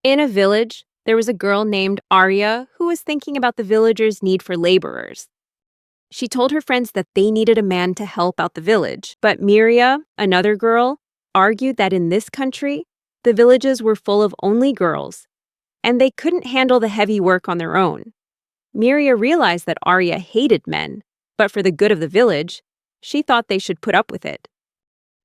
In a village, there was a girl named Arya who was thinking about the villagers' need for laborers. She told her friends that they needed a man to help out the village, but Miria, another girl, argued that in this country, the villages were full of only girls, and they couldn't handle the heavy work on their own. Miria realized that Arya hated men, but for the good of the village, she thought they should put up with it.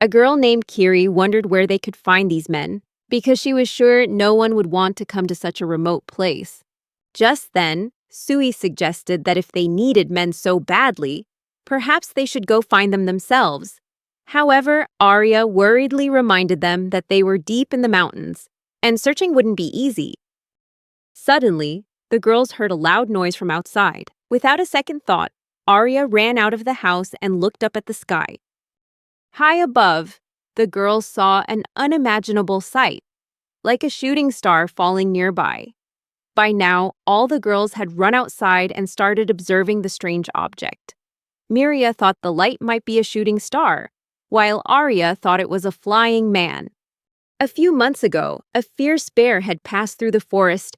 A girl named Kiri wondered where they could find these men, because she was sure no one would want to come to such a remote place. Just then, Sui suggested that if they needed men so badly, perhaps they should go find them themselves. However, Arya worriedly reminded them that they were deep in the mountains, and searching wouldn't be easy. Suddenly, the girls heard a loud noise from outside. Without a second thought, Arya ran out of the house and looked up at the sky. High above, the girls saw an unimaginable sight, like a shooting star falling nearby. By now, all the girls had run outside and started observing the strange object. Miria thought the light might be a shooting star, while Arya thought it was a flying man. A few months ago, a fierce bear had passed through the forest,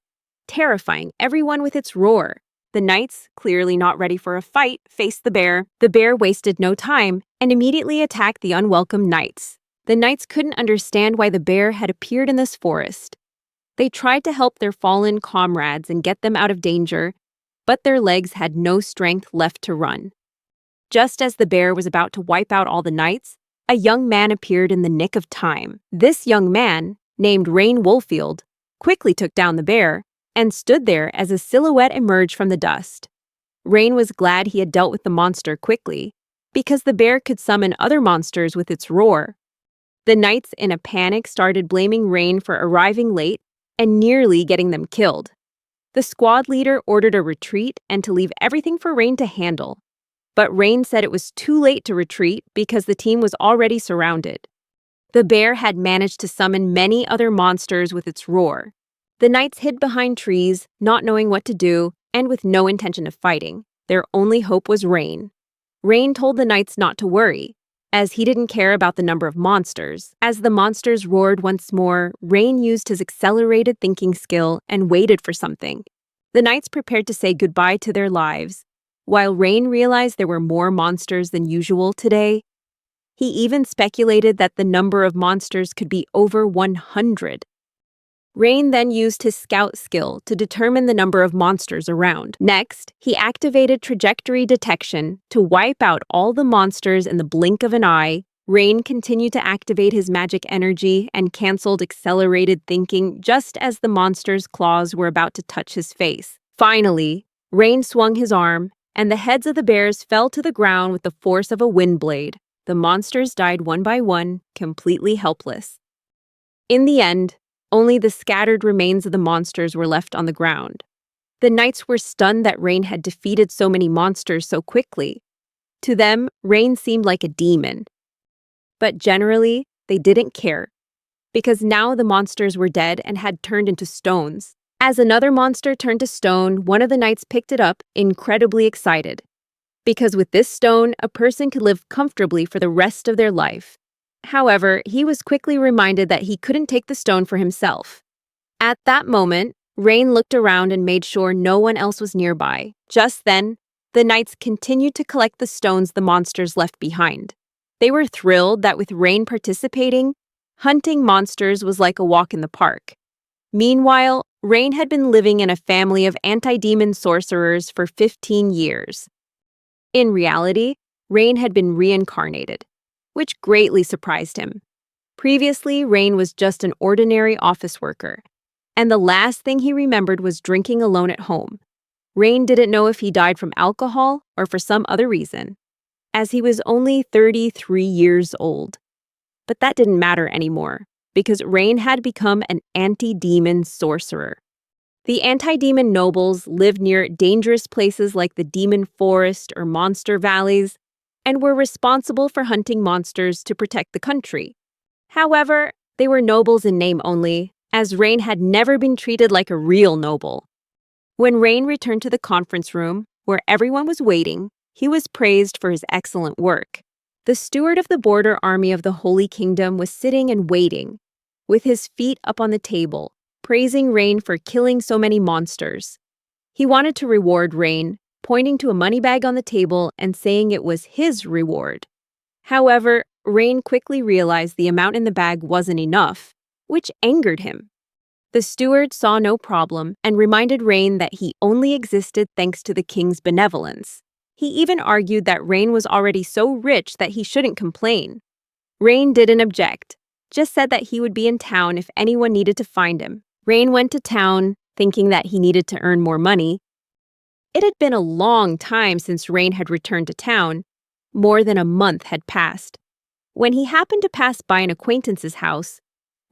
terrifying everyone with its roar. The knights, clearly not ready for a fight, faced the bear. The bear wasted no time and immediately attacked the unwelcome knights. The knights couldn't understand why the bear had appeared in this forest. They tried to help their fallen comrades and get them out of danger, but their legs had no strength left to run. Just as the bear was about to wipe out all the knights, a young man appeared in the nick of time. This young man, named Rain Wolfield, quickly took down the bear and stood there as a silhouette emerged from the dust. Rain was glad he had dealt with the monster quickly, because the bear could summon other monsters with its roar. The knights, in a panic, started blaming Rain for arriving late and nearly getting them killed. The squad leader ordered a retreat and to leave everything for Rain to handle. But Rain said it was too late to retreat because the team was already surrounded. The bear had managed to summon many other monsters with its roar. The knights hid behind trees, not knowing what to do, and with no intention of fighting. Their only hope was Rain. Rain told the knights not to worry, as he didn't care about the number of monsters. As the monsters roared once more, Rain used his accelerated thinking skill and waited for something. The knights prepared to say goodbye to their lives, while Rain realized there were more monsters than usual today. He even speculated that the number of monsters could be over 100. Rain then used his scout skill to determine the number of monsters around. Next, he activated trajectory detection to wipe out all the monsters in the blink of an eye. Rain continued to activate his magic energy and canceled accelerated thinking just as the monster's claws were about to touch his face. Finally, Rain swung his arm, and the heads of the bears fell to the ground with the force of a wind blade. The monsters died one by one, completely helpless. In the end, only the scattered remains of the monsters were left on the ground. The knights were stunned that Rain had defeated so many monsters so quickly. To them, Rain seemed like a demon. But generally, they didn't care, because now the monsters were dead and had turned into stones. As another monster turned to stone, one of the knights picked it up, incredibly excited. Because with this stone, a person could live comfortably for the rest of their life. However, he was quickly reminded that he couldn't take the stone for himself. At that moment, Rain looked around and made sure no one else was nearby. Just then, the knights continued to collect the stones the monsters left behind. They were thrilled that with Rain participating, hunting monsters was like a walk in the park. Meanwhile, Rain had been living in a family of anti-demon sorcerers for 15 years. In reality, Rain had been reincarnated, which greatly surprised him. Previously, Rain was just an ordinary office worker, and the last thing he remembered was drinking alone at home. Rain didn't know if he died from alcohol or for some other reason, as he was only 33 years old. But that didn't matter anymore, because Rain had become an anti-demon sorcerer. The anti-demon nobles lived near dangerous places like the demon forest or monster valleys, and were responsible for hunting monsters to protect the country. However, they were nobles in name only, as Rain had never been treated like a real noble. When Rain returned to the conference room, where everyone was waiting, he was praised for his excellent work. The steward of the border army of the Holy Kingdom was sitting and waiting, with his feet up on the table, praising Rain for killing so many monsters. He wanted to reward Rain, pointing to a money bag on the table and saying it was his reward. However, Rain quickly realized the amount in the bag wasn't enough, which angered him. The steward saw no problem and reminded Rain that he only existed thanks to the king's benevolence. He even argued that Rain was already so rich that he shouldn't complain. Rain didn't object, just said that he would be in town if anyone needed to find him. Rain went to town, thinking that he needed to earn more money. It had been a long time since Rain had returned to town. More than a month had passed. When he happened to pass by an acquaintance's house,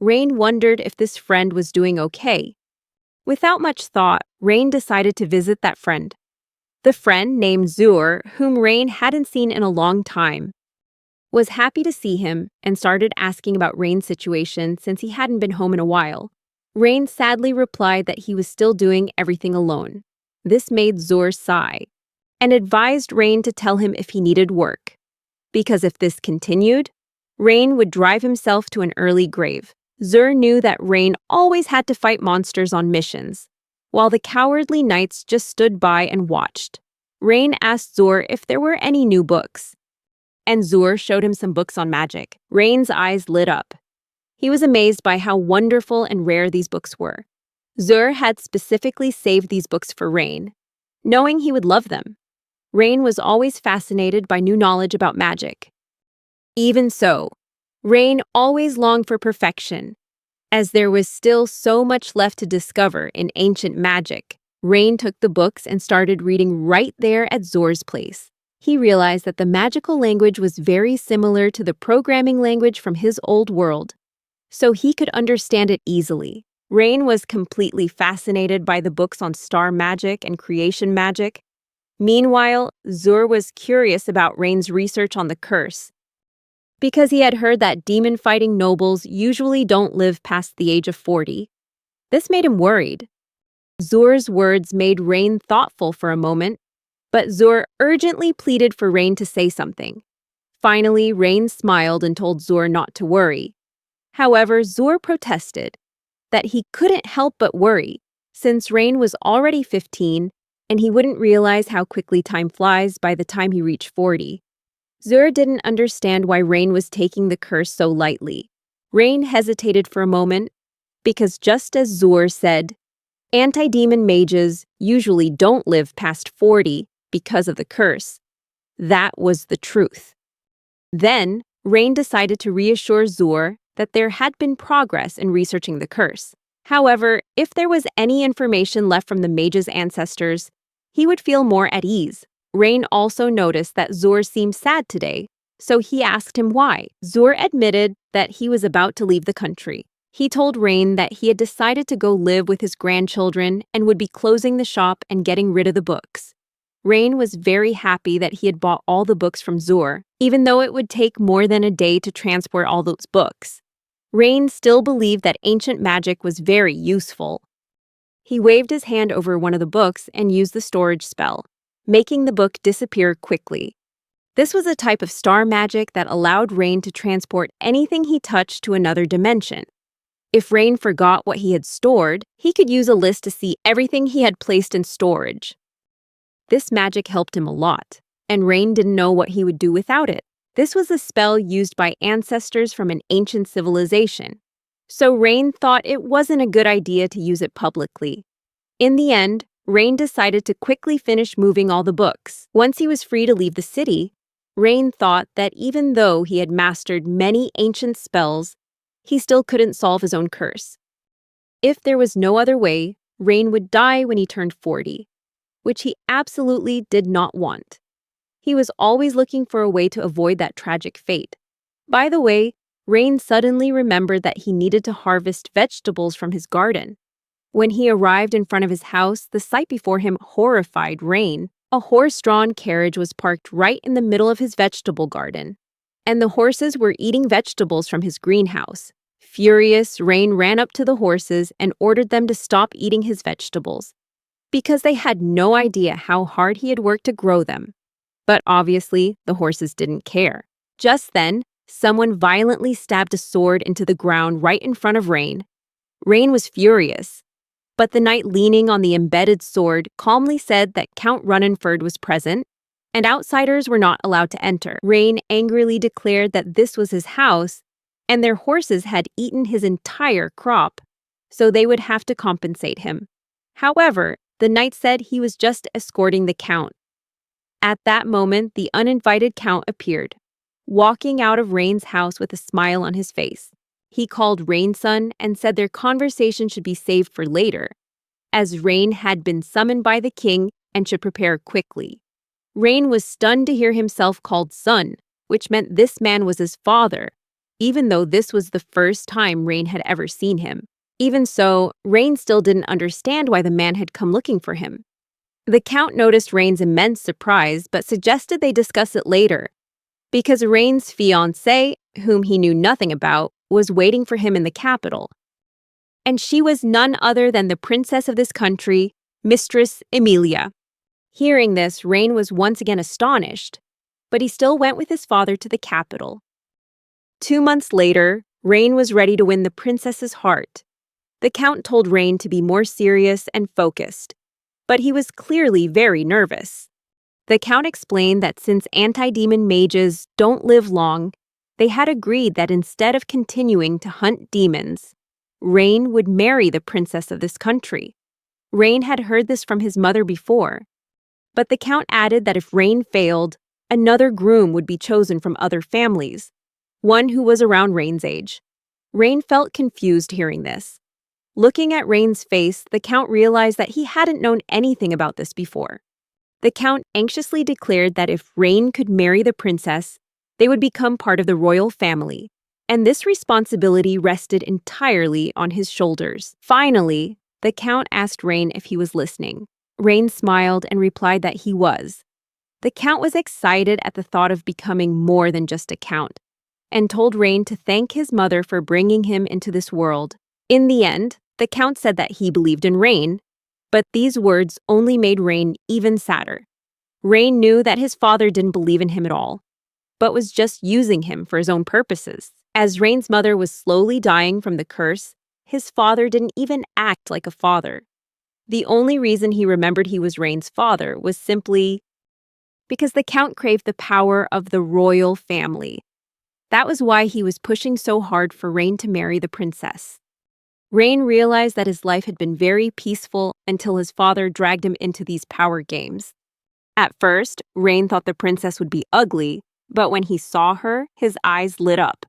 Rain wondered if this friend was doing okay. Without much thought, Rain decided to visit that friend. The friend, named Zur, whom Rain hadn't seen in a long time, was happy to see him and started asking about Rain's situation since he hadn't been home in a while. Rain sadly replied that he was still doing everything alone. This made Zur sigh and advised Rain to tell him if he needed work, because if this continued, Rain would drive himself to an early grave. Zur knew that Rain always had to fight monsters on missions, while the cowardly knights just stood by and watched. Rain asked Zur if there were any new books, and Zur showed him some books on magic. Rain's eyes lit up. He was amazed by how wonderful and rare these books were. Zur had specifically saved these books for Rain, knowing he would love them. Rain was always fascinated by new knowledge about magic. Even so, Rain always longed for perfection, as there was still so much left to discover in ancient magic. Rain took the books and started reading right there at Zur's place. He realized that the magical language was very similar to the programming language from his old world, so he could understand it easily. Rain was completely fascinated by the books on star magic and creation magic. Meanwhile, Zur was curious about Rain's research on the curse, because he had heard that demon-fighting nobles usually don't live past the age of 40. This made him worried. Zur's words made Rain thoughtful for a moment, but Zur urgently pleaded for Rain to say something. Finally, Rain smiled and told Zur not to worry. However, Zur protested that he couldn't help but worry, since Rain was already 15 and he wouldn't realize how quickly time flies by the time he reached 40. Zur didn't understand why Rain was taking the curse so lightly. Rain hesitated for a moment, because just as Zur said, anti-demon mages usually don't live past 40 because of the curse. That was the truth. Then, Rain decided to reassure Zur that there had been progress in researching the curse. However, if there was any information left from the mage's ancestors, he would feel more at ease. Rain also noticed that Zur seemed sad today, so he asked him why. Zur admitted that he was about to leave the country. He told Rain that he had decided to go live with his grandchildren and would be closing the shop and getting rid of the books. Rain was very happy that he had bought all the books from Zur, even though it would take more than a day to transport all those books. Rain still believed that ancient magic was very useful. He waved his hand over one of the books and used the storage spell, making the book disappear quickly. This was a type of star magic that allowed Rain to transport anything he touched to another dimension. If Rain forgot what he had stored, he could use a list to see everything he had placed in storage. This magic helped him a lot, and Rain didn't know what he would do without it. This was a spell used by ancestors from an ancient civilization, so Rain thought it wasn't a good idea to use it publicly. In the end, Rain decided to quickly finish moving all the books. Once he was free to leave the city, Rain thought that even though he had mastered many ancient spells, he still couldn't solve his own curse. If there was no other way, Rain would die when he turned 40, which he absolutely did not want. He was always looking for a way to avoid that tragic fate. By the way, Rain suddenly remembered that he needed to harvest vegetables from his garden. When he arrived in front of his house, the sight before him horrified Rain. A horse-drawn carriage was parked right in the middle of his vegetable garden, and the horses were eating vegetables from his greenhouse. Furious, Rain ran up to the horses and ordered them to stop eating his vegetables, because they had no idea how hard he had worked to grow them. But obviously, the horses didn't care. Just then, someone violently stabbed a sword into the ground right in front of Rain. Rain was furious, but the knight leaning on the embedded sword calmly said that Count Runenford was present and outsiders were not allowed to enter. Rain angrily declared that this was his house and their horses had eaten his entire crop, so they would have to compensate him. However, the knight said he was just escorting the count. At that moment, the uninvited count appeared, walking out of Rain's house with a smile on his face. He called Rain's son and said their conversation should be saved for later, as Rain had been summoned by the king and should prepare quickly. Rain was stunned to hear himself called son, which meant this man was his father, even though this was the first time Rain had ever seen him. Even so, Rain still didn't understand why the man had come looking for him. The count noticed Rain's immense surprise but suggested they discuss it later, because Rain's fiancée, whom he knew nothing about, was waiting for him in the capital. And she was none other than the princess of this country, Mistress Emilia. Hearing this, Rain was once again astonished, but he still went with his father to the capital. 2 months later, Rain was ready to win the princess's heart. The count told Rain to be more serious and focused, but he was clearly very nervous. The count explained that since anti-demon mages don't live long, they had agreed that instead of continuing to hunt demons, Rain would marry the princess of this country. Rain had heard this from his mother before, but the count added that if Rain failed, another groom would be chosen from other families, one who was around Rain's age. Rain felt confused hearing this. Looking at Rain's face, the count realized that he hadn't known anything about this before. The count anxiously declared that if Rain could marry the princess, they would become part of the royal family, and this responsibility rested entirely on his shoulders. Finally, the count asked Rain if he was listening. Rain smiled and replied that he was. The count was excited at the thought of becoming more than just a count, and told Rain to thank his mother for bringing him into this world. In the end, the count said that he believed in Rain, but these words only made Rain even sadder. Rain knew that his father didn't believe in him at all, but was just using him for his own purposes. As Rain's mother was slowly dying from the curse, his father didn't even act like a father. The only reason he remembered he was Rain's father was simply because the count craved the power of the royal family. That was why he was pushing so hard for Rain to marry the princess. Rain realized that his life had been very peaceful until his father dragged him into these power games. At first, Rain thought the princess would be ugly, but when he saw her, his eyes lit up.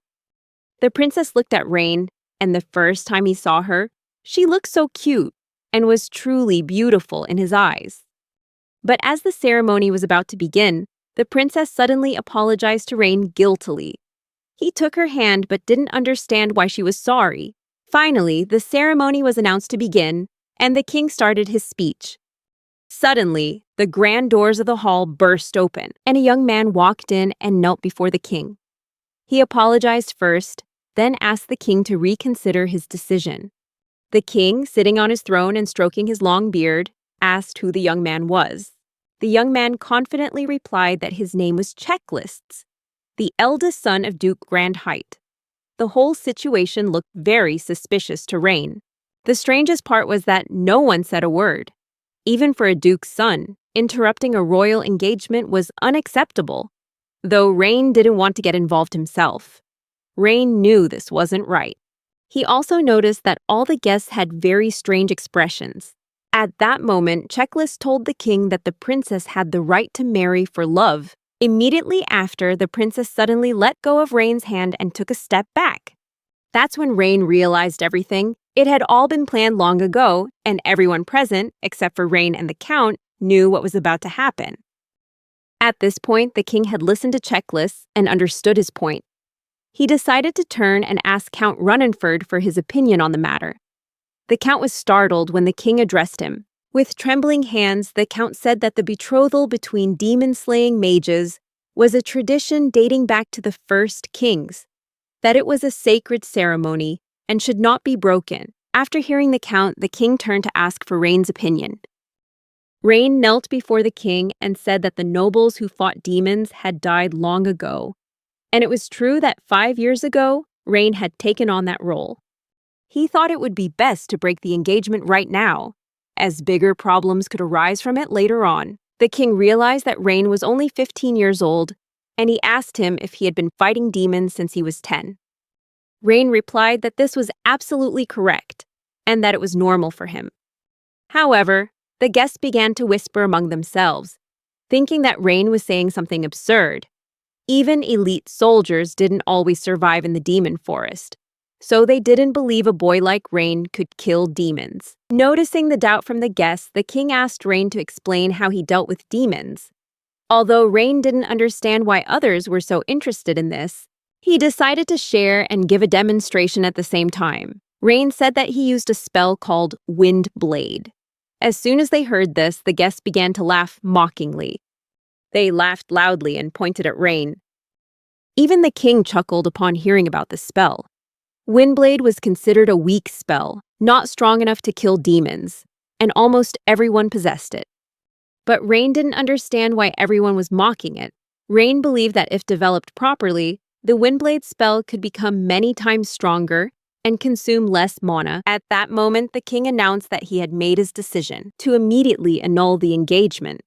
The princess looked at Rain, and the first time he saw her, she looked so cute and was truly beautiful in his eyes. But as the ceremony was about to begin, the princess suddenly apologized to Rain guiltily. He took her hand but didn't understand why she was sorry. Finally, the ceremony was announced to begin, and the king started his speech. Suddenly, the grand doors of the hall burst open, and a young man walked in and knelt before the king. He apologized first, then asked the king to reconsider his decision. The king, sitting on his throne and stroking his long beard, asked who the young man was. The young man confidently replied that his name was Checklists, the eldest son of Duke Grandheight. The whole situation looked very suspicious to Rain. The strangest part was that no one said a word. Even for a duke's son, interrupting a royal engagement was unacceptable, though Rain didn't want to get involved himself. Rain knew this wasn't right. He also noticed that all the guests had very strange expressions. At that moment, Checklist told the king that the princess had the right to marry for love. Immediately after, the princess suddenly let go of Rain's hand and took a step back. That's when Rain realized everything. It had all been planned long ago, and everyone present, except for Rain and the count, knew what was about to happen. At this point, the king had listened to Checklists and understood his point. He decided to turn and ask Count Runenford for his opinion on the matter. The count was startled when the king addressed him. With trembling hands, the count said that the betrothal between demon-slaying mages was a tradition dating back to the first kings, that it was a sacred ceremony and should not be broken. After hearing the count, the king turned to ask for Rain's opinion. Rain knelt before the king and said that the nobles who fought demons had died long ago, and it was true that 5 years ago, Rain had taken on that role. He thought it would be best to break the engagement right now, as bigger problems could arise from it later on. The king realized that Rain was only 15 years old, and he asked him if he had been fighting demons since he was 10. Rain replied that this was absolutely correct, and that it was normal for him. However, the guests began to whisper among themselves, thinking that Rain was saying something absurd. Even elite soldiers didn't always survive in the demon forest, so they didn't believe a boy like Rain could kill demons. Noticing the doubt from the guests, the king asked Rain to explain how he dealt with demons. Although Rain didn't understand why others were so interested in this, he decided to share and give a demonstration at the same time. Rain said that he used a spell called Wind Blade. As soon as they heard this, the guests began to laugh mockingly. They laughed loudly and pointed at Rain. Even the king chuckled upon hearing about the spell. Windblade was considered a weak spell, not strong enough to kill demons, and almost everyone possessed it. But Rain didn't understand why everyone was mocking it. Rain believed that if developed properly, the Windblade spell could become many times stronger and consume less mana. At that moment, the king announced that he had made his decision to immediately annul the engagement.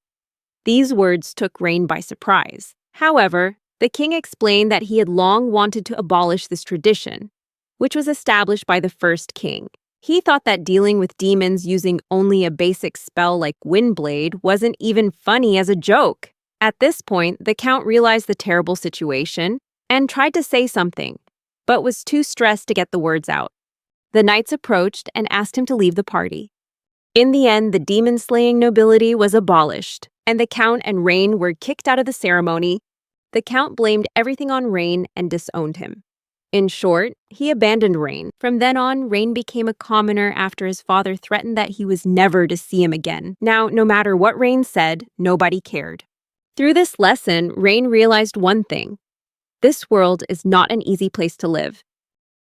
These words took Rain by surprise. However, the king explained that he had long wanted to abolish this tradition, which was established by the first king. He thought that dealing with demons using only a basic spell like Windblade wasn't even funny as a joke. At this point, the count realized the terrible situation and tried to say something, but was too stressed to get the words out. The knights approached and asked him to leave the party. In the end, the demon-slaying nobility was abolished, and the count and Rain were kicked out of the ceremony. The count blamed everything on Rain and disowned him. In short, he abandoned Rain. From then on, Rain became a commoner after his father threatened that he was never to see him again. Now, no matter what Rain said, nobody cared. Through this lesson, Rain realized one thing. This world is not an easy place to live.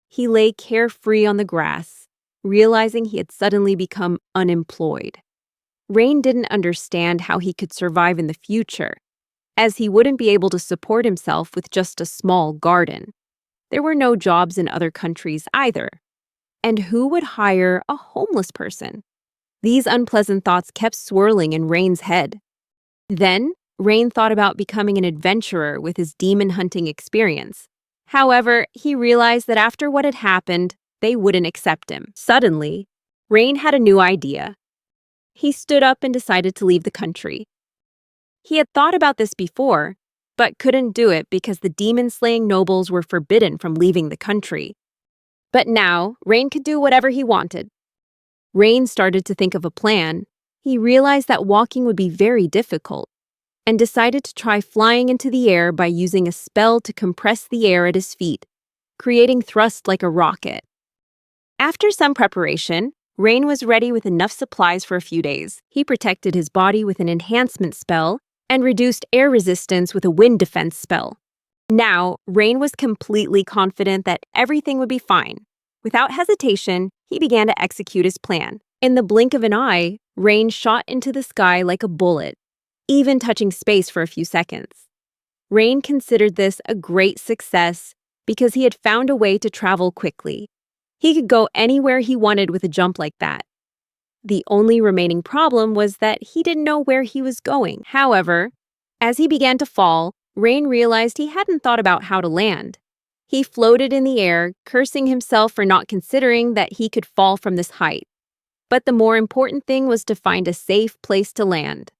He lay carefree on the grass, realizing he had suddenly become unemployed. Rain didn't understand how he could survive in the future, as he wouldn't be able to support himself with just a small garden. There were no jobs in other countries either. And who would hire a homeless person? These unpleasant thoughts kept swirling in Rain's head. Then, Rain thought about becoming an adventurer with his demon hunting experience. However, he realized that after what had happened, they wouldn't accept him. Suddenly, Rain had a new idea. He stood up and decided to leave the country. He had thought about this before, but couldn't do it because the demon-slaying nobles were forbidden from leaving the country. But now, Rain could do whatever he wanted. Rain started to think of a plan. He realized that walking would be very difficult, and decided to try flying into the air by using a spell to compress the air at his feet, creating thrust like a rocket. After some preparation, Rain was ready with enough supplies for a few days. He protected his body with an enhancement spell and reduced air resistance with a wind defense spell. Now, Rain was completely confident that everything would be fine. Without hesitation, he began to execute his plan. In the blink of an eye, Rain shot into the sky like a bullet, even touching space for a few seconds. Rain considered this a great success because he had found a way to travel quickly. He could go anywhere he wanted with a jump like that. The only remaining problem was that he didn't know where he was going. However, as he began to fall, Rain realized he hadn't thought about how to land. He floated in the air, cursing himself for not considering that he could fall from this height. But the more important thing was to find a safe place to land.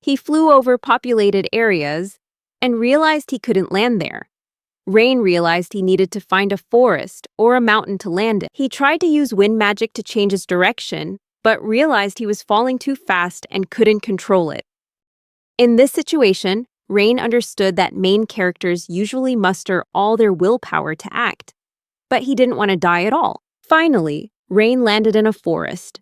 He flew over populated areas and realized he couldn't land there. Rain realized he needed to find a forest or a mountain to land in. He tried to use wind magic to change his direction, but realized he was falling too fast and couldn't control it. In this situation, Rain understood that main characters usually muster all their willpower to act, but he didn't want to die at all. Finally, Rain landed in a forest.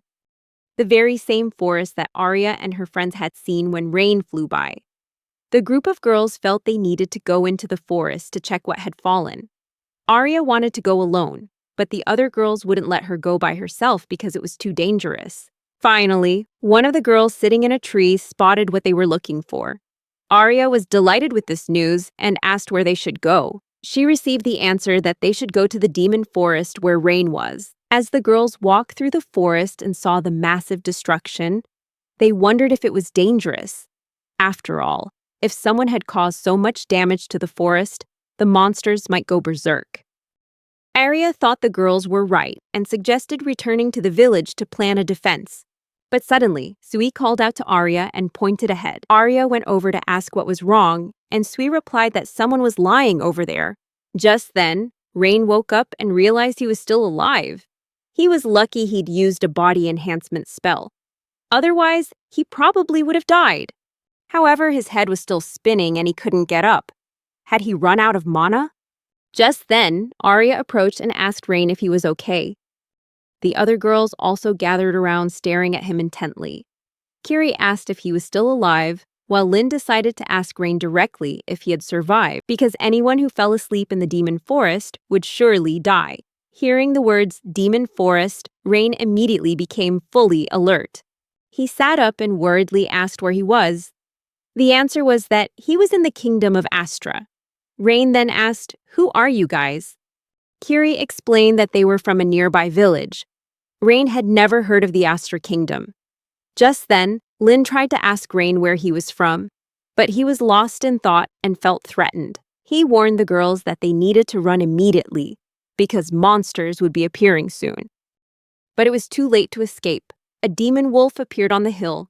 The very same forest that Arya and her friends had seen when Rain flew by. The group of girls felt they needed to go into the forest to check what had fallen. Arya wanted to go alone, but the other girls wouldn't let her go by herself because it was too dangerous. Finally, one of the girls sitting in a tree spotted what they were looking for. Arya was delighted with this news and asked where they should go. She received the answer that they should go to the demon forest where Rain was. As the girls walked through the forest and saw the massive destruction, they wondered if it was dangerous. After all, if someone had caused so much damage to the forest, the monsters might go berserk. Arya thought the girls were right and suggested returning to the village to plan a defense. But suddenly, Sui called out to Arya and pointed ahead. Arya went over to ask what was wrong, and Sui replied that someone was lying over there. Just then, Rain woke up and realized he was still alive. He was lucky he'd used a body enhancement spell. Otherwise, he probably would have died. However, his head was still spinning and he couldn't get up. Had he run out of mana? Just then, Arya approached and asked Rain if he was okay. The other girls also gathered around staring at him intently. Kiri asked if he was still alive, while Lin decided to ask Rain directly if he had survived, because anyone who fell asleep in the demon forest would surely die. Hearing the words demon forest, Rain immediately became fully alert. He sat up and worriedly asked where he was. The answer was that he was in the kingdom of Astra. Rain then asked, "Who are you guys?" Kiri explained that they were from a nearby village. Rain had never heard of the Astra Kingdom. Just then, Lin tried to ask Rain where he was from, but he was lost in thought and felt threatened. He warned the girls that they needed to run immediately, because monsters would be appearing soon. But it was too late to escape. A demon wolf appeared on the hill.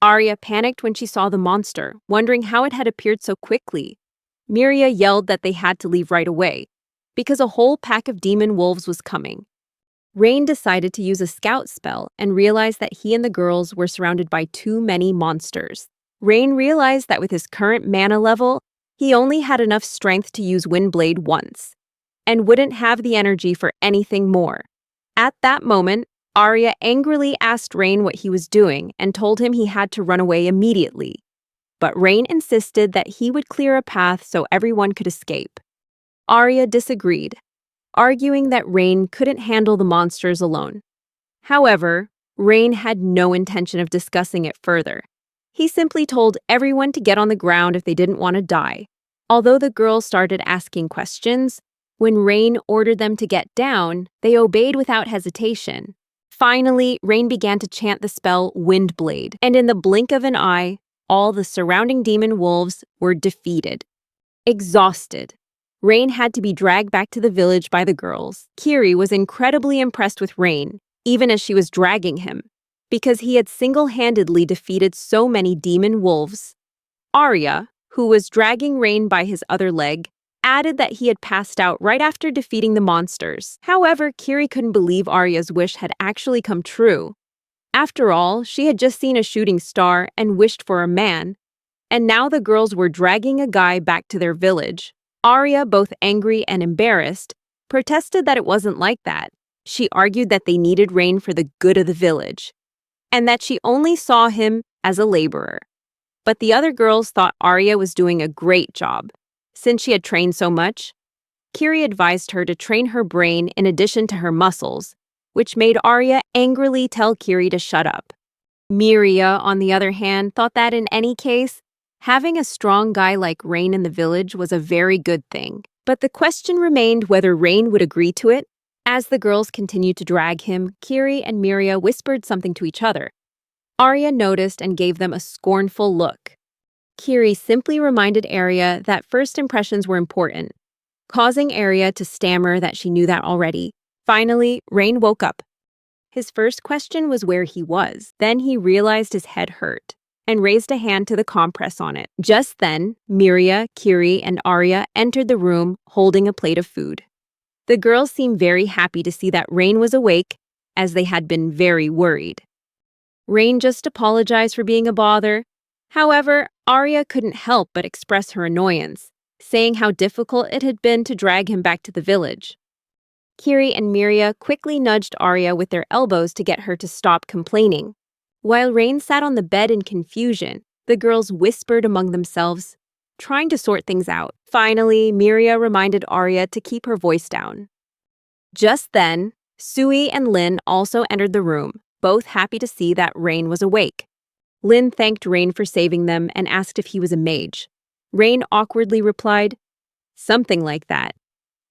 Arya panicked when she saw the monster, wondering how it had appeared so quickly. Miria yelled that they had to leave right away, because a whole pack of demon wolves was coming. Rain decided to use a scout spell and realized that he and the girls were surrounded by too many monsters. Rain realized that with his current mana level, he only had enough strength to use Windblade once, and wouldn't have the energy for anything more. At that moment, Arya angrily asked Rain what he was doing and told him he had to run away immediately. But Rain insisted that he would clear a path so everyone could escape. Arya disagreed, arguing that Rain couldn't handle the monsters alone. However, Rain had no intention of discussing it further. He simply told everyone to get on the ground if they didn't want to die. Although the girls started asking questions, when Rain ordered them to get down, they obeyed without hesitation. Finally, Rain began to chant the spell Windblade, and in the blink of an eye, all the surrounding demon wolves were defeated. Exhausted, Rain had to be dragged back to the village by the girls. Kiri was incredibly impressed with Rain, even as she was dragging him, because he had single-handedly defeated so many demon wolves. Arya, who was dragging Rain by his other leg, added that he had passed out right after defeating the monsters. However, Kiri couldn't believe Arya's wish had actually come true. After all, she had just seen a shooting star and wished for a man, and now the girls were dragging a guy back to their village. Arya, both angry and embarrassed, protested that it wasn't like that. She argued that they needed Rain for the good of the village, and that she only saw him as a laborer. But the other girls thought Arya was doing a great job. Since she had trained so much, Kiri advised her to train her brain in addition to her muscles, which made Arya angrily tell Kiri to shut up. Miria, on the other hand, thought that in any case, having a strong guy like Rain in the village was a very good thing. But the question remained whether Rain would agree to it. As the girls continued to drag him, Kiri and Miria whispered something to each other. Arya noticed and gave them a scornful look. Kiri simply reminded Arya that first impressions were important, causing Arya to stammer that she knew that already. Finally, Rain woke up. His first question was where he was. Then he realized his head hurt and raised a hand to the compress on it. Just then, Miria, Kiri, and Arya entered the room holding a plate of food. The girls seemed very happy to see that Rain was awake, as they had been very worried. Rain just apologized for being a bother. However, Arya couldn't help but express her annoyance, saying how difficult it had been to drag him back to the village. Kiri and Miria quickly nudged Arya with their elbows to get her to stop complaining. While Rain sat on the bed in confusion, the girls whispered among themselves, trying to sort things out. Finally, Miria reminded Arya to keep her voice down. Just then, Sui and Lin also entered the room, both happy to see that Rain was awake. Lin thanked Rain for saving them and asked if he was a mage. Rain awkwardly replied, "Something like that."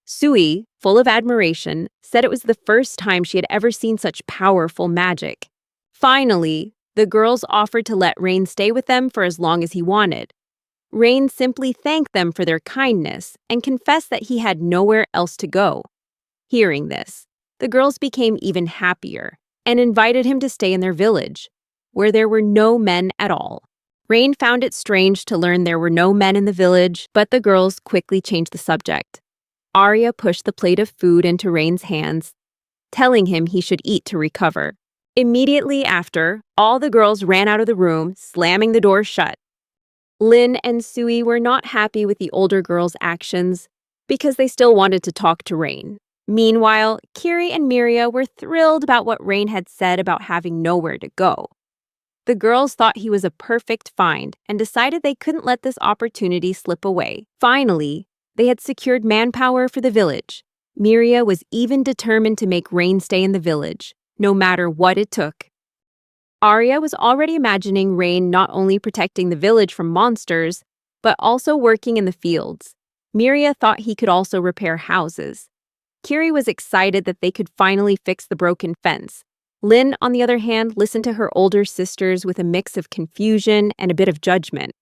Sui, full of admiration, said it was the first time she had ever seen such powerful magic. Finally, the girls offered to let Rain stay with them for as long as he wanted. Rain simply thanked them for their kindness and confessed that he had nowhere else to go. Hearing this, the girls became even happier and invited him to stay in their village, where there were no men at all. Rain found it strange to learn there were no men in the village, but the girls quickly changed the subject. Arya pushed the plate of food into Rain's hands, telling him he should eat to recover. Immediately after, all the girls ran out of the room, slamming the door shut. Lin and Sui were not happy with the older girls' actions because they still wanted to talk to Rain. Meanwhile, Kiri and Miria were thrilled about what Rain had said about having nowhere to go. The girls thought he was a perfect find and decided they couldn't let this opportunity slip away. Finally, they had secured manpower for the village. Miria was even determined to make Rain stay in the village, no matter what it took. Arya was already imagining Rain not only protecting the village from monsters, but also working in the fields. Miria thought he could also repair houses. Kiri was excited that they could finally fix the broken fence. Lin, on the other hand, listened to her older sisters with a mix of confusion and a bit of judgment.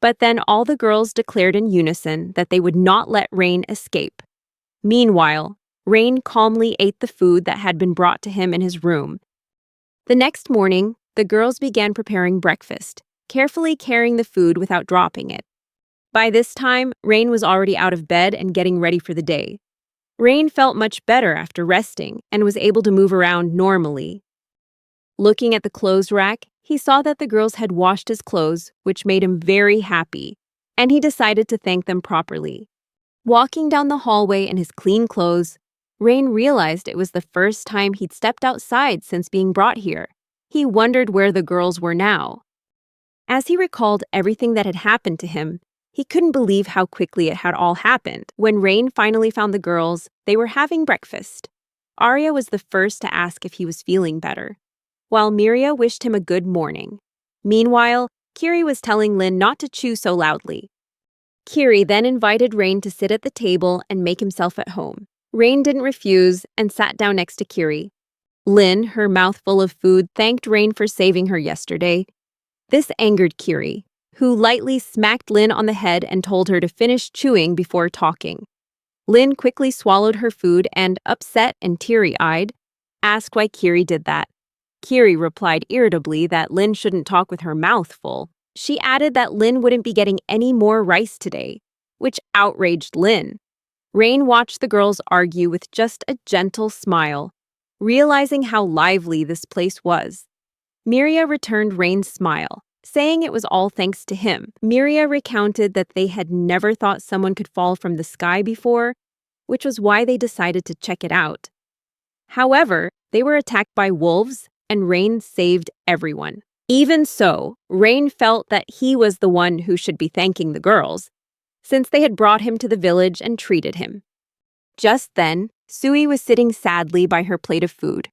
But then all the girls declared in unison that they would not let Rain escape. Meanwhile, Rain calmly ate the food that had been brought to him in his room. The next morning, the girls began preparing breakfast, carefully carrying the food without dropping it. By this time, Rain was already out of bed and getting ready for the day. Rain felt much better after resting and was able to move around normally. Looking at the clothes rack, he saw that the girls had washed his clothes, which made him very happy, and he decided to thank them properly. Walking down the hallway in his clean clothes, Rain realized it was the first time he'd stepped outside since being brought here. He wondered where the girls were now. As he recalled everything that had happened to him, he couldn't believe how quickly it had all happened. When Rain finally found the girls, they were having breakfast. Arya was the first to ask if he was feeling better, while Miria wished him a good morning. Meanwhile, Kiri was telling Lin not to chew so loudly. Kiri then invited Rain to sit at the table and make himself at home. Rain didn't refuse and sat down next to Kiri. Lin, her mouth full of food, thanked Rain for saving her yesterday. This angered Kiri, who lightly smacked Lin on the head and told her to finish chewing before talking. Lin quickly swallowed her food and, upset and teary-eyed, asked why Kiri did that. Kiri replied irritably that Lin shouldn't talk with her mouth full. She added that Lin wouldn't be getting any more rice today, which outraged Lin. Rain watched the girls argue with just a gentle smile, realizing how lively this place was. Miria returned Rain's smile, saying it was all thanks to him. Miria recounted that they had never thought someone could fall from the sky before, which was why they decided to check it out. However, they were attacked by wolves, and Rain saved everyone. Even so, Rain felt that he was the one who should be thanking the girls, since they had brought him to the village and treated him. Just then, Sui was sitting sadly by her plate of food.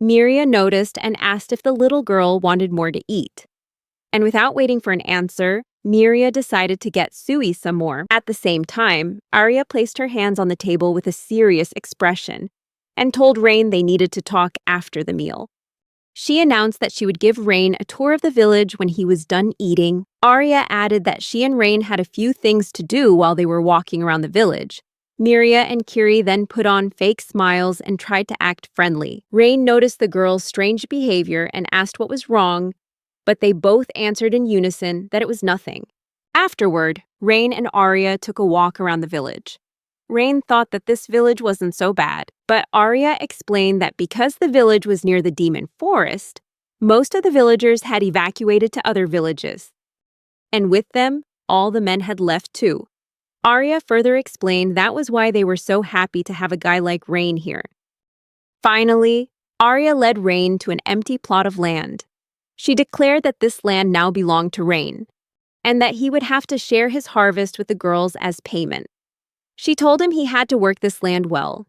Miria noticed and asked if the little girl wanted more to eat. And without waiting for an answer, Miria decided to get Sui some more. At the same time, Arya placed her hands on the table with a serious expression and told Rain they needed to talk after the meal. She announced that she would give Rain a tour of the village when he was done eating. Arya added that she and Rain had a few things to do while they were walking around the village. Miria and Kiri then put on fake smiles and tried to act friendly. Rain noticed the girls' strange behavior and asked what was wrong, but they both answered in unison that it was nothing. Afterward, Rain and Arya took a walk around the village. Rain thought that this village wasn't so bad, but Arya explained that because the village was near the demon forest, most of the villagers had evacuated to other villages. And with them, all the men had left too. Arya further explained that was why they were so happy to have a guy like Rain here. Finally, Arya led Rain to an empty plot of land. She declared that this land now belonged to Rain, and that he would have to share his harvest with the girls as payment. She told him he had to work this land well.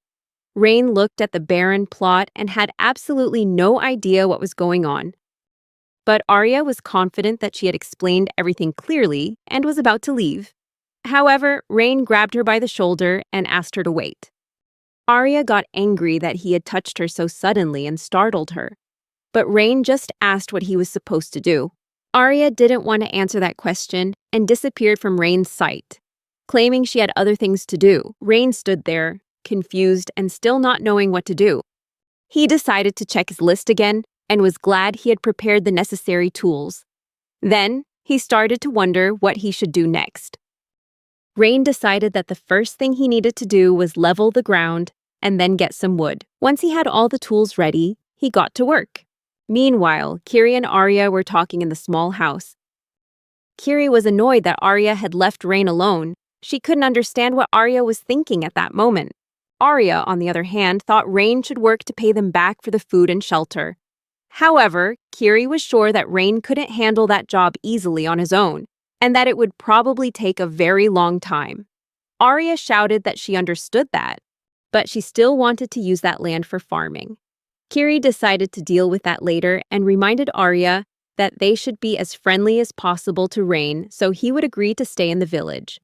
Rain looked at the barren plot and had absolutely no idea what was going on. But Arya was confident that she had explained everything clearly and was about to leave. However, Rain grabbed her by the shoulder and asked her to wait. Arya got angry that he had touched her so suddenly and startled her, but Rain just asked what he was supposed to do. Arya didn't want to answer that question and disappeared from Rain's sight, claiming she had other things to do. Rain stood there, confused and still not knowing what to do. He decided to check his list again and was glad he had prepared the necessary tools. Then, he started to wonder what he should do next. Rain decided that the first thing he needed to do was level the ground and then get some wood. Once he had all the tools ready, he got to work. Meanwhile, Kiri and Arya were talking in the small house. Kiri was annoyed that Arya had left Rain alone. She couldn't understand what Arya was thinking at that moment. Arya, on the other hand, thought Rain should work to pay them back for the food and shelter. However, Kiri was sure that Rain couldn't handle that job easily on his own, and that it would probably take a very long time. Arya shouted that she understood that, but she still wanted to use that land for farming. Kiri decided to deal with that later and reminded Arya that they should be as friendly as possible to Rain so he would agree to stay in the village.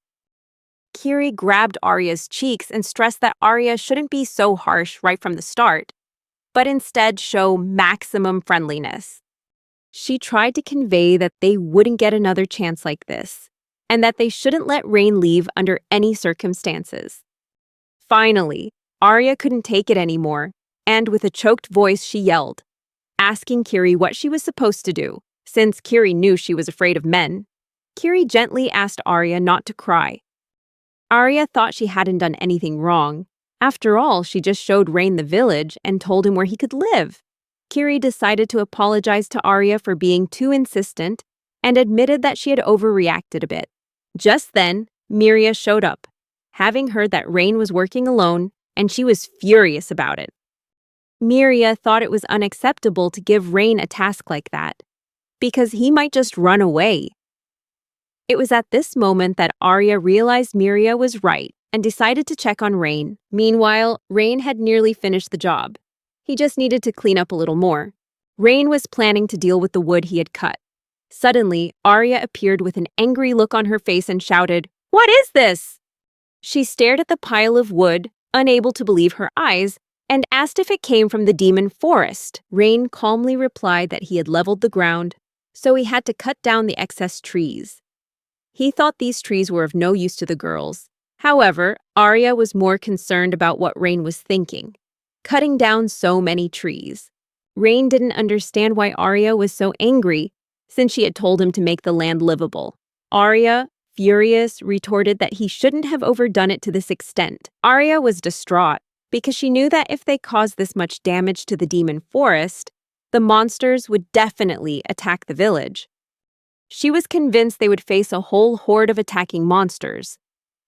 Kiri grabbed Arya's cheeks and stressed that Arya shouldn't be so harsh right from the start, but instead show maximum friendliness. She tried to convey that they wouldn't get another chance like this, and that they shouldn't let Rain leave under any circumstances. Finally, Arya couldn't take it anymore, and with a choked voice she yelled, asking Kiri what she was supposed to do, since Kiri knew she was afraid of men. Kiri gently asked Arya not to cry. Arya thought she hadn't done anything wrong. After all, she just showed Rain the village and told him where he could live. Kiri decided to apologize to Arya for being too insistent and admitted that she had overreacted a bit. Just then, Miria showed up, having heard that Rain was working alone, and she was furious about it. Miria thought it was unacceptable to give Rain a task like that, because he might just run away. It was at this moment that Arya realized Miria was right and decided to check on Rain. Meanwhile, Rain had nearly finished the job. He just needed to clean up a little more. Rain was planning to deal with the wood he had cut. Suddenly, Arya appeared with an angry look on her face and shouted, "What is this?" She stared at the pile of wood, unable to believe her eyes, and asked if it came from the demon forest. Rain calmly replied that he had leveled the ground, so he had to cut down the excess trees. He thought these trees were of no use to the girls. However, Arya was more concerned about what Rain was thinking, cutting down so many trees. Rain didn't understand why Arya was so angry, since she had told him to make the land livable. Arya, furious, retorted that he shouldn't have overdone it to this extent. Arya was distraught, because she knew that if they caused this much damage to the demon forest, the monsters would definitely attack the village. She was convinced they would face a whole horde of attacking monsters,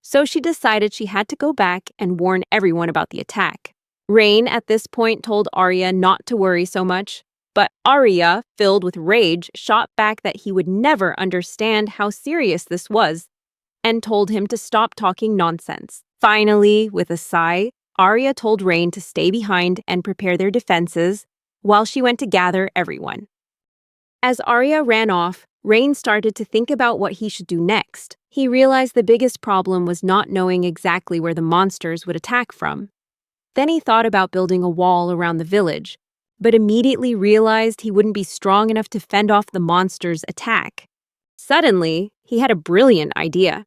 so she decided she had to go back and warn everyone about the attack. Rain at this point told Arya not to worry so much, but Arya, filled with rage, shot back that he would never understand how serious this was and told him to stop talking nonsense. Finally, with a sigh, Arya told Rain to stay behind and prepare their defenses while she went to gather everyone. As Arya ran off, Rain started to think about what he should do next. He realized the biggest problem was not knowing exactly where the monsters would attack from. Then he thought about building a wall around the village, but immediately realized he wouldn't be strong enough to fend off the monsters' attack. Suddenly, he had a brilliant idea.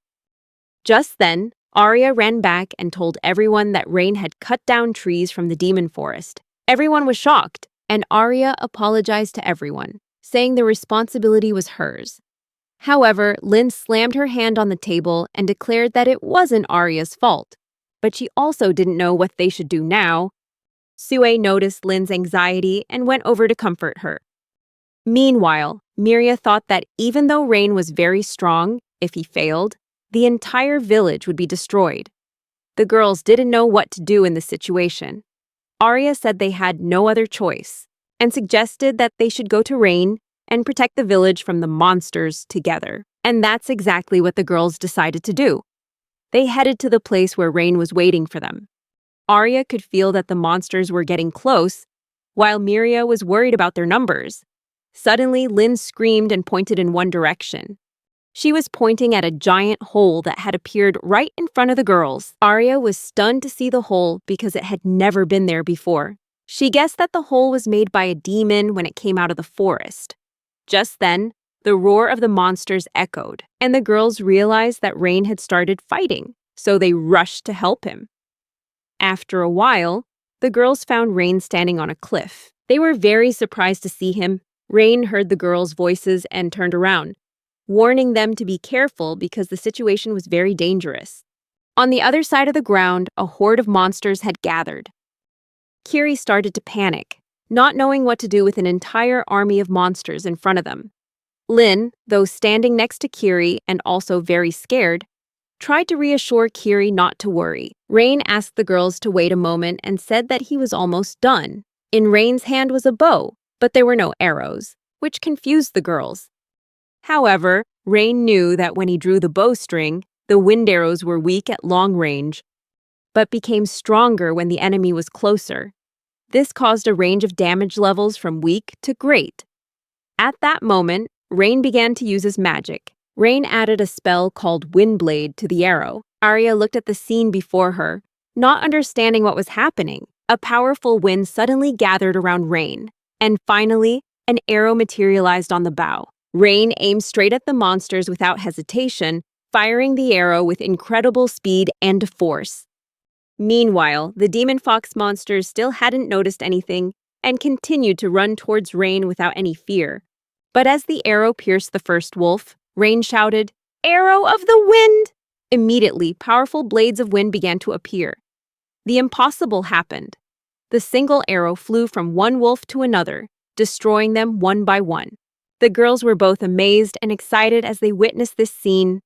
Just then, Arya ran back and told everyone that Rain had cut down trees from the demon forest. Everyone was shocked, and Arya apologized to everyone, saying the responsibility was hers. However, Lynn slammed her hand on the table and declared that it wasn't Arya's fault, but she also didn't know what they should do now. Sue noticed Lynn's anxiety and went over to comfort her. Meanwhile, Miria thought that even though Rain was very strong, if he failed, the entire village would be destroyed. The girls didn't know what to do in this situation. Arya said they had no other choice, and suggested that they should go to Rain and protect the village from the monsters together. And that's exactly what the girls decided to do. They headed to the place where Rain was waiting for them. Arya could feel that the monsters were getting close, while Miria was worried about their numbers. Suddenly, Lynn screamed and pointed in one direction. She was pointing at a giant hole that had appeared right in front of the girls. Arya was stunned to see the hole because it had never been there before. She guessed that the hole was made by a demon when it came out of the forest. Just then, the roar of the monsters echoed, and the girls realized that Rain had started fighting, so they rushed to help him. After a while, the girls found Rain standing on a cliff. They were very surprised to see him. Rain heard the girls' voices and turned around, warning them to be careful because the situation was very dangerous. On the other side of the ground, a horde of monsters had gathered. Kiri started to panic, not knowing what to do with an entire army of monsters in front of them. Lin, though standing next to Kiri and also very scared, tried to reassure Kiri not to worry. Rain asked the girls to wait a moment and said that he was almost done. In Rain's hand was a bow, but there were no arrows, which confused the girls. However, Rain knew that when he drew the bowstring, the wind arrows were weak at long range, but became stronger when the enemy was closer. This caused a range of damage levels from weak to great. At that moment, Rain began to use his magic. Rain added a spell called Windblade to the arrow. Arya looked at the scene before her, not understanding what was happening. A powerful wind suddenly gathered around Rain, and finally, an arrow materialized on the bow. Rain aimed straight at the monsters without hesitation, firing the arrow with incredible speed and force. Meanwhile, the demon fox monsters still hadn't noticed anything and continued to run towards Rain without any fear. But as the arrow pierced the first wolf, Rain shouted, "Arrow of the wind!" Immediately, powerful blades of wind began to appear. The impossible happened. The single arrow flew from one wolf to another, destroying them one by one. The girls were both amazed and excited as they witnessed this scene.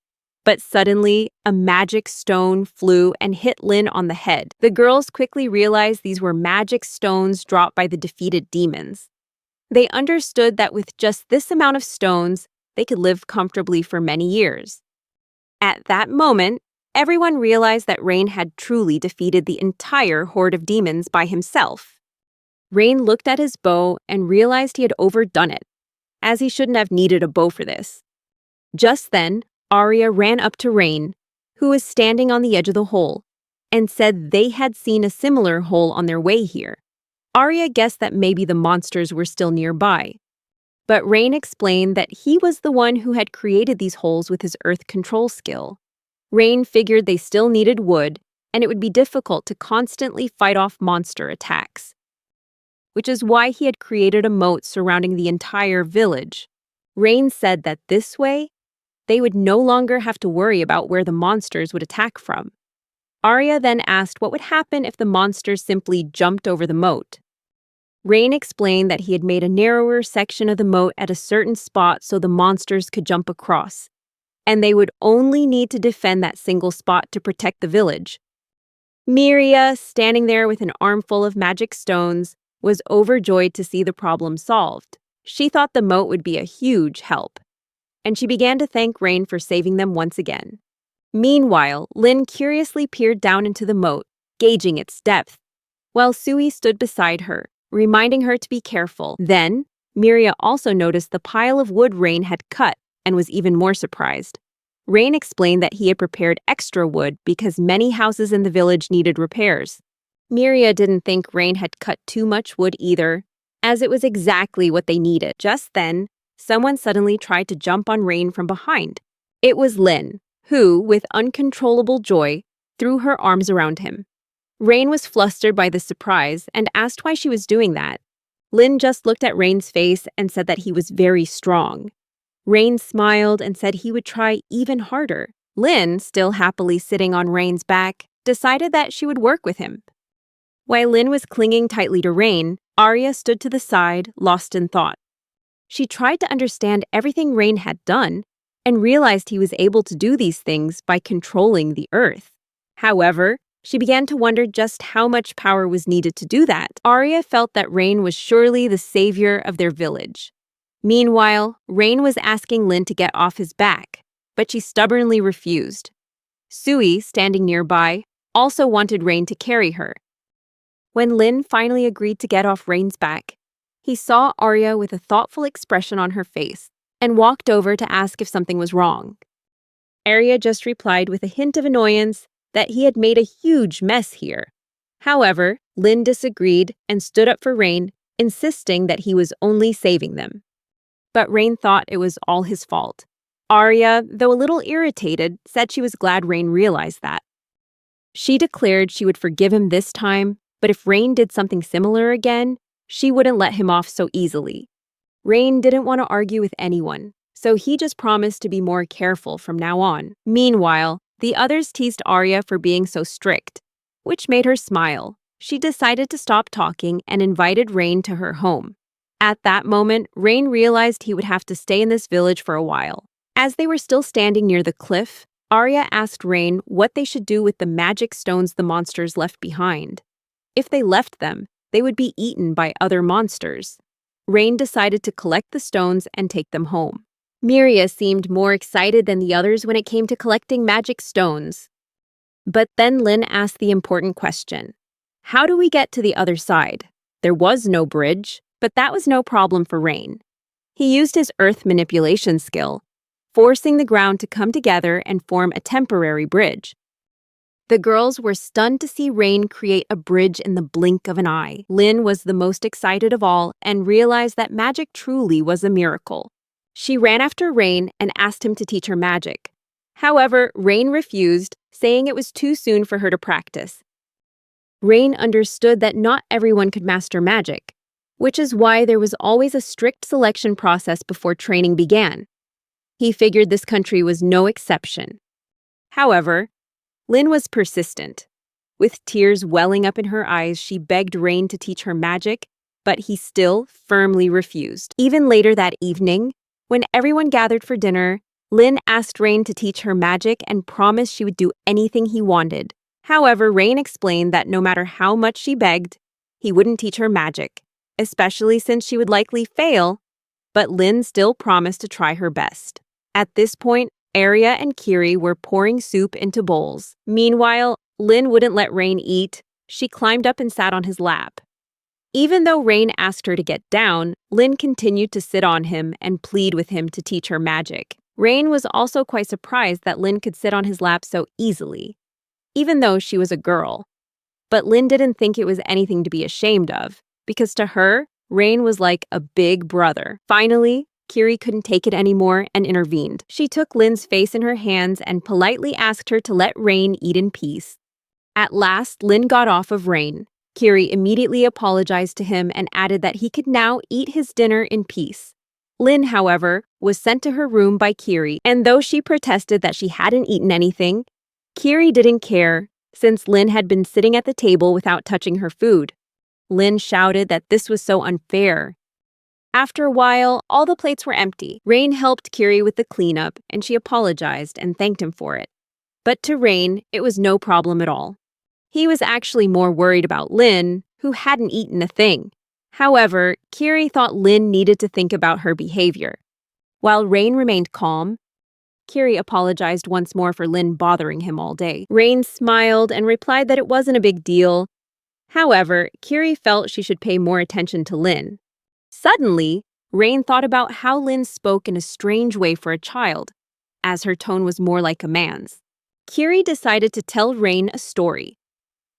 But suddenly, a magic stone flew and hit Lin on the head. The girls quickly realized these were magic stones dropped by the defeated demons. They understood that with just this amount of stones, they could live comfortably for many years. At that moment, everyone realized that Rain had truly defeated the entire horde of demons by himself. Rain looked at his bow and realized he had overdone it, as he shouldn't have needed a bow for this. Just then, Arya ran up to Rain, who was standing on the edge of the hole, and said they had seen a similar hole on their way here. Arya guessed that maybe the monsters were still nearby. But Rain explained that he was the one who had created these holes with his earth control skill. Rain figured they still needed wood, and it would be difficult to constantly fight off monster attacks, which is why he had created a moat surrounding the entire village. Rain said that this way, they would no longer have to worry about where the monsters would attack from. Arya then asked what would happen if the monsters simply jumped over the moat. Rain explained that he had made a narrower section of the moat at a certain spot so the monsters could jump across, and they would only need to defend that single spot to protect the village. Miria, standing there with an armful of magic stones, was overjoyed to see the problem solved. She thought the moat would be a huge help, and she began to thank Rain for saving them once again. Meanwhile, Lin curiously peered down into the moat, gauging its depth, while Sui stood beside her, reminding her to be careful. Then, Miria also noticed the pile of wood Rain had cut and was even more surprised. Rain explained that he had prepared extra wood because many houses in the village needed repairs. Miria didn't think Rain had cut too much wood either, as it was exactly what they needed. Just then, someone suddenly tried to jump on Rain from behind. It was Lin, who, with uncontrollable joy, threw her arms around him. Rain was flustered by the surprise and asked why she was doing that. Lin just looked at Rain's face and said that he was very strong. Rain smiled and said he would try even harder. Lin, still happily sitting on Rain's back, decided that she would work with him. While Lin was clinging tightly to Rain, Arya stood to the side, lost in thought. She tried to understand everything Rain had done and realized he was able to do these things by controlling the earth. However, she began to wonder just how much power was needed to do that. Arya felt that Rain was surely the savior of their village. Meanwhile, Rain was asking Lin to get off his back, but she stubbornly refused. Sui, standing nearby, also wanted Rain to carry her. When Lin finally agreed to get off Rain's back, he saw Arya with a thoughtful expression on her face. and walked over to ask if something was wrong. Arya just replied with a hint of annoyance that he had made a huge mess here. However, Lynn disagreed and stood up for Rain, insisting that he was only saving them. But Rain thought it was all his fault. Arya, though a little irritated, said she was glad Rain realized that. She declared she would forgive him this time, but if Rain did something similar again, she wouldn't let him off so easily. Rain didn't want to argue with anyone, so he just promised to be more careful from now on. Meanwhile, the others teased Arya for being so strict, which made her smile. She decided to stop talking and invited Rain to her home. At that moment, Rain realized he would have to stay in this village for a while. As they were still standing near the cliff, Arya asked Rain what they should do with the magic stones the monsters left behind. If they left them, they would be eaten by other monsters. Rain decided to collect the stones and take them home. Miria seemed more excited than the others when it came to collecting magic stones. But then Lynn asked the important question. How do we get to the other side? There was no bridge, but that was no problem for Rain. He used his earth manipulation skill, forcing the ground to come together and form a temporary bridge. The girls were stunned to see Rain create a bridge in the blink of an eye. Lynn was the most excited of all and realized that magic truly was a miracle. She ran after Rain and asked him to teach her magic. However, Rain refused, saying it was too soon for her to practice. Rain understood that not everyone could master magic, which is why there was always a strict selection process before training began. He figured this country was no exception. However, Lynn was persistent. With tears welling up in her eyes, she begged Rain to teach her magic, but he still firmly refused. Even later that evening, when everyone gathered for dinner, Lynn asked Rain to teach her magic and promised she would do anything he wanted. However, Rain explained that no matter how much she begged, he wouldn't teach her magic, especially since she would likely fail, but Lynn still promised to try her best. At this point, Arya and Kiri were pouring soup into bowls. Meanwhile, Lynn wouldn't let Rain eat. She climbed up and sat on his lap. Even though Rain asked her to get down, Lynn continued to sit on him and plead with him to teach her magic. Rain was also quite surprised that Lynn could sit on his lap so easily, even though she was a girl. But Lynn didn't think it was anything to be ashamed of, because to her, Rain was like a big brother. Finally, Kiri couldn't take it anymore and intervened. She took Lynn's face in her hands and politely asked her to let Rain eat in peace. At last, Lynn got off of Rain. Kiri immediately apologized to him and added that he could now eat his dinner in peace. Lynn, however, was sent to her room by Kiri, and though she protested that she hadn't eaten anything, Kiri didn't care, since Lynn had been sitting at the table without touching her food. Lynn shouted that this was so unfair. After a while, all the plates were empty. Rain helped Kiri with the cleanup, and she apologized and thanked him for it. But to Rain, it was no problem at all. He was actually more worried about Lynn, who hadn't eaten a thing. However, Kiri thought Lynn needed to think about her behavior. While Rain remained calm, Kiri apologized once more for Lynn bothering him all day. Rain smiled and replied that it wasn't a big deal. However, Kiri felt she should pay more attention to Lynn. Suddenly, Rain thought about how Lynn spoke in a strange way for a child, as her tone was more like a man's. Kiri decided to tell Rain a story.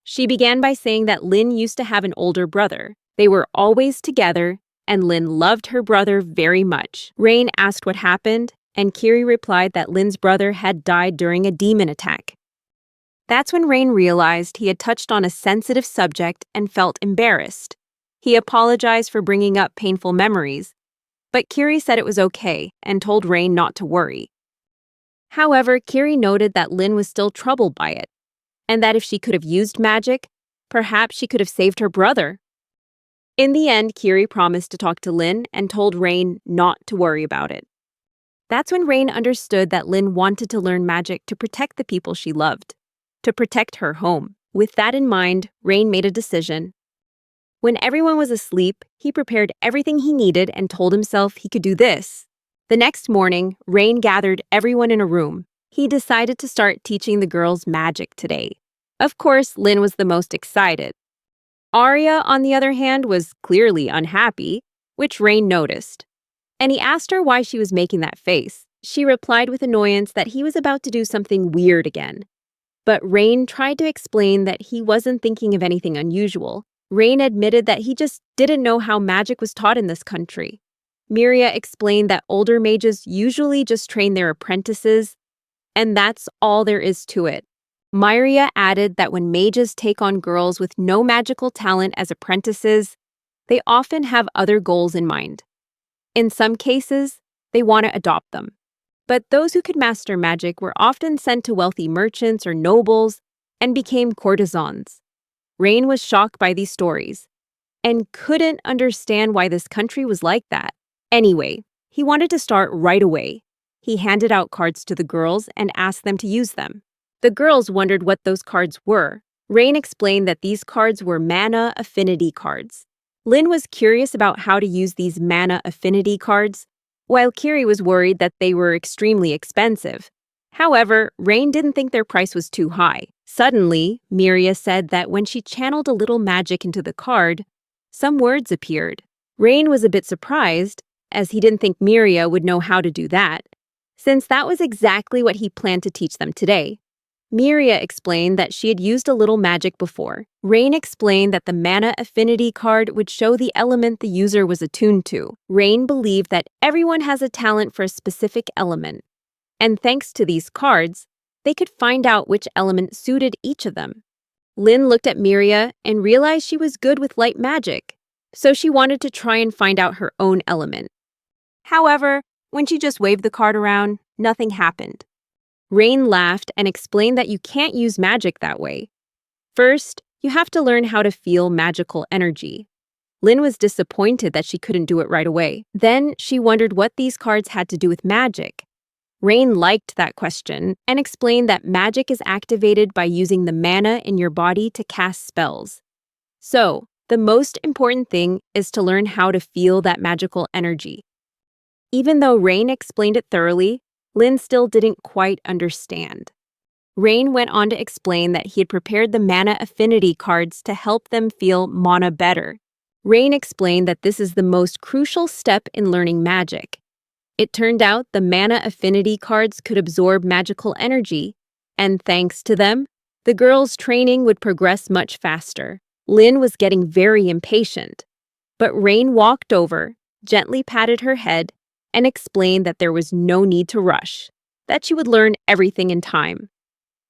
She began by saying that Lynn used to have an older brother. They were always together, and Lynn loved her brother very much. Rain asked what happened, and Kiri replied that Lynn's brother had died during a demon attack. That's when Rain realized he had touched on a sensitive subject and felt embarrassed. He apologized for bringing up painful memories, but Kiri said it was okay and told Rain not to worry. However, Kiri noted that Lynn was still troubled by it, and that if she could have used magic, perhaps she could have saved her brother. In the end, Kiri promised to talk to Lynn and told Rain not to worry about it. That's when Rain understood that Lynn wanted to learn magic to protect the people she loved, to protect her home. With that in mind, Rain made a decision. When everyone was asleep, he prepared everything he needed and told himself he could do this. The next morning, Rain gathered everyone in a room. He decided to start teaching the girls magic today. Of course, Lynn was the most excited. Arya, on the other hand, was clearly unhappy, which Rain noticed. and he asked her why she was making that face. She replied with annoyance that he was about to do something weird again. But Rain tried to explain that he wasn't thinking of anything unusual. Rain admitted that he just didn't know how magic was taught in this country. Miria explained that older mages usually just train their apprentices, and that's all there is to it. Miria added that when mages take on girls with no magical talent as apprentices, they often have other goals in mind. In some cases, they want to adopt them. But those who could master magic were often sent to wealthy merchants or nobles and became courtesans. Rain was shocked by these stories and couldn't understand why this country was like that. Anyway, he wanted to start right away. He handed out cards to the girls and asked them to use them. The girls wondered what those cards were. Rain explained that these cards were mana affinity cards. Lynn was curious about how to use these mana affinity cards, while Kiri was worried that they were extremely expensive. However, Rain didn't think their price was too high. Suddenly, Miria said that when she channeled a little magic into the card, some words appeared. Rain was a bit surprised, as he didn't think Miria would know how to do that, since that was exactly what he planned to teach them today. Miria explained that she had used a little magic before. Rain explained that the mana affinity card would show the element the user was attuned to. Rain believed that everyone has a talent for a specific element, and thanks to these cards, they could find out which element suited each of them. Lynn looked at Miria and realized she was good with light magic, so she wanted to try and find out her own element. However, when she just waved the card around, nothing happened. Rain laughed and explained that you can't use magic that way. First, you have to learn how to feel magical energy. Lynn was disappointed that she couldn't do it right away. Then she wondered what these cards had to do with magic. Rain liked that question and explained that magic is activated by using the mana in your body to cast spells. So, the most important thing is to learn how to feel that magical energy. Even though Rain explained it thoroughly, Lynn still didn't quite understand. Rain went on to explain that he had prepared the mana affinity cards to help them feel mana better. Rain explained that this is the most crucial step in learning magic. It turned out the mana affinity cards could absorb magical energy, and thanks to them, the girls' training would progress much faster. Lynn was getting very impatient, but Rain walked over, gently patted her head, and explained that there was no need to rush, that she would learn everything in time.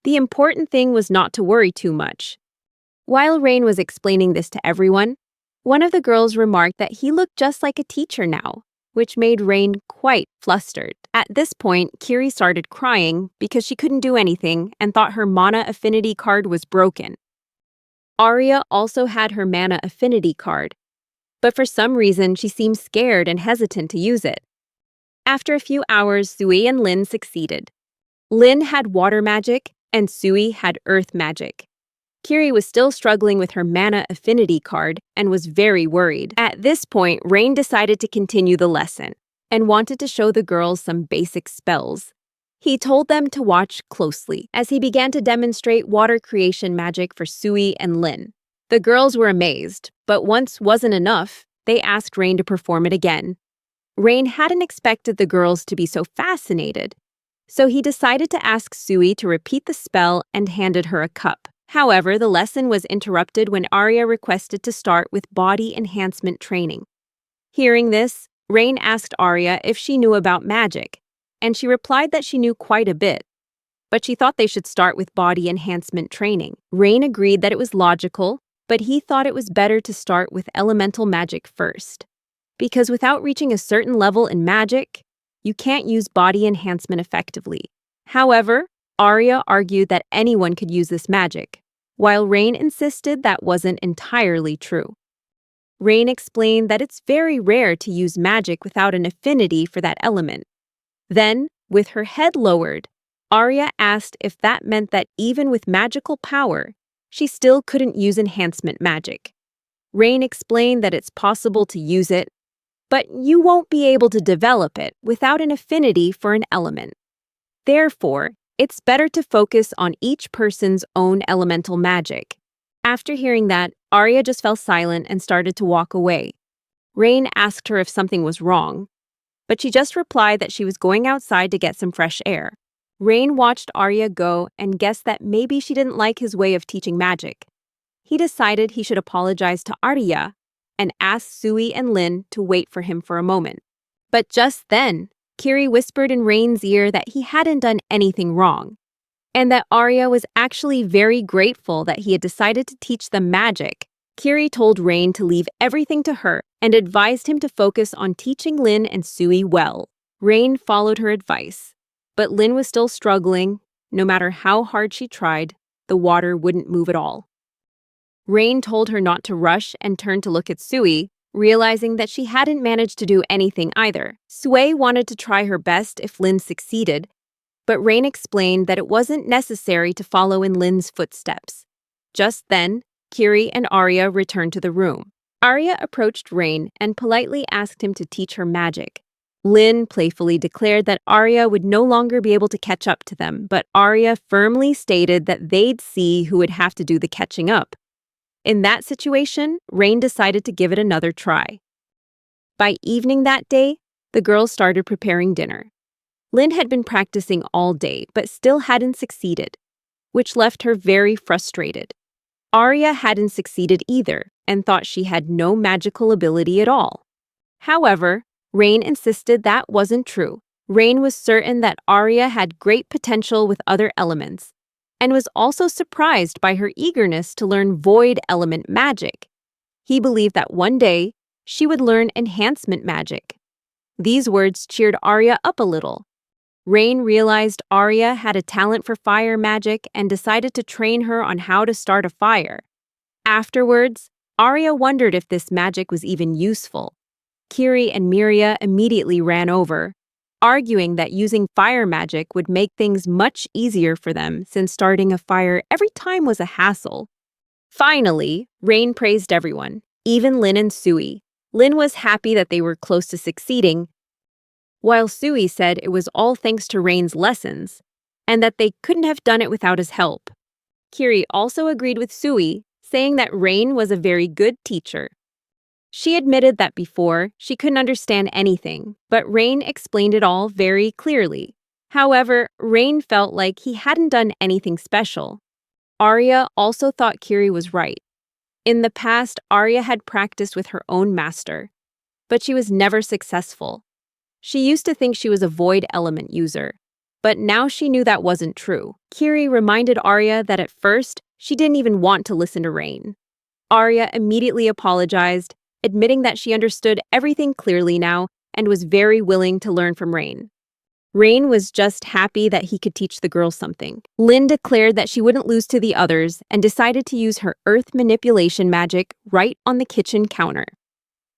The important thing was not to worry too much. While Rain was explaining this to everyone, one of the girls remarked that he looked just like a teacher now, which made Rain quite flustered. At this point, Kiri started crying because she couldn't do anything and thought her mana affinity card was broken. Arya also had her mana affinity card, but for some reason she seemed scared and hesitant to use it. After a few hours, Sui and Lin succeeded. Lin had water magic, and Sui had earth magic. Kiri was still struggling with her mana affinity card and was very worried. At this point, Rain decided to continue the lesson and wanted to show the girls some basic spells. He told them to watch closely as he began to demonstrate water creation magic for Sui and Lin. The girls were amazed, but once wasn't enough, they asked Rain to perform it again. Rain hadn't expected the girls to be so fascinated, so he decided to ask Sui to repeat the spell and handed her a cup. However, the lesson was interrupted when Arya requested to start with body enhancement training. Hearing this, Rain asked Arya if she knew about magic, and she replied that she knew quite a bit, but she thought they should start with body enhancement training. Rain agreed that it was logical, but he thought it was better to start with elemental magic first, because without reaching a certain level in magic, you can't use body enhancement effectively. However, Arya argued that anyone could use this magic, while Rain insisted that wasn't entirely true. Rain explained that it's very rare to use magic without an affinity for that element. Then, with her head lowered, Arya asked if that meant that even with magical power, she still couldn't use enhancement magic. Rain explained that it's possible to use it, but you won't be able to develop it without an affinity for an element. Therefore, it's better to focus on each person's own elemental magic. After hearing that, Arya just fell silent and started to walk away. Rain asked her if something was wrong, but she just replied that she was going outside to get some fresh air. Rain watched Arya go and guessed that maybe she didn't like his way of teaching magic. He decided he should apologize to Arya and asked Sui and Lin to wait for him for a moment. But just then, Kiri whispered in Rain's ear that he hadn't done anything wrong, and that Arya was actually very grateful that he had decided to teach them magic. Kiri told Rain to leave everything to her and advised him to focus on teaching Lin and Sui well. Rain followed her advice, but Lin was still struggling. No matter how hard she tried, the water wouldn't move at all. Rain told her not to rush and turned to look at Sui, realizing that she hadn't managed to do anything either. Sui wanted to try her best if Lin succeeded, but Rain explained that it wasn't necessary to follow in Lin's footsteps. Just then, Kiri and Arya returned to the room. Arya approached Rain and politely asked him to teach her magic. Lin playfully declared that Arya would no longer be able to catch up to them, but Arya firmly stated that they'd see who would have to do the catching up. In that situation, Rain decided to give it another try. By evening that day, the girls started preparing dinner. Lin had been practicing all day, but still hadn't succeeded, which left her very frustrated. Arya hadn't succeeded either and thought she had no magical ability at all. However, Rain insisted that wasn't true. Rain was certain that Arya had great potential with other elements, and was also surprised by her eagerness to learn void element magic. He believed that one day she would learn enhancement magic. These words cheered Arya up a little. Rain realized Arya had a talent for fire magic and decided to train her on how to start a fire. Afterwards, Arya wondered if this magic was even useful. Kiri and Miria immediately ran over, arguing that using fire magic would make things much easier for them since starting a fire every time was a hassle. Finally, Rain praised everyone, even Lin and Sui. Lin was happy that they were close to succeeding, while Sui said it was all thanks to Rain's lessons, and that they couldn't have done it without his help. Kiri also agreed with Sui, saying that Rain was a very good teacher. She admitted that before, she couldn't understand anything, but Rain explained it all very clearly. However, Rain felt like he hadn't done anything special. Arya also thought Kiri was right. In the past, Arya had practiced with her own master, but she was never successful. She used to think she was a void element user, but now she knew that wasn't true. Kiri reminded Arya that at first, she didn't even want to listen to Rain. Arya immediately apologized, admitting that she understood everything clearly now and was very willing to learn from Rain. Rain was just happy that he could teach the girls something. Lin declared that she wouldn't lose to the others and decided to use her earth manipulation magic right on the kitchen counter.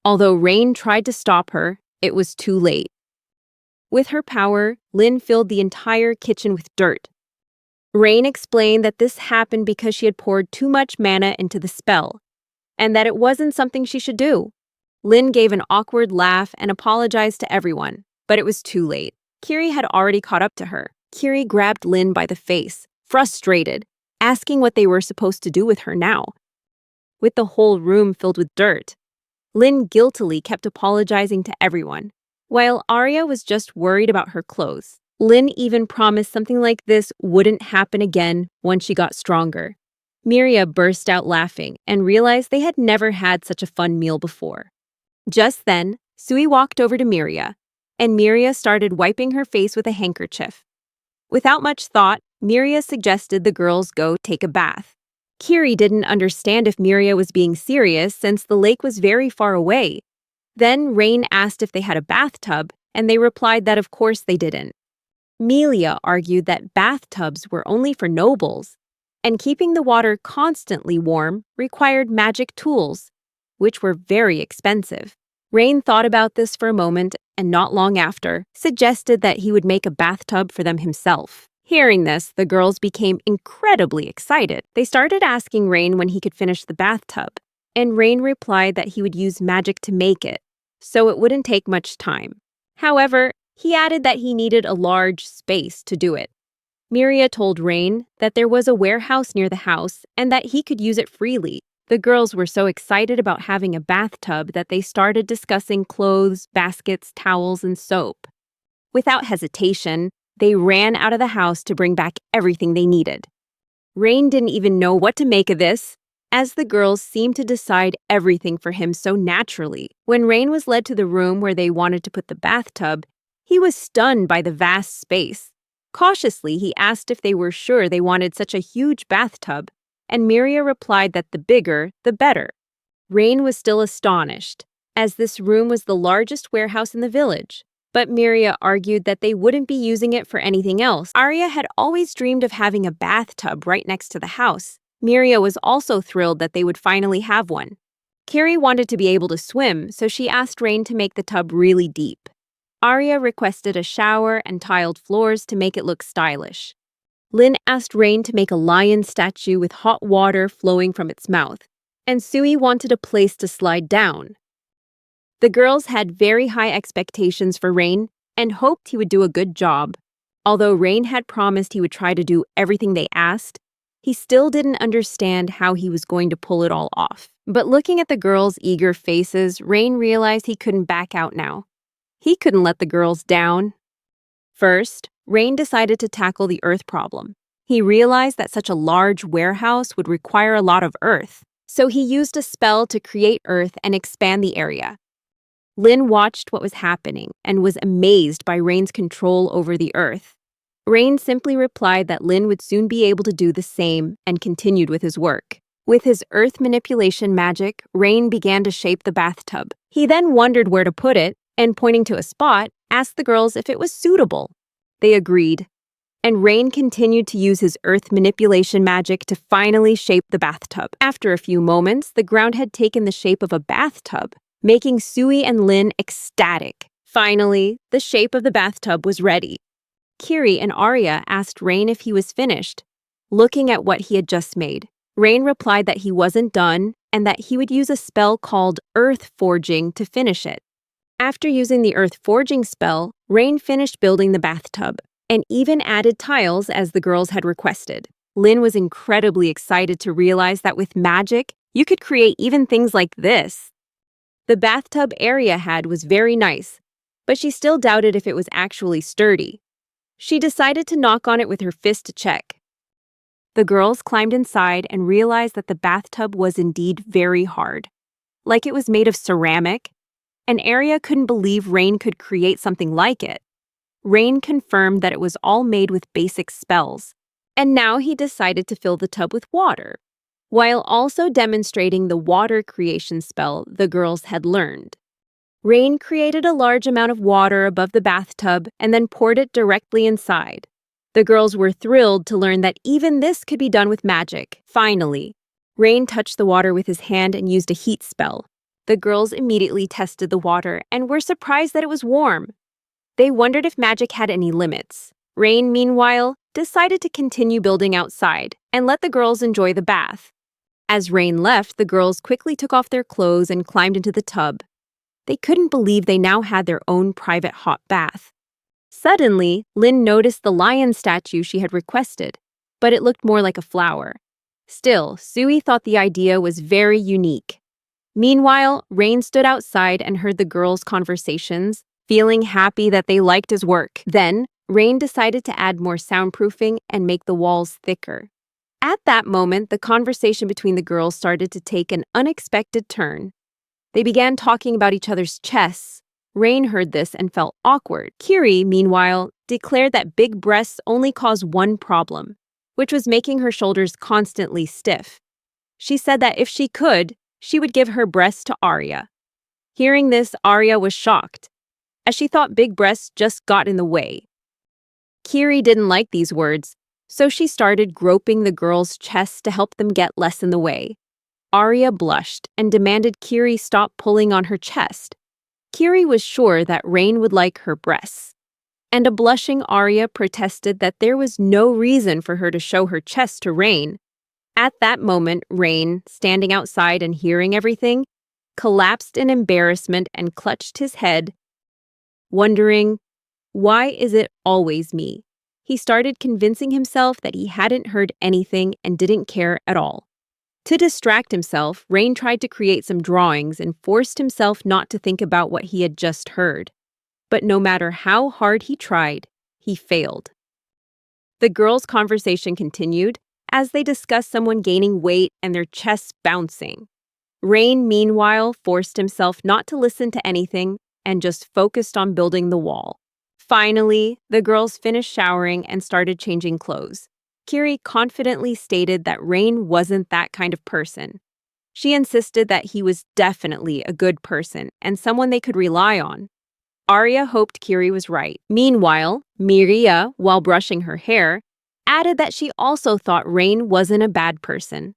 Although Rain tried to stop her, it was too late. With her power, Lin filled the entire kitchen with dirt. Rain explained that this happened because she had poured too much mana into the spell, and that it wasn't something she should do. Lin gave an awkward laugh and apologized to everyone, but it was too late. Kiri had already caught up to her. Kiri grabbed Lin by the face, frustrated, asking what they were supposed to do with her now. With the whole room filled with dirt, Lin guiltily kept apologizing to everyone, while Arya was just worried about her clothes. Lin even promised something like this wouldn't happen again once she got stronger. Miria burst out laughing and realized they had never had such a fun meal before. Just then, Sui walked over to Miria, and Miria started wiping her face with a handkerchief. Without much thought, Miria suggested the girls go take a bath. Kiri didn't understand if Miria was being serious since the lake was very far away. Then Rain asked if they had a bathtub, and they replied that of course they didn't. Melia argued that bathtubs were only for nobles, and keeping the water constantly warm required magic tools, which were very expensive. Rain thought about this for a moment, and not long after, suggested that he would make a bathtub for them himself. Hearing this, the girls became incredibly excited. They started asking Rain when he could finish the bathtub, and Rain replied that he would use magic to make it, so it wouldn't take much time. However, he added that he needed a large space to do it. Miria told Rain that there was a warehouse near the house and that he could use it freely, The girls were so excited about having a bathtub that they started discussing clothes, baskets, towels, and soap. Without hesitation, they ran out of the house to bring back everything they needed. Rain didn't even know what to make of this, as the girls seemed to decide everything for him so naturally. When Rain was led to the room where they wanted to put the bathtub, he was stunned by the vast space. Cautiously, he asked if they were sure they wanted such a huge bathtub, and Miria replied that the bigger, the better. Rain was still astonished, as this room was the largest warehouse in the village. But Miria argued that they wouldn't be using it for anything else. Arya had always dreamed of having a bathtub right next to the house. Miria was also thrilled that they would finally have one. Kiri wanted to be able to swim, so she asked Rain to make the tub really deep. Arya requested a shower and tiled floors to make it look stylish. Lin asked Rain to make a lion statue with hot water flowing from its mouth, and Sui wanted a place to slide down. The girls had very high expectations for Rain and hoped he would do a good job. Although Rain had promised he would try to do everything they asked, he still didn't understand how he was going to pull it all off. But looking at the girls' eager faces, Rain realized he couldn't back out now. He couldn't let the girls down. First, Rain decided to tackle the earth problem. He realized that such a large warehouse would require a lot of earth, so he used a spell to create earth and expand the area. Lin watched what was happening and was amazed by Rain's control over the earth. Rain simply replied that Lin would soon be able to do the same and continued with his work. With his earth manipulation magic, Rain began to shape the bathtub. He then wondered where to put it and, pointing to a spot, asked the girls if it was suitable. They agreed, and Rain continued to use his earth manipulation magic to finally shape the bathtub. After a few moments, the ground had taken the shape of a bathtub, making Sui and Lin ecstatic. Finally, the shape of the bathtub was ready. Kiri and Arya asked Rain if he was finished. Looking at what he had just made, Rain replied that he wasn't done and that he would use a spell called Earth Forging to finish it. After using the Earth Forging spell, Rain finished building the bathtub and even added tiles as the girls had requested. Lin was incredibly excited to realize that with magic, you could create even things like this. The bathtub Arya had was very nice, but she still doubted if it was actually sturdy. She decided to knock on it with her fist to check. The girls climbed inside and realized that the bathtub was indeed very hard, like it was made of ceramic, and Arya couldn't believe Rain could create something like it. Rain confirmed that it was all made with basic spells, and now he decided to fill the tub with water, while also demonstrating the water creation spell the girls had learned. Rain created a large amount of water above the bathtub and then poured it directly inside. The girls were thrilled to learn that even this could be done with magic. Finally, Rain touched the water with his hand and used a heat spell. The girls immediately tested the water and were surprised that it was warm. They wondered if magic had any limits. Rain, meanwhile, decided to continue building outside and let the girls enjoy the bath. As Rain left, the girls quickly took off their clothes and climbed into the tub. They couldn't believe they now had their own private hot bath. Suddenly, Lin noticed the lion statue she had requested, but it looked more like a flower. Still, Sui thought the idea was very unique. Meanwhile, Rain stood outside and heard the girls' conversations, feeling happy that they liked his work. Then, Rain decided to add more soundproofing and make the walls thicker. At that moment, the conversation between the girls started to take an unexpected turn. They began talking about each other's chests. Rain heard this and felt awkward. Kiri, meanwhile, declared that big breasts only cause one problem, which was making her shoulders constantly stiff. She said that if she could, she would give her breasts to Arya. Hearing this, Arya was shocked, as she thought big breasts just got in the way. Kiri didn't like these words, so she started groping the girls' chests to help them get less in the way. Arya blushed and demanded Kiri stop pulling on her chest. Kiri was sure that Rain would like her breasts, and a blushing Arya protested that there was no reason for her to show her chest to Rain. At that moment, Rain, standing outside and hearing everything, collapsed in embarrassment and clutched his head, wondering, why is it always me? He started convincing himself that he hadn't heard anything and didn't care at all. To distract himself, Rain tried to create some drawings and forced himself not to think about what he had just heard. But no matter how hard he tried, he failed. The girls' conversation continued as they discussed someone gaining weight and their chests bouncing. Rain, meanwhile, forced himself not to listen to anything and just focused on building the wall. Finally, the girls finished showering and started changing clothes. Kiri confidently stated that Rain wasn't that kind of person. She insisted that he was definitely a good person and someone they could rely on. Arya hoped Kiri was right. Meanwhile, Miria, while brushing her hair, added that she also thought Rain wasn't a bad person.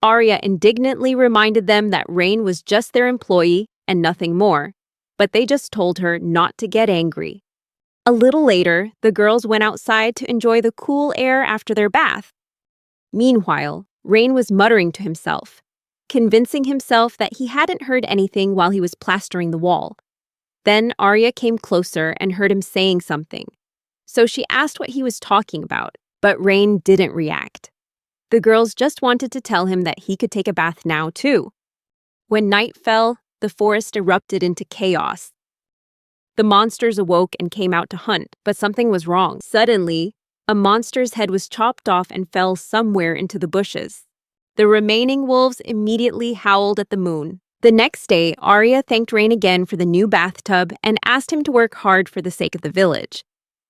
Arya indignantly reminded them that Rain was just their employee and nothing more, but they just told her not to get angry. A little later, the girls went outside to enjoy the cool air after their bath. Meanwhile, Rain was muttering to himself, convincing himself that he hadn't heard anything while he was plastering the wall. Then Arya came closer and heard him saying something. So she asked what he was talking about, but Rain didn't react. The girls just wanted to tell him that he could take a bath now, too. When night fell, the forest erupted into chaos. The monsters awoke and came out to hunt, but something was wrong. Suddenly, a monster's head was chopped off and fell somewhere into the bushes. The remaining wolves immediately howled at the moon. The next day, Arya thanked Rain again for the new bathtub and asked him to work hard for the sake of the village.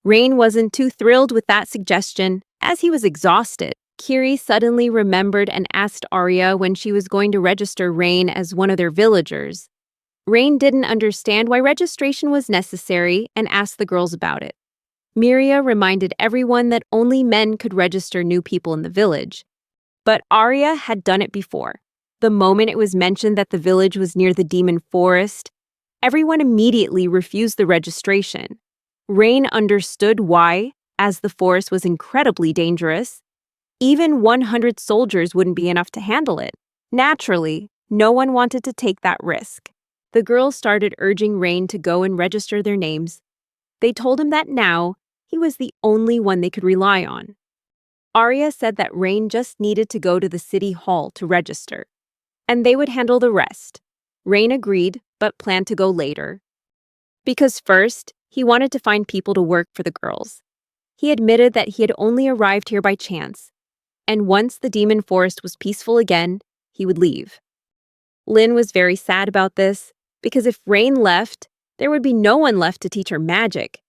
Rain wasn't too thrilled with that suggestion, as he was exhausted. Kiri suddenly remembered and asked Arya when she was going to register Rain as one of their villagers. Rain didn't understand why registration was necessary and asked the girls about it. Miria reminded everyone that only men could register new people in the village. But Arya had done it before. The moment it was mentioned that the village was near the demon forest, everyone immediately refused the registration. Rain understood why, as the forest was incredibly dangerous. Even 100 soldiers wouldn't be enough to handle it. Naturally, no one wanted to take that risk. The girls started urging Rain to go and register their names. They told him that now, he was the only one they could rely on. Arya said that Rain just needed to go to the city hall to register, and they would handle the rest. Rain agreed, but planned to go later. Because first, he wanted to find people to work for the girls. He admitted that he had only arrived here by chance, and once the demon forest was peaceful again, he would leave. Lynn was very sad about this, because if Rain left, there would be no one left to teach her magic.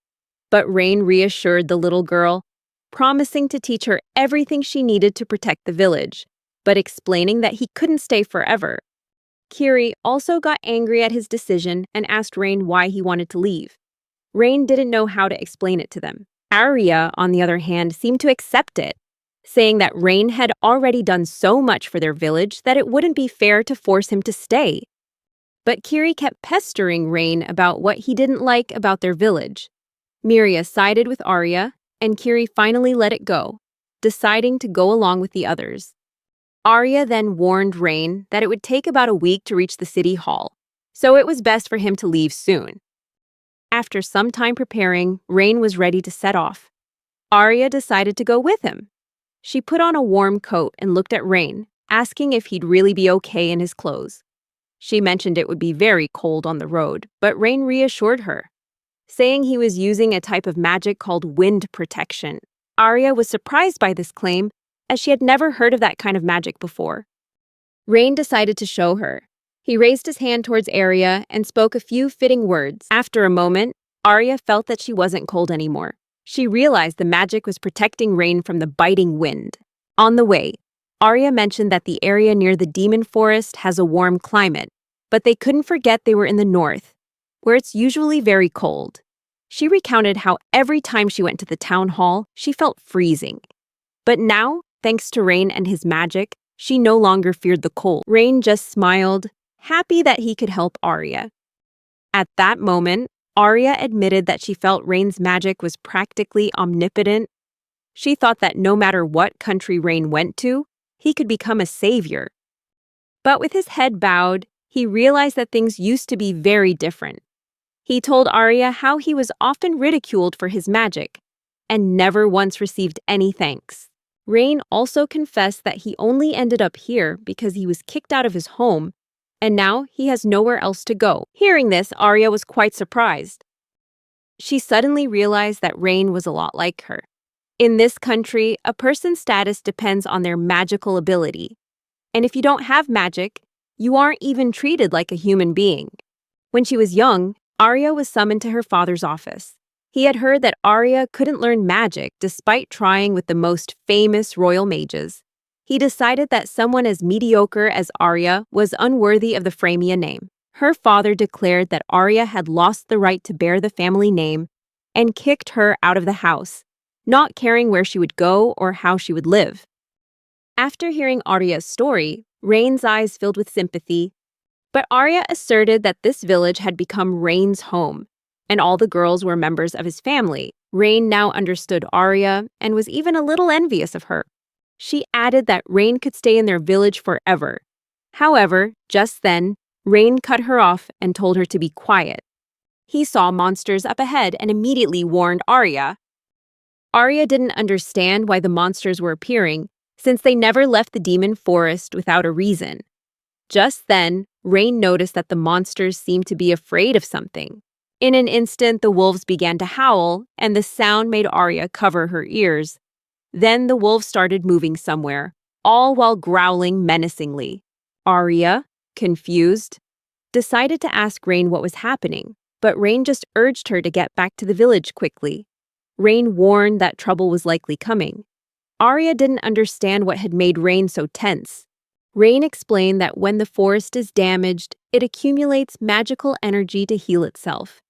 But Rain reassured the little girl, promising to teach her everything she needed to protect the village, but explaining that he couldn't stay forever. Kiri also got angry at his decision and asked Rain why he wanted to leave. Rain didn't know how to explain it to them. Arya, on the other hand, seemed to accept it, saying that Rain had already done so much for their village that it wouldn't be fair to force him to stay. But Kiri kept pestering Rain about what he didn't like about their village. Miria sided with Arya, and Kiri finally let it go, deciding to go along with the others. Arya then warned Rain that it would take about a week to reach the city hall, so it was best for him to leave soon. After some time preparing, Rain was ready to set off. Arya decided to go with him. She put on a warm coat and looked at Rain, asking if he'd really be okay in his clothes. She mentioned it would be very cold on the road, but Rain reassured her, saying he was using a type of magic called wind protection. Arya was surprised by this claim, as she had never heard of that kind of magic before. Rain decided to show her. He raised his hand towards Arya and spoke a few fitting words. After a moment, Arya felt that she wasn't cold anymore. She realized the magic was protecting Rain from the biting wind. On the way, Arya mentioned that the area near the demon forest has a warm climate, but they couldn't forget they were in the north, where it's usually very cold. She recounted how every time she went to the town hall, she felt freezing. But now, thanks to Rain and his magic, she no longer feared the cold. Rain just smiled, happy that he could help Arya. At that moment, Arya admitted that she felt Rain's magic was practically omnipotent. She thought that no matter what country Rain went to, he could become a savior. But with his head bowed, he realized that things used to be very different. He told Arya how he was often ridiculed for his magic, and never once received any thanks. Rain also confessed that he only ended up here because he was kicked out of his home, and now he has nowhere else to go. Hearing this, Arya was quite surprised. She suddenly realized that Rain was a lot like her. In this country, a person's status depends on their magical ability. And if you don't have magic, you aren't even treated like a human being. When she was young, Arya was summoned to her father's office. He had heard that Arya couldn't learn magic despite trying with the most famous royal mages. He decided that someone as mediocre as Arya was unworthy of the Freymia name. Her father declared that Arya had lost the right to bear the family name and kicked her out of the house, not caring where she would go or how she would live. After hearing Arya's story, Rain's eyes filled with sympathy, but Arya asserted that this village had become Rain's home, and all the girls were members of his family. Rain now understood Arya and was even a little envious of her. She added that Rain could stay in their village forever. However, just then, Rain cut her off and told her to be quiet. He saw monsters up ahead and immediately warned Arya. Arya didn't understand why the monsters were appearing, since they never left the demon forest without a reason. Just then, Rain noticed that the monsters seemed to be afraid of something. In an instant, the wolves began to howl, and the sound made Arya cover her ears. Then the wolves started moving somewhere, all while growling menacingly. Arya, confused, decided to ask Rain what was happening, but Rain just urged her to get back to the village quickly. Rain warned that trouble was likely coming. Arya didn't understand what had made Rain so tense. Rain explained that when the forest is damaged, it accumulates magical energy to heal itself,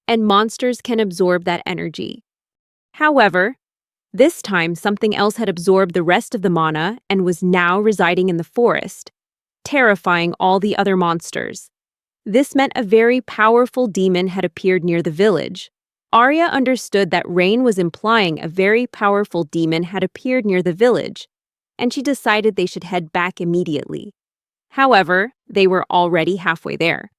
and monsters can absorb that energy. However, this time something else had absorbed the rest of the mana and was now residing in the forest, terrifying all the other monsters. This meant a very powerful demon had appeared near the village. Arya understood that Rain was implying a very powerful demon had appeared near the village, and she decided they should head back immediately. However, they were already halfway there.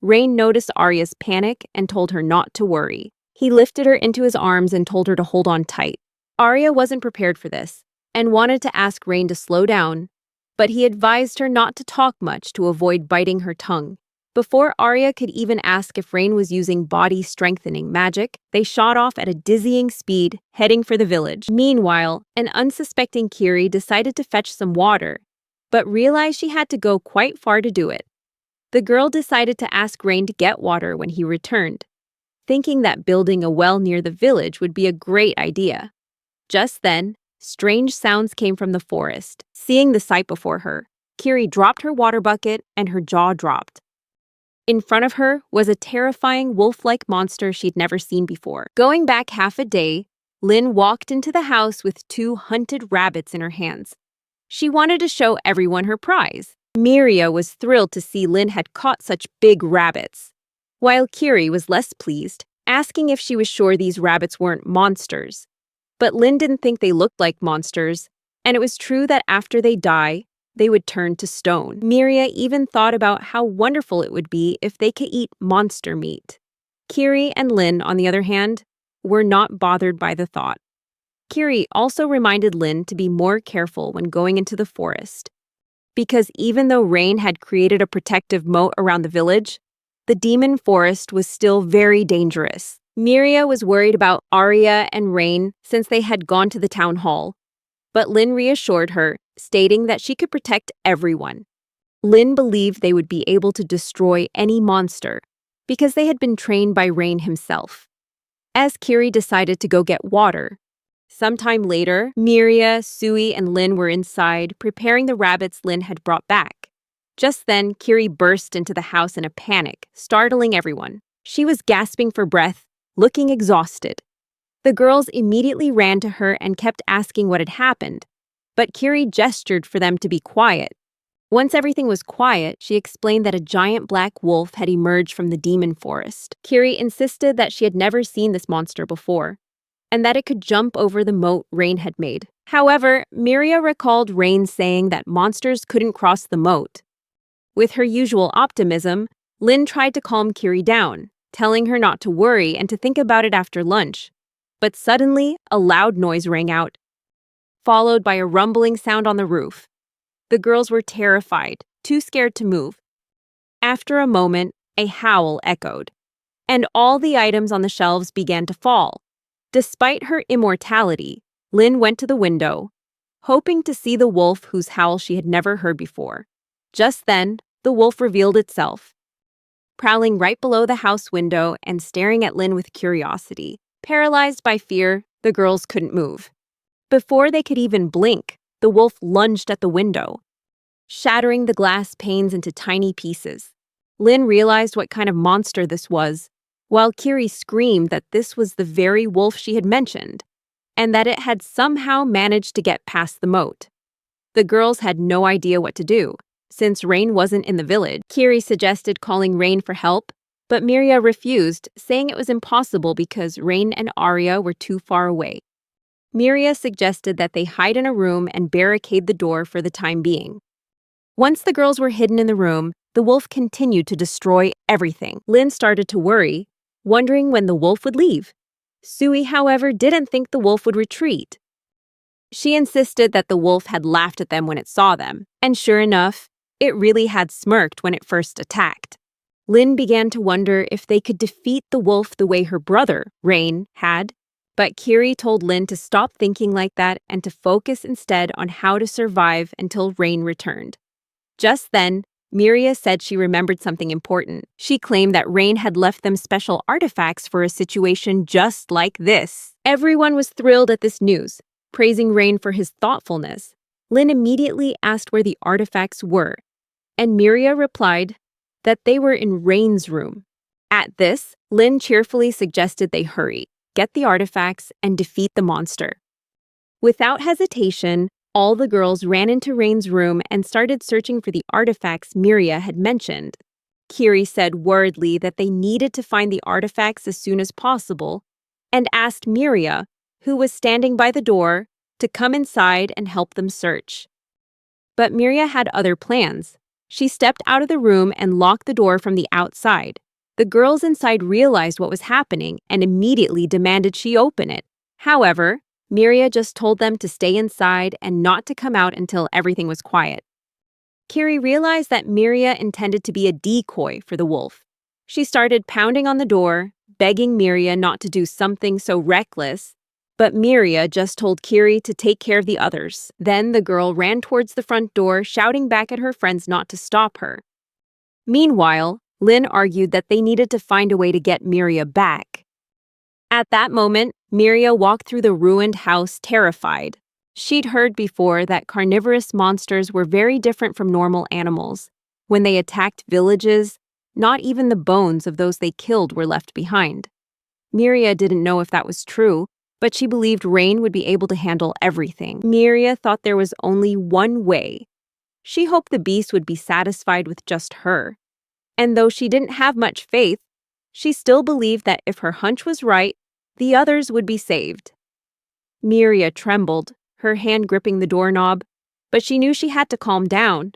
Rain noticed Arya's panic and told her not to worry. He lifted her into his arms and told her to hold on tight. Arya wasn't prepared for this and wanted to ask Rain to slow down, but he advised her not to talk much to avoid biting her tongue. Before Arya could even ask if Rain was using body-strengthening magic, they shot off at a dizzying speed, heading for the village. Meanwhile, an unsuspecting Kiri decided to fetch some water, but realized she had to go quite far to do it. The girl decided to ask Rain to get water when he returned, thinking that building a well near the village would be a great idea. Just then, strange sounds came from the forest. Seeing the sight before her, Kiri dropped her water bucket and her jaw dropped. In front of her was a terrifying wolf-like monster she'd never seen before. Going back half a day, Lynn walked into the house with 2 hunted rabbits in her hands. She wanted to show everyone her prize. Miria was thrilled to see Lynn had caught such big rabbits, while Kiri was less pleased, asking if she was sure these rabbits weren't monsters. But Lynn didn't think they looked like monsters, and it was true that after they die, they would turn to stone. Miria even thought about how wonderful it would be if they could eat monster meat. Kiri and Lynn, on the other hand, were not bothered by the thought. Kiri also reminded Lynn to be more careful when going into the forest, because even though Rain had created a protective moat around the village, the demon forest was still very dangerous. Miria was worried about Arya and Rain since they had gone to the town hall, but Lynn reassured her, stating that she could protect everyone. Lynn believed they would be able to destroy any monster because they had been trained by Rain himself. As Kiri decided to go get water, sometime later, Miria, Sui, and Lynn were inside preparing the rabbits Lynn had brought back. Just then, Kiri burst into the house in a panic, startling everyone. She was gasping for breath, looking exhausted. The girls immediately ran to her and kept asking what had happened, but Kiri gestured for them to be quiet. Once everything was quiet, she explained that a giant black wolf had emerged from the demon forest. Kiri insisted that she had never seen this monster before, and that it could jump over the moat Rain had made. However, Miria recalled Rain saying that monsters couldn't cross the moat. With her usual optimism, Lynn tried to calm Kiri down, telling her not to worry and to think about it after lunch. But suddenly, a loud noise rang out. followed by a rumbling sound on the roof. The girls were terrified, too scared to move. After a moment, a howl echoed, and all the items on the shelves began to fall. Despite her immortality, Lynn went to the window, hoping to see the wolf whose howl she had never heard before. Just then, the wolf revealed itself, prowling right below the house window and staring at Lynn with curiosity. Paralyzed by fear, the girls couldn't move. Before they could even blink, the wolf lunged at the window, shattering the glass panes into tiny pieces. Lynn realized what kind of monster this was, while Kiri screamed that this was the very wolf she had mentioned, and that it had somehow managed to get past the moat. The girls had no idea what to do. Since Rain wasn't in the village, Kiri suggested calling Rain for help, but Miria refused, saying it was impossible because Rain and Arya were too far away. Miria suggested that they hide in a room and barricade the door for the time being. Once the girls were hidden in the room, the wolf continued to destroy everything. Lynn started to worry, wondering when the wolf would leave. Sui, however, didn't think the wolf would retreat. She insisted that the wolf had laughed at them when it saw them, and sure enough, it really had smirked when it first attacked. Lynn began to wonder if they could defeat the wolf the way her brother, Rain, had, but Kiri told Lynn to stop thinking like that and to focus instead on how to survive until Rain returned. Just then, Miria said she remembered something important. She claimed that Rain had left them special artifacts for a situation just like this. Everyone was thrilled at this news, praising Rain for his thoughtfulness. Lynn immediately asked where the artifacts were, and Miria replied that they were in Rain's room. At this, Lynn cheerfully suggested they hurry, get the artifacts, and defeat the monster. Without hesitation, all the girls ran into Rain's room and started searching for the artifacts Miria had mentioned. Kiri said worriedly that they needed to find the artifacts as soon as possible and asked Miria, who was standing by the door, to come inside and help them search. But Miria had other plans. She stepped out of the room and locked the door from the outside. The girls inside realized what was happening and immediately demanded she open it. However, Miria just told them to stay inside and not to come out until everything was quiet. Kiri realized that Miria intended to be a decoy for the wolf. She started pounding on the door, begging Miria not to do something so reckless, but Miria just told Kiri to take care of the others. Then the girl ran towards the front door, shouting back at her friends not to stop her. Meanwhile, Lynn argued that they needed to find a way to get Miria back. At that moment, Miria walked through the ruined house terrified. She'd heard before that carnivorous monsters were very different from normal animals. When they attacked villages, not even the bones of those they killed were left behind. Miria didn't know if that was true, but she believed Rain would be able to handle everything. Miria thought there was only one way. She hoped the beast would be satisfied with just her. And though she didn't have much faith, she still believed that if her hunch was right, the others would be saved. Miria trembled, her hand gripping the doorknob, but she knew she had to calm down.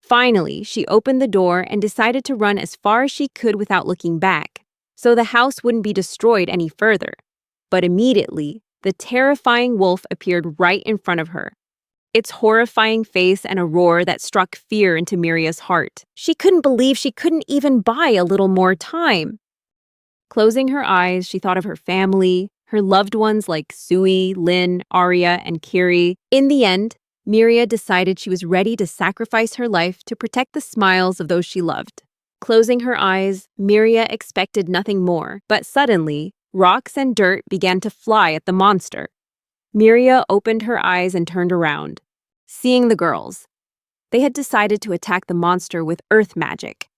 Finally, she opened the door and decided to run as far as she could without looking back, so the house wouldn't be destroyed any further. But immediately, the terrifying wolf appeared right in front of her. Its horrifying face and a roar that struck fear into Miria's heart. She couldn't believe she couldn't even buy a little more time. Closing her eyes, she thought of her family, her loved ones like Sui, Lynn, Arya, and Kiri. In the end, Miria decided she was ready to sacrifice her life to protect the smiles of those she loved. Closing her eyes, Miria expected nothing more, but suddenly, rocks and dirt began to fly at the monster. Miria opened her eyes and turned around, seeing the girls. They had decided to attack the monster with earth magic.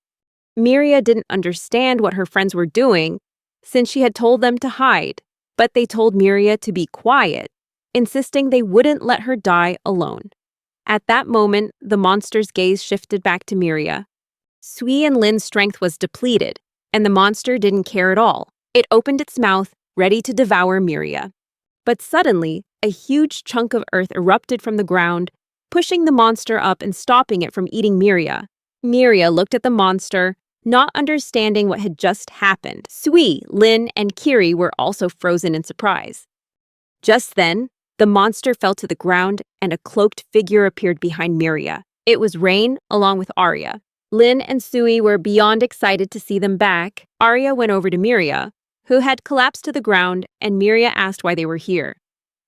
Miria didn't understand what her friends were doing, since she had told them to hide, but they told Miria to be quiet, insisting they wouldn't let her die alone. At that moment, the monster's gaze shifted back to Miria. Sui and Lin's strength was depleted, and the monster didn't care at all. It opened its mouth, ready to devour Miria. But suddenly, a huge chunk of earth erupted from the ground, pushing the monster up and stopping it from eating Miria. Miria looked at the monster, not understanding what had just happened. Sui, Lin, and Kiri were also frozen in surprise. Just then, The monster fell to the ground, and a cloaked figure appeared behind Miria. It was Rain, along with Arya. Lin and Sui were beyond excited to see them back. Arya went over to Miria, who had collapsed to the ground, and Miria asked why they were here.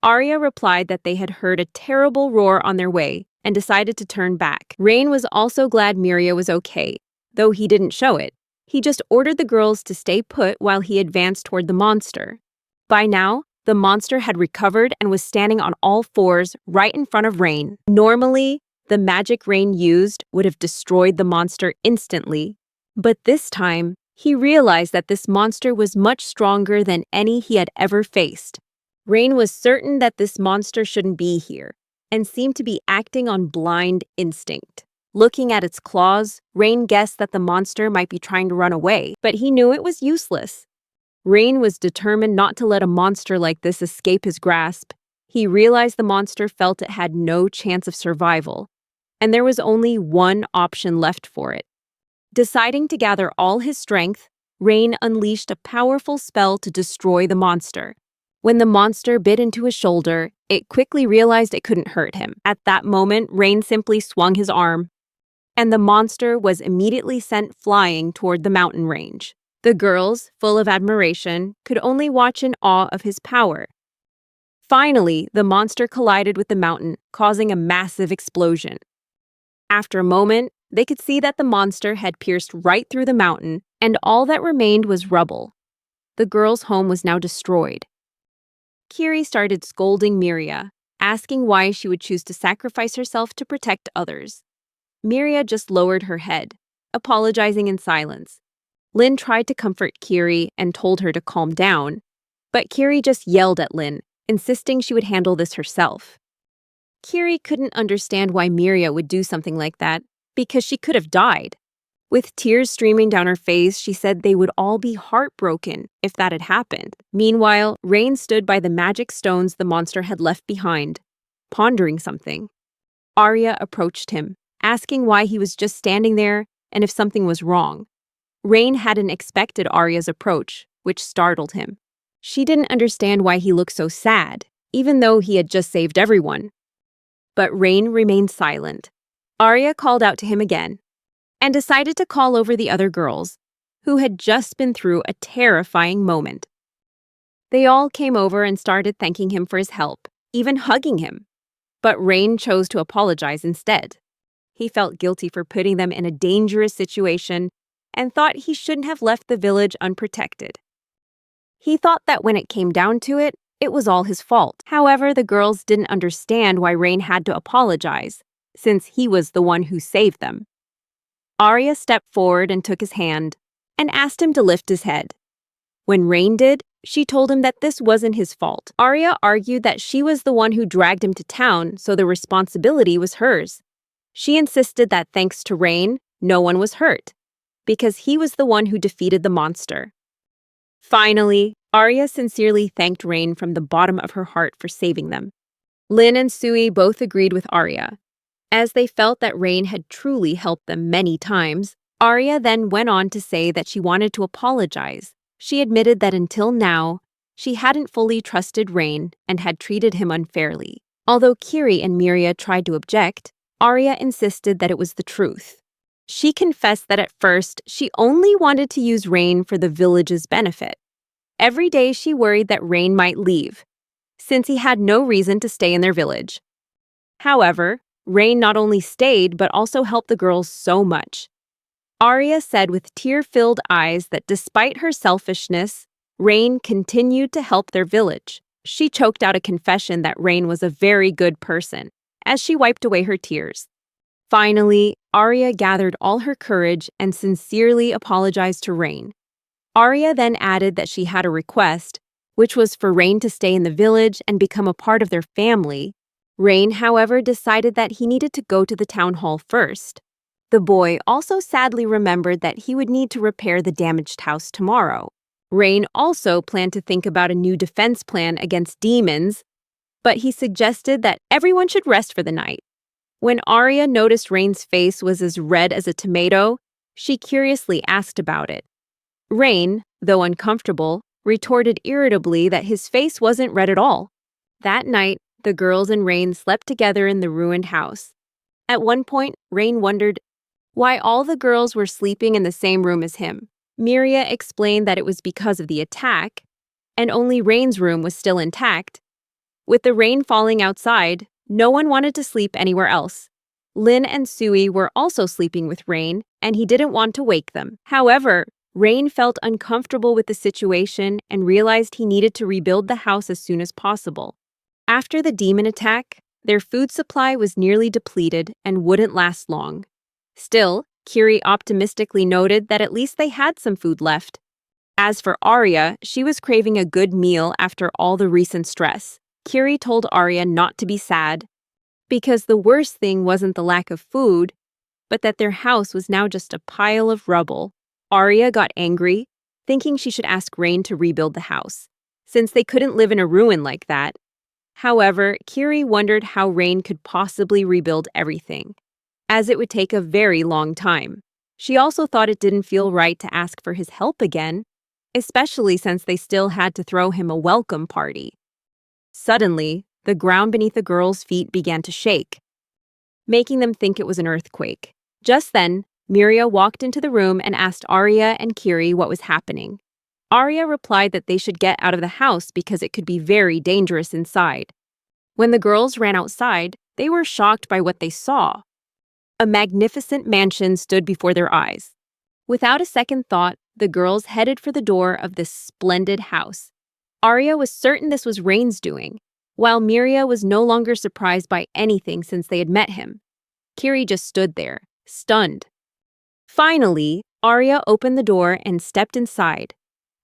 Arya replied that they had heard a terrible roar on their way and decided to turn back. Rain was also glad Miria was okay, though he didn't show it. He just ordered the girls to stay put while he advanced toward the monster. By now, the monster had recovered and was standing on all fours right in front of Rain. Normally, the magic Rain used would have destroyed the monster instantly, but this time, he realized that this monster was much stronger than any he had ever faced. Rain was certain that this monster shouldn't be here, and seemed to be acting on blind instinct. Looking at its claws, Rain guessed that the monster might be trying to run away, but he knew it was useless. Rain was determined not to let a monster like this escape his grasp. He realized the monster felt it had no chance of survival, and there was only one option left for it. Deciding to gather all his strength, Rain unleashed a powerful spell to destroy the monster. When the monster bit into his shoulder, it quickly realized it couldn't hurt him. At that moment, Rain simply swung his arm, and the monster was immediately sent flying toward the mountain range. The girls, full of admiration, could only watch in awe of his power. Finally, the monster collided with the mountain, causing a massive explosion. After a moment, they could see that the monster had pierced right through the mountain, and all that remained was rubble. The girls' home was now destroyed. Kiri started scolding Miria, asking why she would choose to sacrifice herself to protect others. Miria just lowered her head, apologizing in silence. Lin tried to comfort Kiri and told her to calm down, but Kiri just yelled at Lin, insisting she would handle this herself. Kiri couldn't understand why Miria would do something like that, because she could have died. With tears streaming down her face, she said they would all be heartbroken if that had happened. Meanwhile, Rain stood by the magic stones the monster had left behind, pondering something. Arya approached him, asking why he was just standing there and if something was wrong. Rain hadn't expected Arya's approach, which startled him. She didn't understand why he looked so sad, even though he had just saved everyone. But Rain remained silent. Arya called out to him again, and decided to call over the other girls, who had just been through a terrifying moment. They all came over and started thanking him for his help, even hugging him. But Rain chose to apologize instead. He felt guilty for putting them in a dangerous situation and thought he shouldn't have left the village unprotected. He thought that when it came down to it, it was all his fault. However, the girls didn't understand why Rain had to apologize, since he was the one who saved them. Arya stepped forward and took his hand, and asked him to lift his head. When Rain did, she told him that this wasn't his fault. Arya argued that she was the one who dragged him to town, so the responsibility was hers. She insisted that thanks to Rain, no one was hurt, because he was the one who defeated the monster. Finally, Arya sincerely thanked Rain from the bottom of her heart for saving them. Lin and Sui both agreed with Arya. As they felt that Rain had truly helped them many times, Arya then went on to say that she wanted to apologize. She admitted that until now, she hadn't fully trusted Rain and had treated him unfairly. Although Kiri and Miria tried to object, Arya insisted that it was the truth. She confessed that at first, she only wanted to use Rain for the village's benefit. Every day she worried that Rain might leave, since he had no reason to stay in their village. However, Rain not only stayed but also helped the girls so much. Arya said with tear-filled eyes that despite her selfishness, Rain continued to help their village. She choked out a confession that Rain was a very good person, as she wiped away her tears. Finally, Arya gathered all her courage and sincerely apologized to Rain. Arya then added that she had a request, which was for Rain to stay in the village and become a part of their family. Rain, however, decided that he needed to go to the town hall first. The boy also sadly remembered that he would need to repair the damaged house tomorrow. Rain also planned to think about a new defense plan against demons, but he suggested that everyone should rest for the night. When Arya noticed Rain's face was as red as a tomato, she curiously asked about it. Rain, though uncomfortable, retorted irritably that his face wasn't red at all. That night, The girls and Rain slept together in the ruined house. At one point, Rain wondered why all the girls were sleeping in the same room as him. Miria explained that it was because of the attack, and only Rain's room was still intact. With the rain falling outside, no one wanted to sleep anywhere else. Lin and Sui were also sleeping with Rain, and he didn't want to wake them. However, Rain felt uncomfortable with the situation and realized he needed to rebuild the house as soon as possible. After the demon attack, their food supply was nearly depleted and wouldn't last long. Still, Kiri optimistically noted that at least they had some food left. As for Arya, she was craving a good meal after all the recent stress. Kiri told Arya not to be sad, because the worst thing wasn't the lack of food, but that their house was now just a pile of rubble. Arya got angry, thinking she should ask Rain to rebuild the house, since they couldn't live in a ruin like that. However, Kiri wondered how Rain could possibly rebuild everything, as it would take a very long time. She also thought it didn't feel right to ask for his help again, especially since they still had to throw him a welcome party. Suddenly, the ground beneath the girls' feet began to shake, making them think it was an earthquake. Just then, Miria walked into the room and asked Arya and Kiri what was happening. Arya replied that they should get out of the house because it could be very dangerous inside. When the girls ran outside, they were shocked by what they saw. A magnificent mansion stood before their eyes. Without a second thought, the girls headed for the door of this splendid house. Arya was certain this was Rain's doing, while Miria was no longer surprised by anything since they had met him. Kiri just stood there, stunned. Finally, Arya opened the door and stepped inside.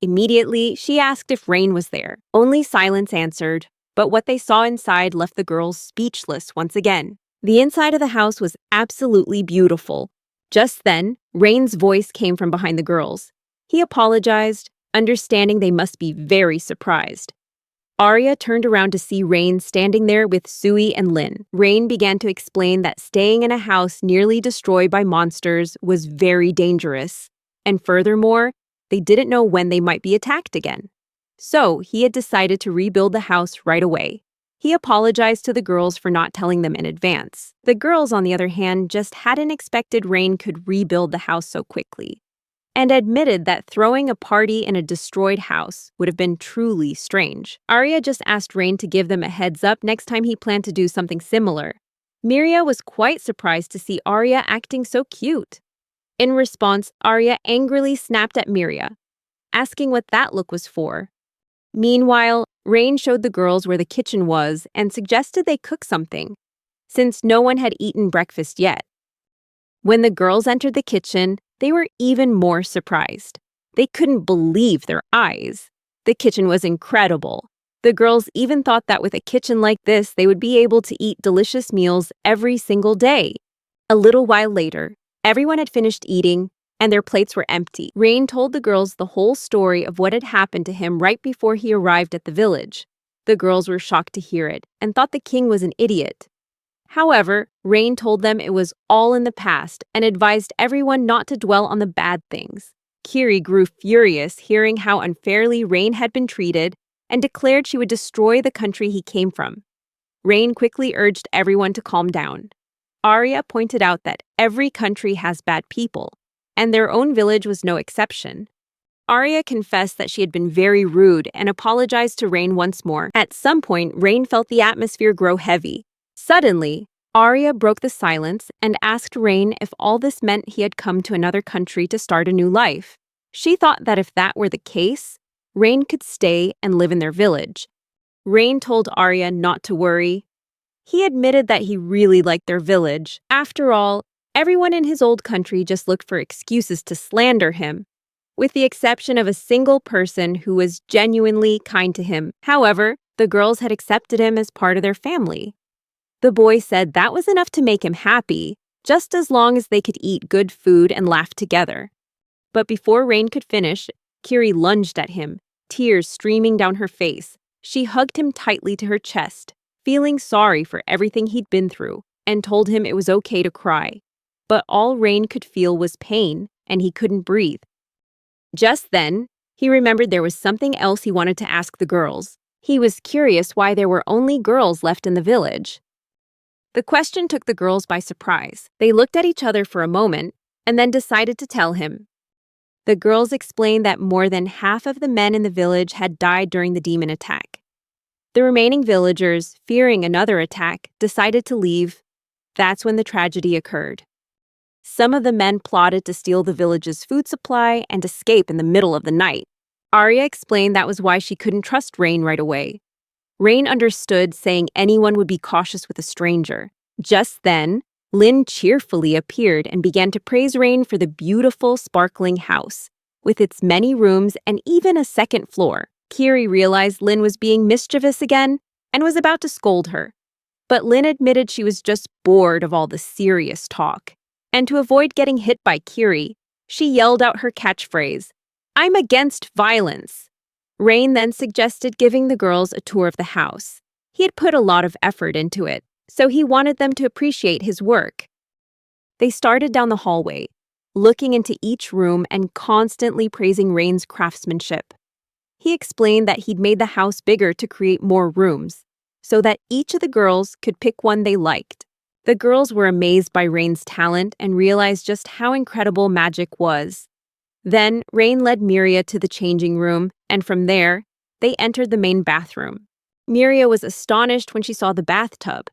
Immediately, she asked if Rain was there. Only silence answered, but what they saw inside left the girls speechless once again. The inside of the house was absolutely beautiful. Just then, Rain's voice came from behind the girls. He apologized, understanding they must be very surprised. Arya turned around to see Rain standing there with Sui and Lin. Rain began to explain that staying in a house nearly destroyed by monsters was very dangerous, and furthermore, they didn't know when they might be attacked again. So he had decided to rebuild the house right away. He apologized to the girls for not telling them in advance. The girls, on the other hand, just hadn't expected Rain could rebuild the house so quickly, and admitted that throwing a party in a destroyed house would have been truly strange. Arya just asked Rain to give them a heads up next time he planned to do something similar. Miria was quite surprised to see Arya acting so cute. In response, Arya angrily snapped at Miria, asking what that look was for. Meanwhile, Rain showed the girls where the kitchen was and suggested they cook something, since no one had eaten breakfast yet. When the girls entered the kitchen, they were even more surprised. They couldn't believe their eyes. The kitchen was incredible. The girls even thought that with a kitchen like this, they would be able to eat delicious meals every single day. A little while later, everyone had finished eating, and their plates were empty. Rain told the girls the whole story of what had happened to him right before he arrived at the village. The girls were shocked to hear it and thought the king was an idiot. However, Rain told them it was all in the past and advised everyone not to dwell on the bad things. Kiri grew furious hearing how unfairly Rain had been treated and declared she would destroy the country he came from. Rain quickly urged everyone to calm down. Arya pointed out that every country has bad people, and their own village was no exception. Arya confessed that she had been very rude and apologized to Rain once more. At some point, Rain felt the atmosphere grow heavy. Suddenly, Arya broke the silence and asked Rain if all this meant he had come to another country to start a new life. She thought that if that were the case, Rain could stay and live in their village. Rain told Arya not to worry. He admitted that he really liked their village. After all, everyone in his old country just looked for excuses to slander him, with the exception of a single person who was genuinely kind to him. However, the girls had accepted him as part of their family. The boy said that was enough to make him happy, just as long as they could eat good food and laugh together. But before Rain could finish, Kiri lunged at him, tears streaming down her face. She hugged him tightly to her chest, feeling sorry for everything he'd been through, and told him it was okay to cry. But all Rain could feel was pain, and he couldn't breathe. Just then, he remembered there was something else he wanted to ask the girls. He was curious why there were only girls left in the village. The question took the girls by surprise. They looked at each other for a moment and then decided to tell him. The girls explained that more than half of the men in the village had died during the demon attack. The remaining villagers, fearing another attack, decided to leave. That's when the tragedy occurred. Some of the men plotted to steal the village's food supply and escape in the middle of the night. Arya explained that was why she couldn't trust Rain right away. Rain understood, saying anyone would be cautious with a stranger. Just then, Lynn cheerfully appeared and began to praise Rain for the beautiful, sparkling house, with its many rooms and even a second floor. Kiri realized Lynn was being mischievous again and was about to scold her. But Lynn admitted she was just bored of all the serious talk. And to avoid getting hit by Kiri, she yelled out her catchphrase, "I'm against violence." Rain then suggested giving the girls a tour of the house. He had put a lot of effort into it, so he wanted them to appreciate his work. They started down the hallway, looking into each room and constantly praising Rain's craftsmanship. He explained that he'd made the house bigger to create more rooms, so that each of the girls could pick one they liked. The girls were amazed by Rain's talent and realized just how incredible magic was. Then, Rain led Miria to the changing room, and from there, they entered the main bathroom. Miria was astonished when she saw the bathtub.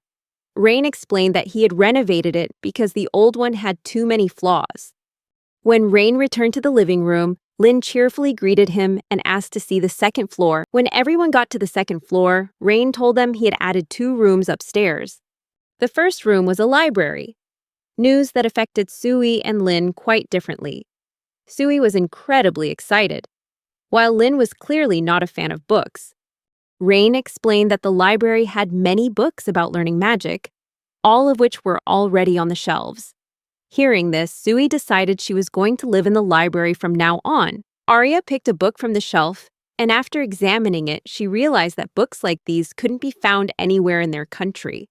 Rain explained that he had renovated it because the old one had too many flaws. When Rain returned to the living room, Lynn cheerfully greeted him and asked to see the second floor. When everyone got to the second floor, Rain told them he had added 2 rooms upstairs. The first room was a library, news that affected Sui and Lynn quite differently. Sui was incredibly excited, while Lynn was clearly not a fan of books. Rain explained that the library had many books about learning magic, all of which were already on the shelves. Hearing this, Sui decided she was going to live in the library from now on. Arya picked a book from the shelf, and after examining it, she realized that books like these couldn't be found anywhere in their country.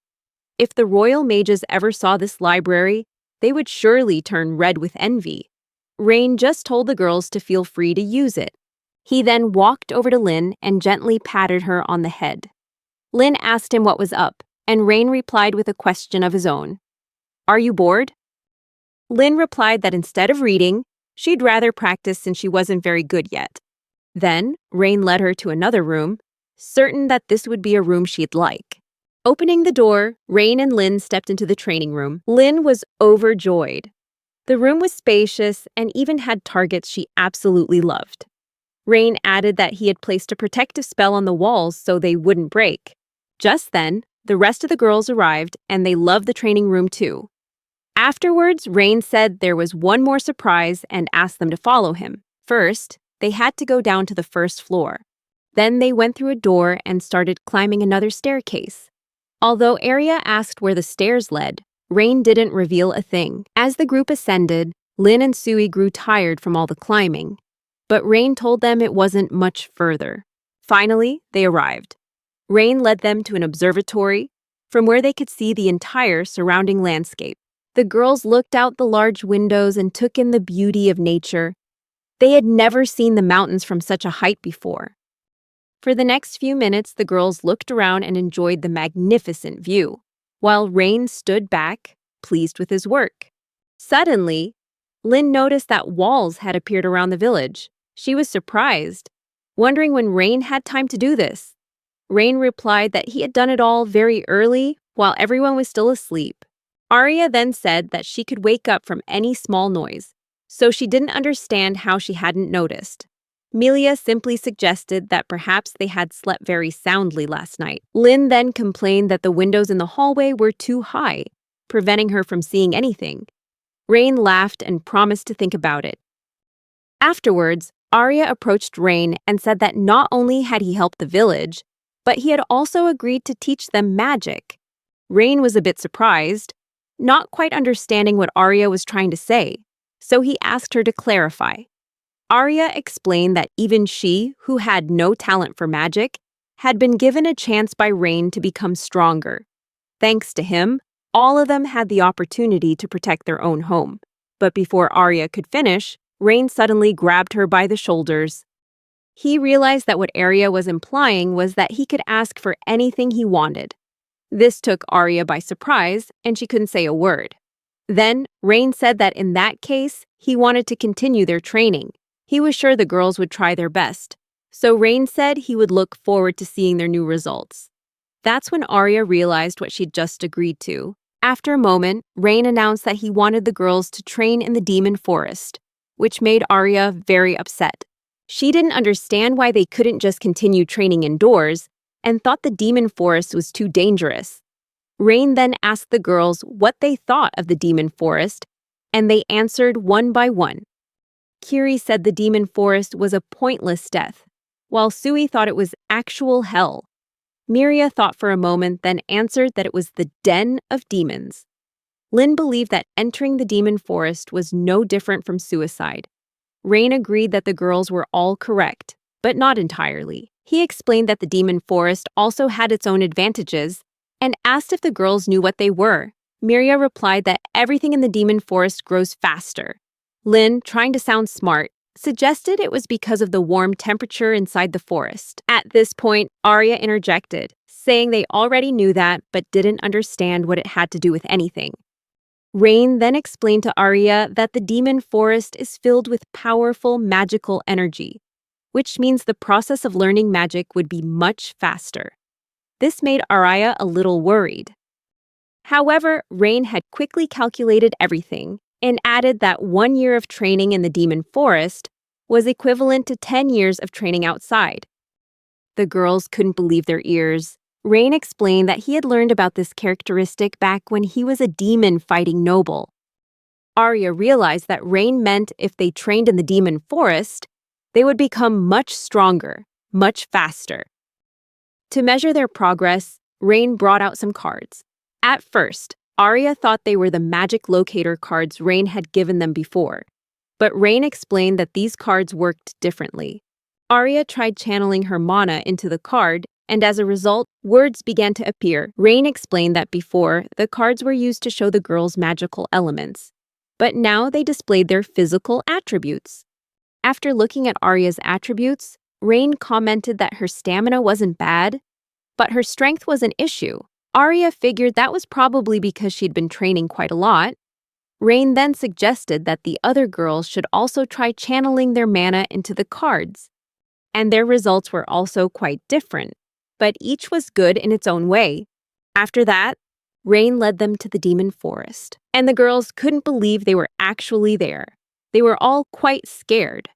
If the royal mages ever saw this library, they would surely turn red with envy. Rain just told the girls to feel free to use it. He then walked over to Lynn and gently patted her on the head. Lynn asked him what was up, and Rain replied with a question of his own. "Are you bored?" Lynn replied that instead of reading, she'd rather practice since she wasn't very good yet. Then, Rain led her to another room, certain that this would be a room she'd like. Opening the door, Rain and Lynn stepped into the training room. Lynn was overjoyed. The room was spacious and even had targets she absolutely loved. Rain added that he had placed a protective spell on the walls so they wouldn't break. Just then, the rest of the girls arrived and they loved the training room too. Afterwards, Rain said there was one more surprise and asked them to follow him. First, they had to go down to the first floor. Then they went through a door and started climbing another staircase. Although Arya asked where the stairs led, Rain didn't reveal a thing. As the group ascended, Lynn and Sui grew tired from all the climbing, but Rain told them it wasn't much further. Finally, they arrived. Rain led them to an observatory, from where they could see the entire surrounding landscape. The girls looked out the large windows and took in the beauty of nature. They had never seen the mountains from such a height before. For the next few minutes, the girls looked around and enjoyed the magnificent view, while Rain stood back, pleased with his work. Suddenly, Lynn noticed that walls had appeared around the village. She was surprised, wondering when Rain had time to do this. Rain replied that he had done it all very early, while everyone was still asleep. Arya then said that she could wake up from any small noise, so she didn't understand how she hadn't noticed. Melia simply suggested that perhaps they had slept very soundly last night. Lynn then complained that the windows in the hallway were too high, preventing her from seeing anything. Rain laughed and promised to think about it. Afterwards, Arya approached Rain and said that not only had he helped the village, but he had also agreed to teach them magic. Rain was a bit surprised, not quite understanding what Arya was trying to say, so he asked her to clarify. Arya explained that even she, who had no talent for magic, had been given a chance by Rain to become stronger. Thanks to him, all of them had the opportunity to protect their own home. But before Arya could finish, Rain suddenly grabbed her by the shoulders. He realized that what Arya was implying was that he could ask for anything he wanted. This took Arya by surprise, and she couldn't say a word. Then, Rain said that in that case, he wanted to continue their training. He was sure the girls would try their best. So Rain said he would look forward to seeing their new results. That's when Arya realized what she'd just agreed to. After a moment, Rain announced that he wanted the girls to train in the demon forest, which made Arya very upset. She didn't understand why they couldn't just continue training indoors and thought the demon forest was too dangerous. Rain then asked the girls what they thought of the demon forest, and they answered one by one. Kiri said the demon forest was a pointless death, while Sui thought it was actual hell. Miria thought for a moment, then answered that it was the den of demons. Lin believed that entering the demon forest was no different from suicide. Rain agreed that the girls were all correct, but not entirely. He explained that the demon forest also had its own advantages and asked if the girls knew what they were. Miria replied that everything in the demon forest grows faster. Lin, trying to sound smart, suggested it was because of the warm temperature inside the forest. At this point, Arya interjected, saying they already knew that but didn't understand what it had to do with anything. Rain then explained to Arya that the demon forest is filled with powerful magical energy, which means the process of learning magic would be much faster. This made Arya a little worried. However, Rain had quickly calculated everything and added that 1 year of training in the demon forest was equivalent to 10 years of training outside. The girls couldn't believe their ears. Rain explained that he had learned about this characteristic back when he was a demon-fighting noble. Arya realized that Rain meant if they trained in the demon forest, they would become much stronger, much faster. To measure their progress, Rain brought out some cards. At first, Arya thought they were the magic locator cards Rain had given them before, but Rain explained that these cards worked differently. Arya tried channeling her mana into the card, and as a result, words began to appear. Rain explained that before, the cards were used to show the girls' magical elements, but now they displayed their physical attributes. After looking at Arya's attributes, Rain commented that her stamina wasn't bad, but her strength was an issue. Arya figured that was probably because she'd been training quite a lot. Rain then suggested that the other girls should also try channeling their mana into the cards, and their results were also quite different, but each was good in its own way. After that, Rain led them to the demon forest, and the girls couldn't believe they were actually there. They were all quite scared.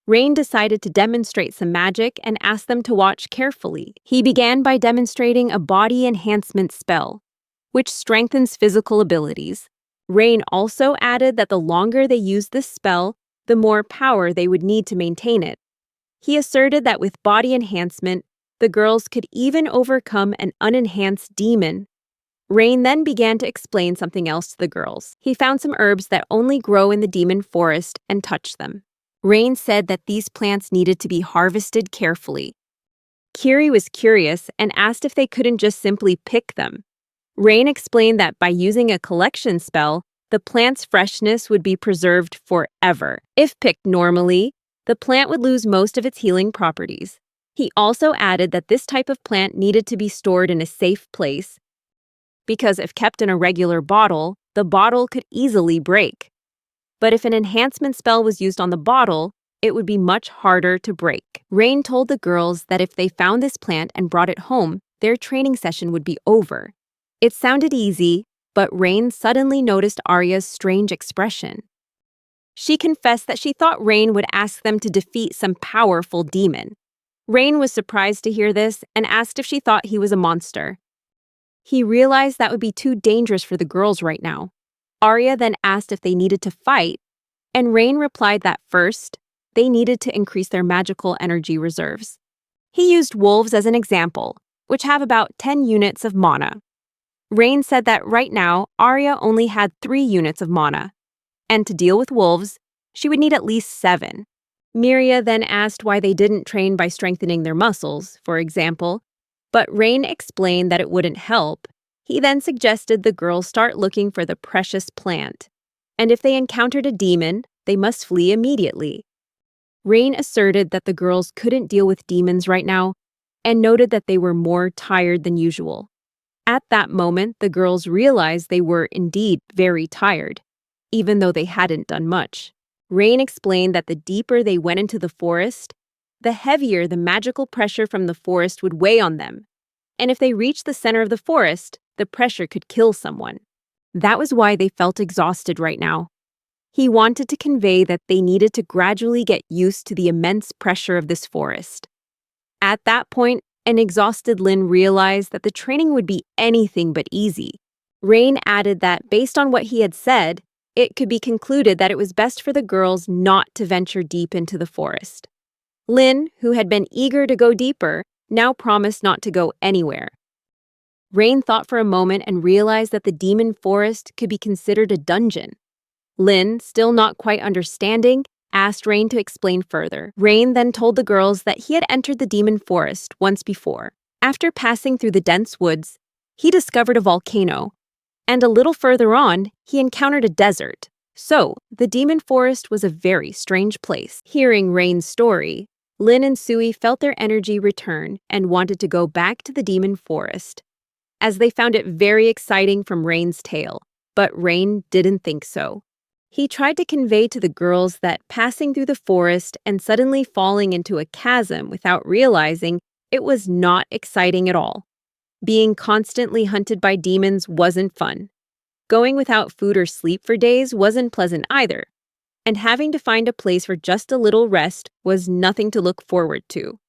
Rain decided to demonstrate some magic and asked them to watch carefully. He began by demonstrating a body enhancement spell, which strengthens physical abilities. Rain also added that the longer they used this spell, the more power they would need to maintain it. He asserted that with body enhancement, the girls could even overcome an unenhanced demon. Rain then began to explain something else to the girls. He found some herbs that only grow in the demon forest and touched them. Rain said that these plants needed to be harvested carefully. Kiri was curious and asked if they couldn't just simply pick them. Rain explained that by using a collection spell, the plant's freshness would be preserved forever. If picked normally, the plant would lose most of its healing properties. He also added that this type of plant needed to be stored in a safe place, because if kept in a regular bottle, the bottle could easily break. But if an enhancement spell was used on the bottle, it would be much harder to break. Rain told the girls that if they found this plant and brought it home, their training session would be over. It sounded easy, but Rain suddenly noticed Arya's strange expression. She confessed that she thought Rain would ask them to defeat some powerful demon. Rain was surprised to hear this and asked if she thought he was a monster. He realized that would be too dangerous for the girls right now. Arya then asked if they needed to fight, and Rain replied that first, they needed to increase their magical energy reserves. He used wolves as an example, which have about 10 units of mana. Rain said that right now, Arya only had 3 units of mana, and to deal with wolves, she would need at least 7. Miria then asked why they didn't train by strengthening their muscles, for example, but Rain explained that it wouldn't help. He then suggested the girls start looking for the precious plant, and if they encountered a demon, they must flee immediately. Rain asserted that the girls couldn't deal with demons right now and noted that they were more tired than usual. At that moment, the girls realized they were indeed very tired, even though they hadn't done much. Rain explained that the deeper they went into the forest, the heavier the magical pressure from the forest would weigh on them. And if they reached the center of the forest, the pressure could kill someone. That was why they felt exhausted right now. He wanted to convey that they needed to gradually get used to the immense pressure of this forest. At that point, an exhausted Lin realized that the training would be anything but easy. Rain added that based on what he had said, it could be concluded that it was best for the girls not to venture deep into the forest. Lin, who had been eager to go deeper, now promised not to go anywhere. Rain thought for a moment and realized that the demon forest could be considered a dungeon. Lin, still not quite understanding, asked Rain to explain further. Rain then told the girls that he had entered the demon forest once before. After passing through the dense woods, he discovered a volcano, and a little further on, he encountered a desert. So, the demon forest was a very strange place. Hearing Rain's story, Lin and Sui felt their energy return and wanted to go back to the demon forest, as they found it very exciting from Rain's tale. But Rain didn't think so. He tried to convey to the girls that passing through the forest and suddenly falling into a chasm without realizing it was not exciting at all. Being constantly hunted by demons wasn't fun. Going without food or sleep for days wasn't pleasant either. And having to find a place for just a little rest was nothing to look forward to.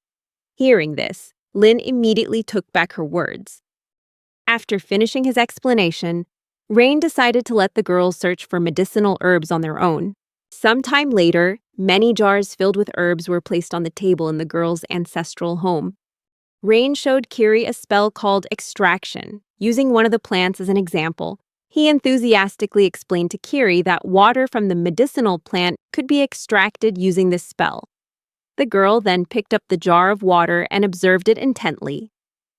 Hearing this, Lin immediately took back her words. After finishing his explanation, Rain decided to let the girls search for medicinal herbs on their own. Sometime later, many jars filled with herbs were placed on the table in the girls' ancestral home. Rain showed Kiri a spell called extraction, using one of the plants as an example. He enthusiastically explained to Kiri that water from the medicinal plant could be extracted using this spell. The girl then picked up the jar of water and observed it intently,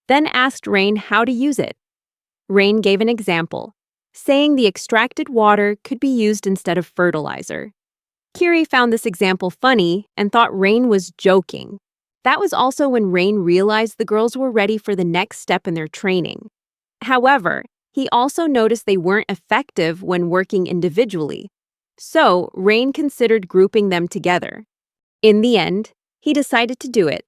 then asked Rain how to use it. Rain gave an example, saying the extracted water could be used instead of fertilizer. Kiri found this example funny and thought Rain was joking. That was also when Rain realized the girls were ready for the next step in their training. However, he also noticed they weren't effective when working individually. So, Rain considered grouping them together. In the end, he decided to do it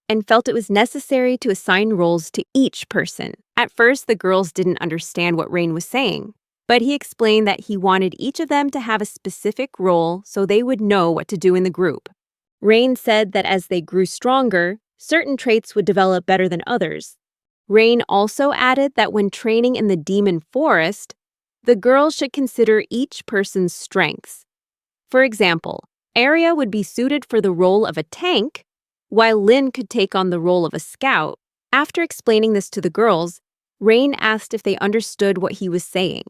and felt it was necessary to assign roles to each person. At first, the girls didn't understand what Rain was saying, but he explained that he wanted each of them to have a specific role so they would know what to do in the group. Rain said that as they grew stronger, certain traits would develop better than others. Rain also added that when training in the demon forest, the girls should consider each person's strengths. For example, Arya would be suited for the role of a tank, while Lin could take on the role of a scout. After explaining this to the girls, Rain asked if they understood what he was saying.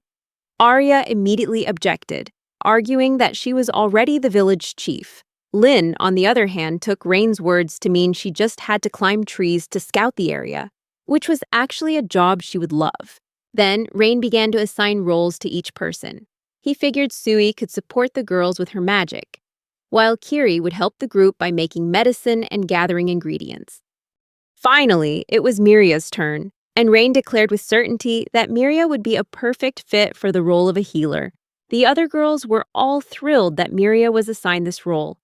Arya immediately objected, arguing that she was already the village chief. Lin, on the other hand, took Rain's words to mean she just had to climb trees to scout the area, which was actually a job she would love. Then, Rain began to assign roles to each person. He figured Sui could support the girls with her magic, while Kiri would help the group by making medicine and gathering ingredients. Finally, it was Miria's turn, and Rain declared with certainty that Miria would be a perfect fit for the role of a healer. The other girls were all thrilled that Miria was assigned this role.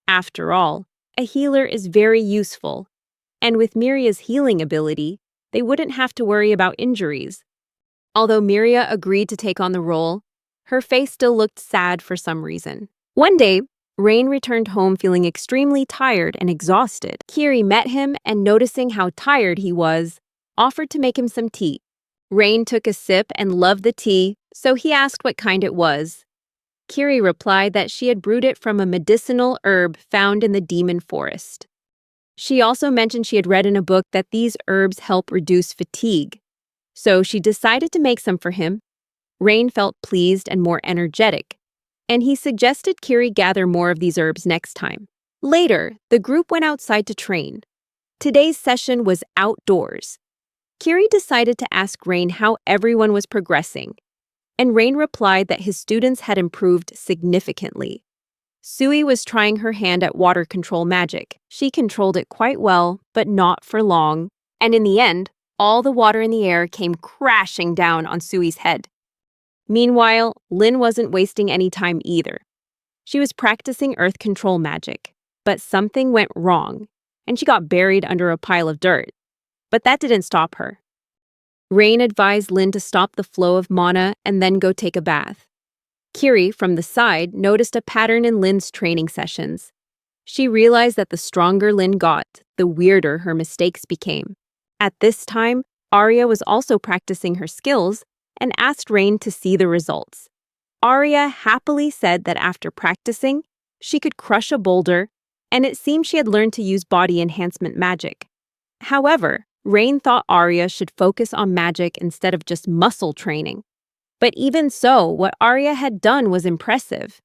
After all, a healer is very useful, and with Miria's healing ability, they wouldn't have to worry about injuries. Although Miria agreed to take on the role, her face still looked sad for some reason. One day, Rain returned home feeling extremely tired and exhausted. Kiri met him and, noticing how tired he was, offered to make him some tea. Rain took a sip and loved the tea, so he asked what kind it was. Kiri replied that she had brewed it from a medicinal herb found in the demon forest. She also mentioned she had read in a book that these herbs help reduce fatigue, so she decided to make some for him. Rain felt pleased and more energetic, and he suggested Kiri gather more of these herbs next time. Later, the group went outside to train. Today's session was outdoors. Kiri decided to ask Rain how everyone was progressing, and Rain replied that his students had improved significantly. Sui was trying her hand at water control magic. She controlled it quite well, but not for long. And in the end, all the water in the air came crashing down on Sui's head. Meanwhile, Lin wasn't wasting any time either. She was practicing earth control magic, but something went wrong, and she got buried under a pile of dirt. But that didn't stop her. Rain advised Lin to stop the flow of mana and then go take a bath. Kiri, from the side, noticed a pattern in Lin's training sessions. She realized that the stronger Lin got, the weirder her mistakes became. At this time, Arya was also practicing her skills and asked Rain to see the results. Arya happily said that after practicing, she could crush a boulder, and it seemed she had learned to use body enhancement magic. However, Rain thought Arya should focus on magic instead of just muscle training. But even so, what Arya had done was impressive.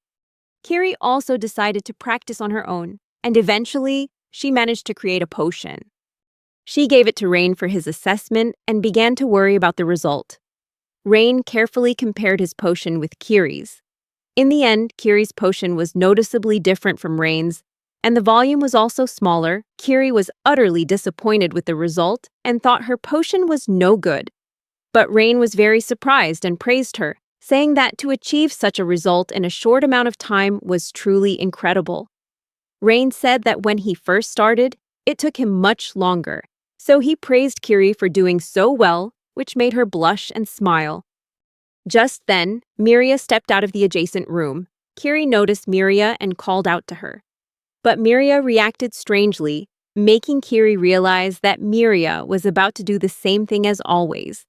Kiri also decided to practice on her own, and eventually, she managed to create a potion. She gave it to Rain for his assessment and began to worry about the result. Rain carefully compared his potion with Kiri's. In the end, Kiri's potion was noticeably different from Rain's, and the volume was also smaller. Kiri was utterly disappointed with the result and thought her potion was no good. But Rain was very surprised and praised her, saying that to achieve such a result in a short amount of time was truly incredible. Rain said that when he first started, it took him much longer, so he praised Kiri for doing so well, which made her blush and smile. Just then, Miria stepped out of the adjacent room. Kiri noticed Miria and called out to her. But Miria reacted strangely, making Kiri realize that Miria was about to do the same thing as always.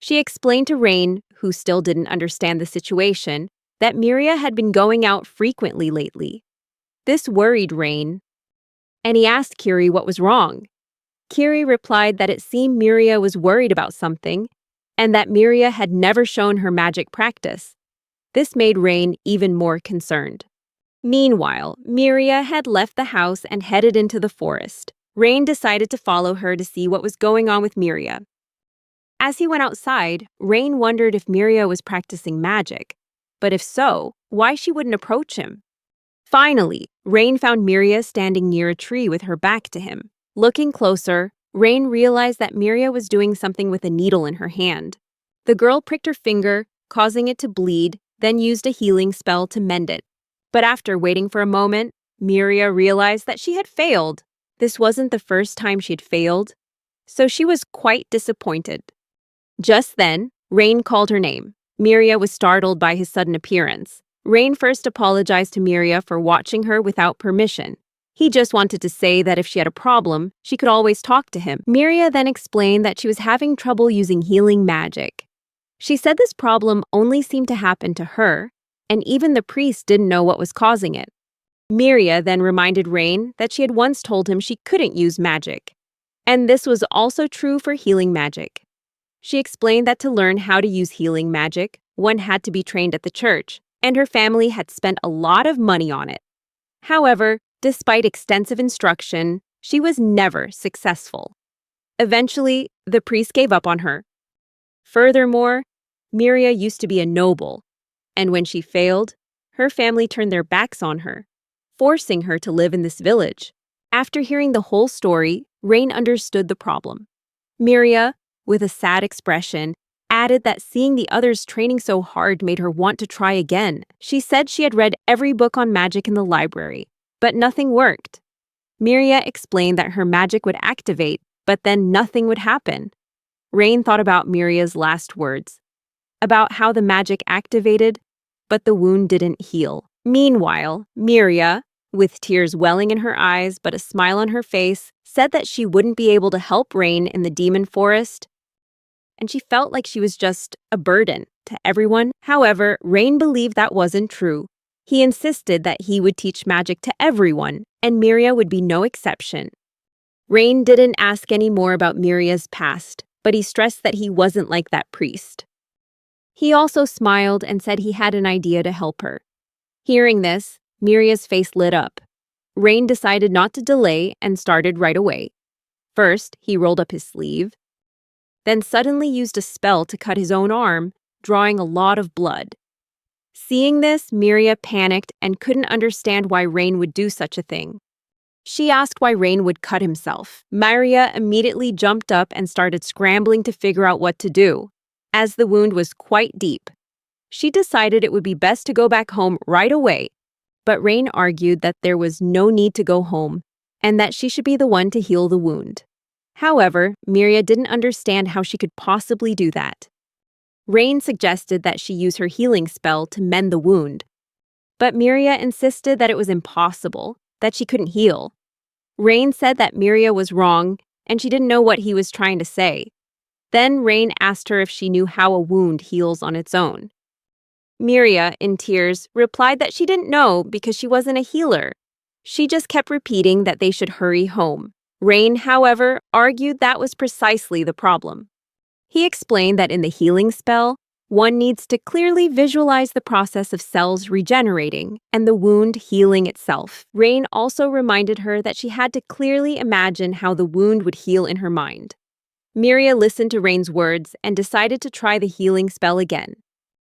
She explained to Rain, who still didn't understand the situation, that Miria had been going out frequently lately. This worried Rain, and he asked Kiri what was wrong. Kiri replied that it seemed Miria was worried about something, and that Miria had never shown her magic practice. This made Rain even more concerned. Meanwhile, Miria had left the house and headed into the forest. Rain decided to follow her to see what was going on with Miria. As he went outside, Rain wondered if Miria was practicing magic, but if so, why she wouldn't approach him. Finally, Rain found Miria standing near a tree with her back to him. Looking closer, Rain realized that Miria was doing something with a needle in her hand. The girl pricked her finger, causing it to bleed, then used a healing spell to mend it. But after waiting for a moment, Miria realized that she had failed. This wasn't the first time she'd failed, so she was quite disappointed. Just then, Rain called her name. Miria was startled by his sudden appearance. Rain first apologized to Miria for watching her without permission. He just wanted to say that if she had a problem, she could always talk to him. Miria then explained that she was having trouble using healing magic. She said this problem only seemed to happen to her, and even the priest didn't know what was causing it. Miria then reminded Rain that she had once told him she couldn't use magic, and this was also true for healing magic. She explained that to learn how to use healing magic, one had to be trained at the church, and her family had spent a lot of money on it. However, despite extensive instruction, she was never successful. Eventually, the priest gave up on her. Furthermore, Miria used to be a noble, and when she failed, her family turned their backs on her, forcing her to live in this village. After hearing the whole story, Rain understood the problem. Miria, with a sad expression, added that seeing the others training so hard made her want to try again. She said she had read every book on magic in the library, but nothing worked. Miria explained that her magic would activate, but then nothing would happen. Rain thought about Miria's last words, about how the magic activated, but the wound didn't heal. Meanwhile, Miria, with tears welling in her eyes but a smile on her face, said that she wouldn't be able to help Rain in the demon forest, and she felt like she was just a burden to everyone. However, Rain believed that wasn't true. He insisted that he would teach magic to everyone, and Miria would be no exception. Rain didn't ask any more about Miria's past, but he stressed that he wasn't like that priest. He also smiled and said he had an idea to help her. Hearing this, Miria's face lit up. Rain decided not to delay and started right away. First, he rolled up his sleeve, then suddenly used a spell to cut his own arm, drawing a lot of blood. Seeing this, Miria panicked and couldn't understand why Rain would do such a thing. She asked why Rain would cut himself. Miria immediately jumped up and started scrambling to figure out what to do, as the wound was quite deep. She decided it would be best to go back home right away, but Rain argued that there was no need to go home and that she should be the one to heal the wound. However, Miria didn't understand how she could possibly do that. Rain suggested that she use her healing spell to mend the wound, but Miria insisted that it was impossible, that she couldn't heal. Rain said that Miria was wrong and she didn't know what he was trying to say. Then Rain asked her if she knew how a wound heals on its own. Miria, in tears, replied that she didn't know because she wasn't a healer. She just kept repeating that they should hurry home. Rain, however, argued that was precisely the problem. He explained that in the healing spell, one needs to clearly visualize the process of cells regenerating and the wound healing itself. Rain also reminded her that she had to clearly imagine how the wound would heal in her mind. Miria listened to Rain's words and decided to try the healing spell again.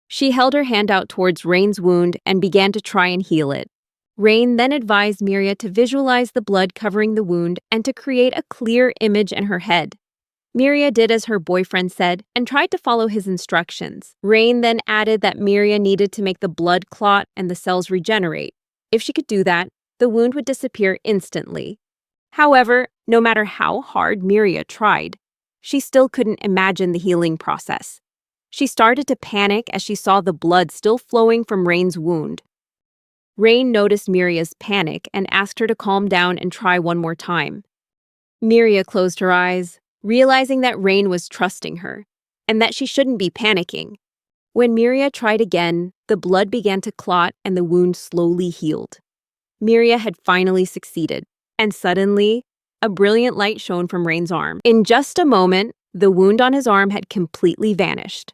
She held her hand out towards Rain's wound and began to try and heal it. Rain then advised Miria to visualize the blood covering the wound and to create a clear image in her head. Miria did as her boyfriend said and tried to follow his instructions. Rain then added that Miria needed to make the blood clot and the cells regenerate. If she could do that, the wound would disappear instantly. However, no matter how hard Miria tried, she still couldn't imagine the healing process. She started to panic as she saw the blood still flowing from Rain's wound. Rain noticed Miria's panic and asked her to calm down and try one more time. Miria closed her eyes, realizing that Rain was trusting her and that she shouldn't be panicking. When Miria tried again, the blood began to clot and the wound slowly healed. Miria had finally succeeded, and suddenly, a brilliant light shone from Rain's arm. In just a moment, the wound on his arm had completely vanished.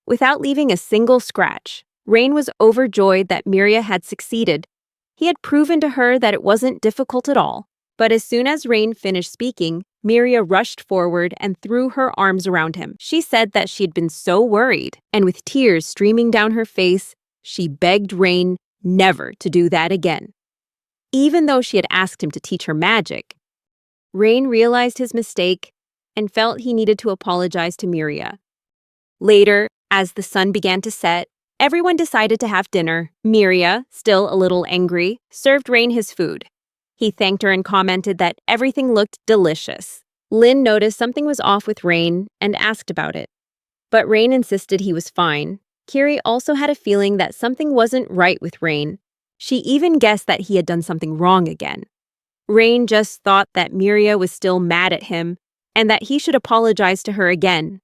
Without leaving a single scratch, Rain was overjoyed that Miria had succeeded. He had proven to her that it wasn't difficult at all. But as soon as Rain finished speaking, Miria rushed forward and threw her arms around him. She said that she had been so worried, and with tears streaming down her face, she begged Rain never to do that again. Even though she had asked him to teach her magic, Rain realized his mistake and felt he needed to apologize to Miria. Later, as the sun began to set, everyone decided to have dinner. Miria, still a little angry, served Rain his food. He thanked her and commented that everything looked delicious. Lin noticed something was off with Rain and asked about it. But Rain insisted he was fine. Kiri also had a feeling that something wasn't right with Rain. She even guessed that he had done something wrong again. Rain just thought that Miria was still mad at him and that he should apologize to her again.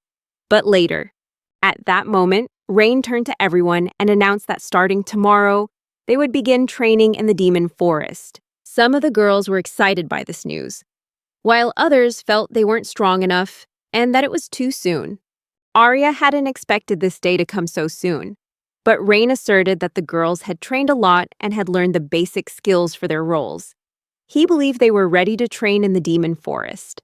But later, at that moment, Rain turned to everyone and announced that starting tomorrow, they would begin training in the demon forest. Some of the girls were excited by this news, while others felt they weren't strong enough and that it was too soon. Arya hadn't expected this day to come so soon, but Rain asserted that the girls had trained a lot and had learned the basic skills for their roles. He believed they were ready to train in the demon forest.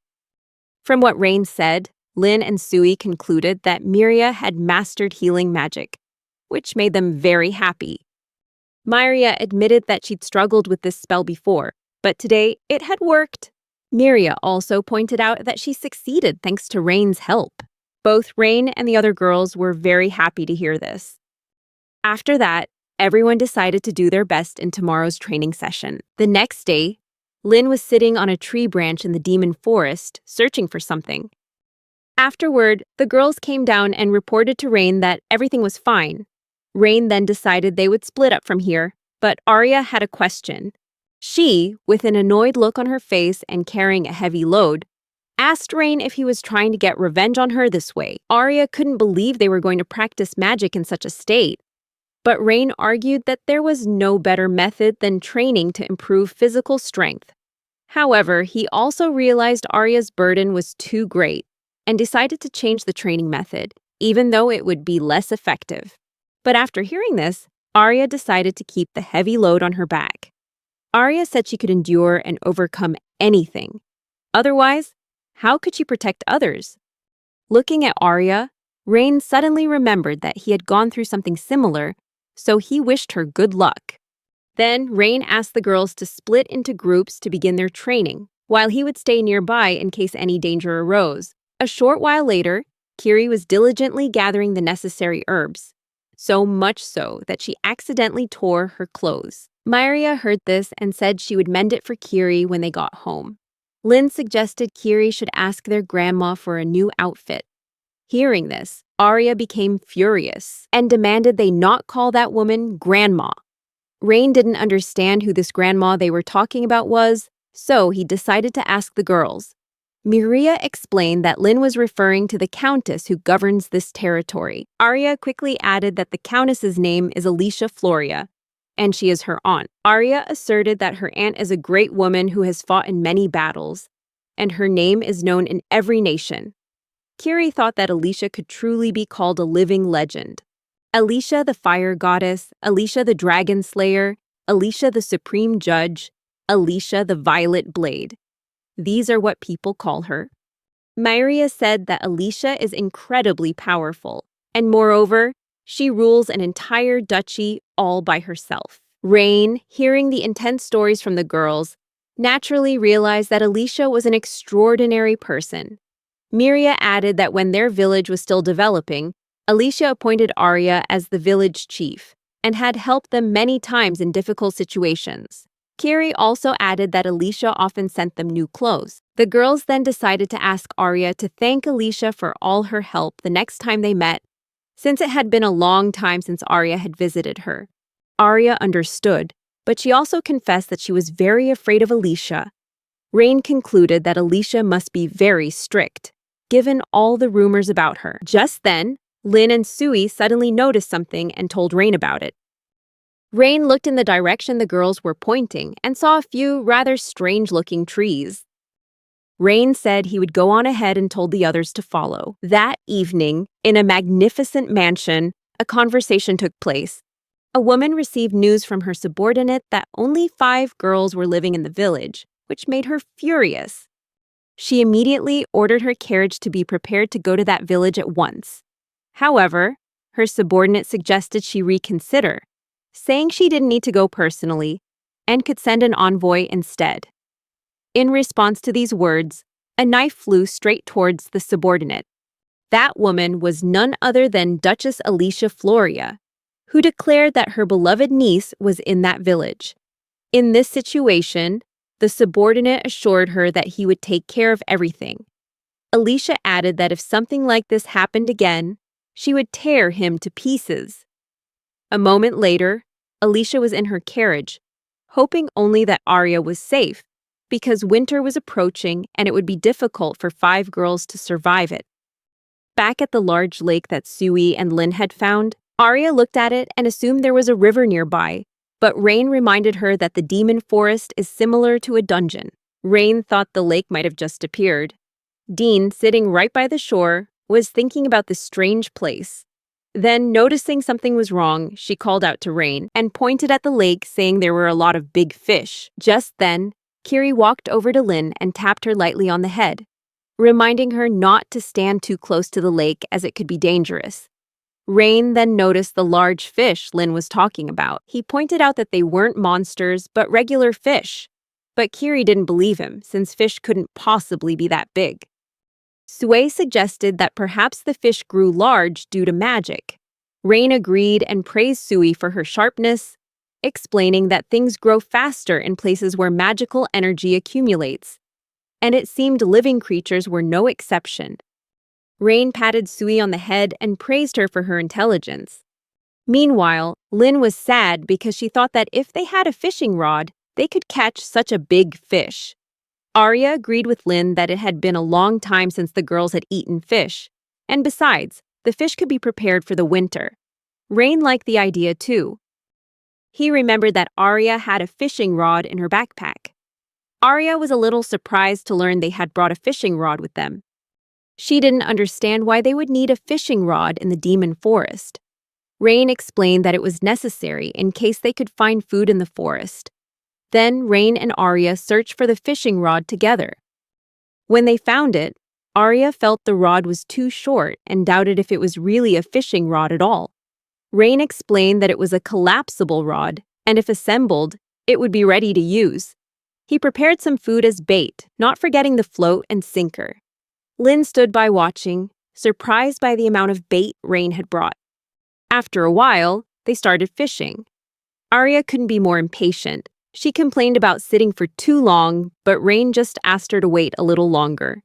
From what Rain said, Lin and Sui concluded that Miria had mastered healing magic, which made them very happy. Miria admitted that she'd struggled with this spell before, but today it had worked. Miria also pointed out that she succeeded thanks to Rain's help. Both Rain and the other girls were very happy to hear this. After that, everyone decided to do their best in tomorrow's training session. The next day, Lin was sitting on a tree branch in the demon forest, searching for something. Afterward, the girls came down and reported to Rain that everything was fine. Rain then decided they would split up from here, but Arya had a question. She, with an annoyed look on her face and carrying a heavy load, asked Rain if he was trying to get revenge on her this way. Arya couldn't believe they were going to practice magic in such a state. But Rain argued that there was no better method than training to improve physical strength. However, he also realized Arya's burden was too great and decided to change the training method, even though it would be less effective. But after hearing this, Arya decided to keep the heavy load on her back. Arya said she could endure and overcome anything. Otherwise, how could she protect others? Looking at Arya, Rain suddenly remembered that he had gone through something similar so he wished her good luck. Then Rain asked the girls to split into groups to begin their training, while he would stay nearby in case any danger arose. A short while later, Kiri was diligently gathering the necessary herbs, so much so that she accidentally tore her clothes. Myria heard this and said she would mend it for Kiri when they got home. Lynn suggested Kiri should ask their grandma for a new outfit. Hearing this, Arya became furious and demanded they not call that woman Grandma. Rain didn't understand who this grandma they were talking about was, so he decided to ask the girls. Myria explained that Lynn was referring to the countess who governs this territory. Arya quickly added that the countess's name is Alicia Floria, and she is her aunt. Arya asserted that her aunt is a great woman who has fought in many battles, and her name is known in every nation. Kiri thought that Alicia could truly be called a living legend. Alicia the fire goddess, Alicia the dragon slayer, Alicia the supreme judge, Alicia the violet blade. These are what people call her. Myria said that Alicia is incredibly powerful, and moreover, she rules an entire duchy all by herself. Rain, hearing the intense stories from the girls, naturally realized that Alicia was an extraordinary person. Myria added that when their village was still developing, Alicia appointed Arya as the village chief and had helped them many times in difficult situations. Kiri also added that Alicia often sent them new clothes. The girls then decided to ask Arya to thank Alicia for all her help the next time they met, since it had been a long time since Arya had visited her. Arya understood, but she also confessed that she was very afraid of Alicia. Rain concluded that Alicia must be very strict, given all the rumors about her. Just then, Lynn and Sui suddenly noticed something and told Rain about it. Rain looked in the direction the girls were pointing and saw a few rather strange-looking trees. Rain said he would go on ahead and told the others to follow. That evening, in a magnificent mansion, a conversation took place. A woman received news from her subordinate that only 5 girls were living in the village, which made her furious. She immediately ordered her carriage to be prepared to go to that village at once. However, her subordinate suggested she reconsider, saying she didn't need to go personally and could send an envoy instead. In response to these words, a knife flew straight towards the subordinate. That woman was none other than Duchess Alicia Floria, who declared that her beloved niece was in that village. In this situation, the subordinate assured her that he would take care of everything. Alicia added that if something like this happened again, she would tear him to pieces. A moment later, Alicia was in her carriage, hoping only that Arya was safe, because winter was approaching and it would be difficult for 5 girls to survive it. Back at the large lake that Sui and Lynn had found, Arya looked at it and assumed there was a river nearby, but Rain reminded her that the demon forest is similar to a dungeon. Rain thought the lake might have just appeared. Dean, sitting right by the shore, was thinking about this strange place. Then, noticing something was wrong, she called out to Rain and pointed at the lake, saying there were a lot of big fish. Just then, Kiri walked over to Lynn and tapped her lightly on the head, reminding her not to stand too close to the lake as it could be dangerous. Rain then noticed the large fish Lynn was talking about. He pointed out that they weren't monsters, but regular fish. But Kiri didn't believe him, since fish couldn't possibly be that big. Sui suggested that perhaps the fish grew large due to magic. Rain agreed and praised Sui for her sharpness, explaining that things grow faster in places where magical energy accumulates, and it seemed living creatures were no exception. Rain patted Sui on the head and praised her for her intelligence. Meanwhile, Lynn was sad because she thought that if they had a fishing rod, they could catch such a big fish. Arya agreed with Lynn that it had been a long time since the girls had eaten fish, and besides, the fish could be prepared for the winter. Rain liked the idea too. He remembered that Arya had a fishing rod in her backpack. Arya was a little surprised to learn they had brought a fishing rod with them. She didn't understand why they would need a fishing rod in the demon forest. Rain explained that it was necessary in case they could find food in the forest. Then Rain and Arya searched for the fishing rod together. When they found it, Arya felt the rod was too short and doubted if it was really a fishing rod at all. Rain explained that it was a collapsible rod, and if assembled, it would be ready to use. He prepared some food as bait, not forgetting the float and sinker. Lin stood by watching, surprised by the amount of bait Rain had brought. After a while, they started fishing. Arya couldn't be more impatient. She complained about sitting for too long, but Rain just asked her to wait a little longer.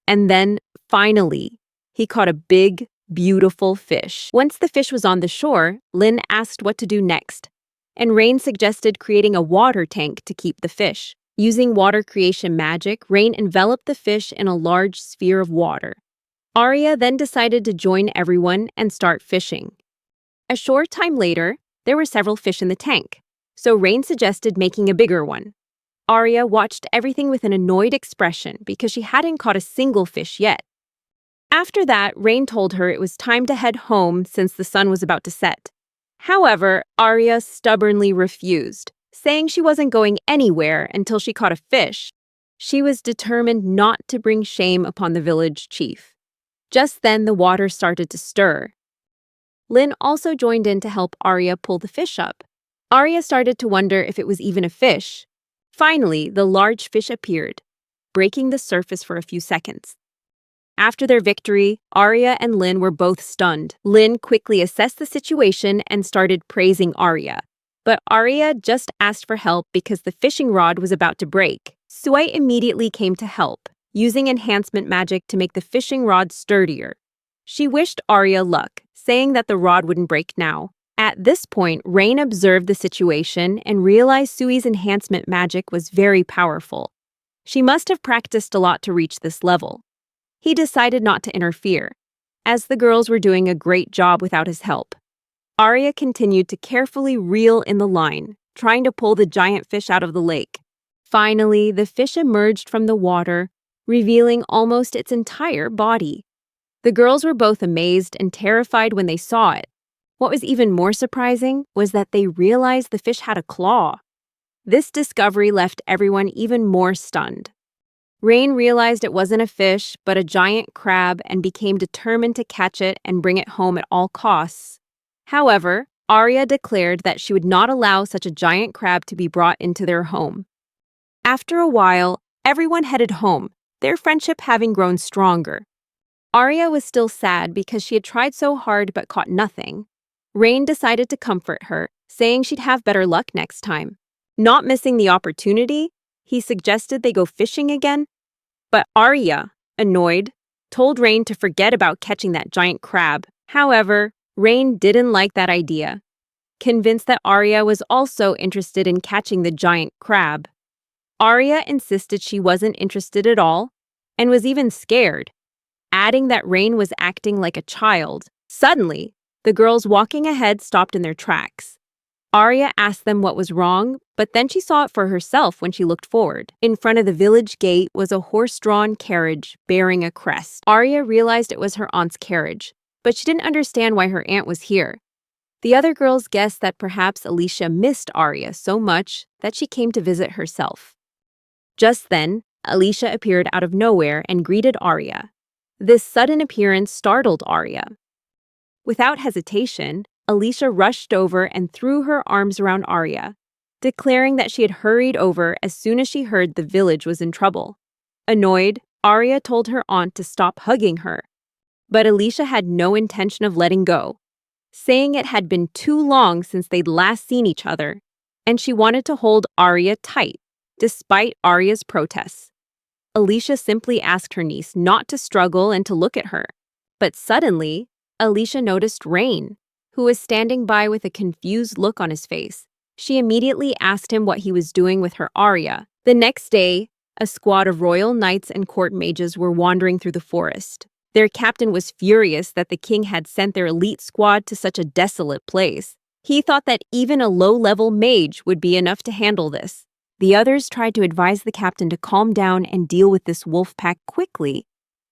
And then, finally, he caught a big, beautiful fish. Once the fish was on the shore, Lin asked what to do next, and Rain suggested creating a water tank to keep the fish. Using water creation magic, Rain enveloped the fish in a large sphere of water. Arya then decided to join everyone and start fishing. A short time later, there were several fish in the tank, so Rain suggested making a bigger one. Arya watched everything with an annoyed expression because she hadn't caught a single fish yet. After that, Rain told her it was time to head home since the sun was about to set. However, Arya stubbornly refused, saying she wasn't going anywhere until she caught a fish. She was determined not to bring shame upon the village chief. Just then, the water started to stir. Lin also joined in to help Arya pull the fish up. Arya started to wonder if it was even a fish. Finally, the large fish appeared, breaking the surface for a few seconds. After their victory, Arya and Lin were both stunned. Lin quickly assessed the situation and started praising Arya. But Arya just asked for help because the fishing rod was about to break. Sui immediately came to help, using enhancement magic to make the fishing rod sturdier. She wished Arya luck, saying that the rod wouldn't break now. At this point, Rain observed the situation and realized Sui's enhancement magic was very powerful. She must have practiced a lot to reach this level. He decided not to interfere, as the girls were doing a great job without his help. Arya continued to carefully reel in the line, trying to pull the giant fish out of the lake. Finally, the fish emerged from the water, revealing almost its entire body. The girls were both amazed and terrified when they saw it. What was even more surprising was that they realized the fish had a claw. This discovery left everyone even more stunned. Rain realized it wasn't a fish, but a giant crab, and became determined to catch it and bring it home at all costs. However, Arya declared that she would not allow such a giant crab to be brought into their home. After a while, everyone headed home, their friendship having grown stronger. Arya was still sad because she had tried so hard but caught nothing. Rain decided to comfort her, saying she'd have better luck next time. Not missing the opportunity, he suggested they go fishing again. But Arya, annoyed, told Rain to forget about catching that giant crab. However, Rain didn't like that idea, convinced that Arya was also interested in catching the giant crab. Arya insisted she wasn't interested at all, and was even scared, adding that Rain was acting like a child. Suddenly, the girls walking ahead stopped in their tracks. Arya asked them what was wrong, but then she saw it for herself when she looked forward. In front of the village gate was a horse-drawn carriage bearing a crest. Arya realized it was her aunt's carriage, but she didn't understand why her aunt was here. The other girls guessed that perhaps Alicia missed Arya so much that she came to visit herself. Just then, Alicia appeared out of nowhere and greeted Arya. This sudden appearance startled Arya. Without hesitation, Alicia rushed over and threw her arms around Arya, declaring that she had hurried over as soon as she heard the village was in trouble. Annoyed, Arya told her aunt to stop hugging her, but Alicia had no intention of letting go, saying it had been too long since they'd last seen each other, and she wanted to hold Arya tight, despite Arya's protests. Alicia simply asked her niece not to struggle and to look at her, but suddenly, Alicia noticed Rain, who was standing by with a confused look on his face. She immediately asked him what he was doing with her Arya. The next day, a squad of royal knights and court mages were wandering through the forest. Their captain was furious that the king had sent their elite squad to such a desolate place. He thought that even a low-level mage would be enough to handle this. The others tried to advise the captain to calm down and deal with this wolf pack quickly,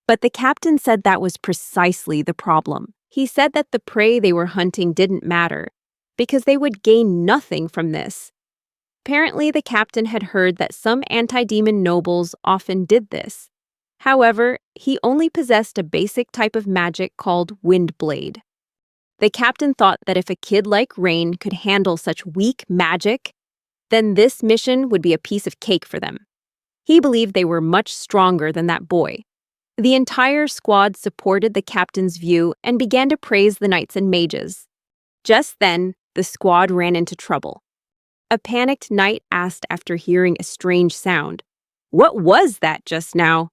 but the captain said that was precisely the problem. He said that the prey they were hunting didn't matter, because they would gain nothing from this. Apparently, the captain had heard that some anti-demon nobles often did this. However, he only possessed a basic type of magic called Windblade. The captain thought that if a kid like Rain could handle such weak magic, then this mission would be a piece of cake for them. He believed they were much stronger than that boy. The entire squad supported the captain's view and began to praise the knights and mages. Just then, the squad ran into trouble. A panicked knight asked after hearing a strange sound, "What was that just now?"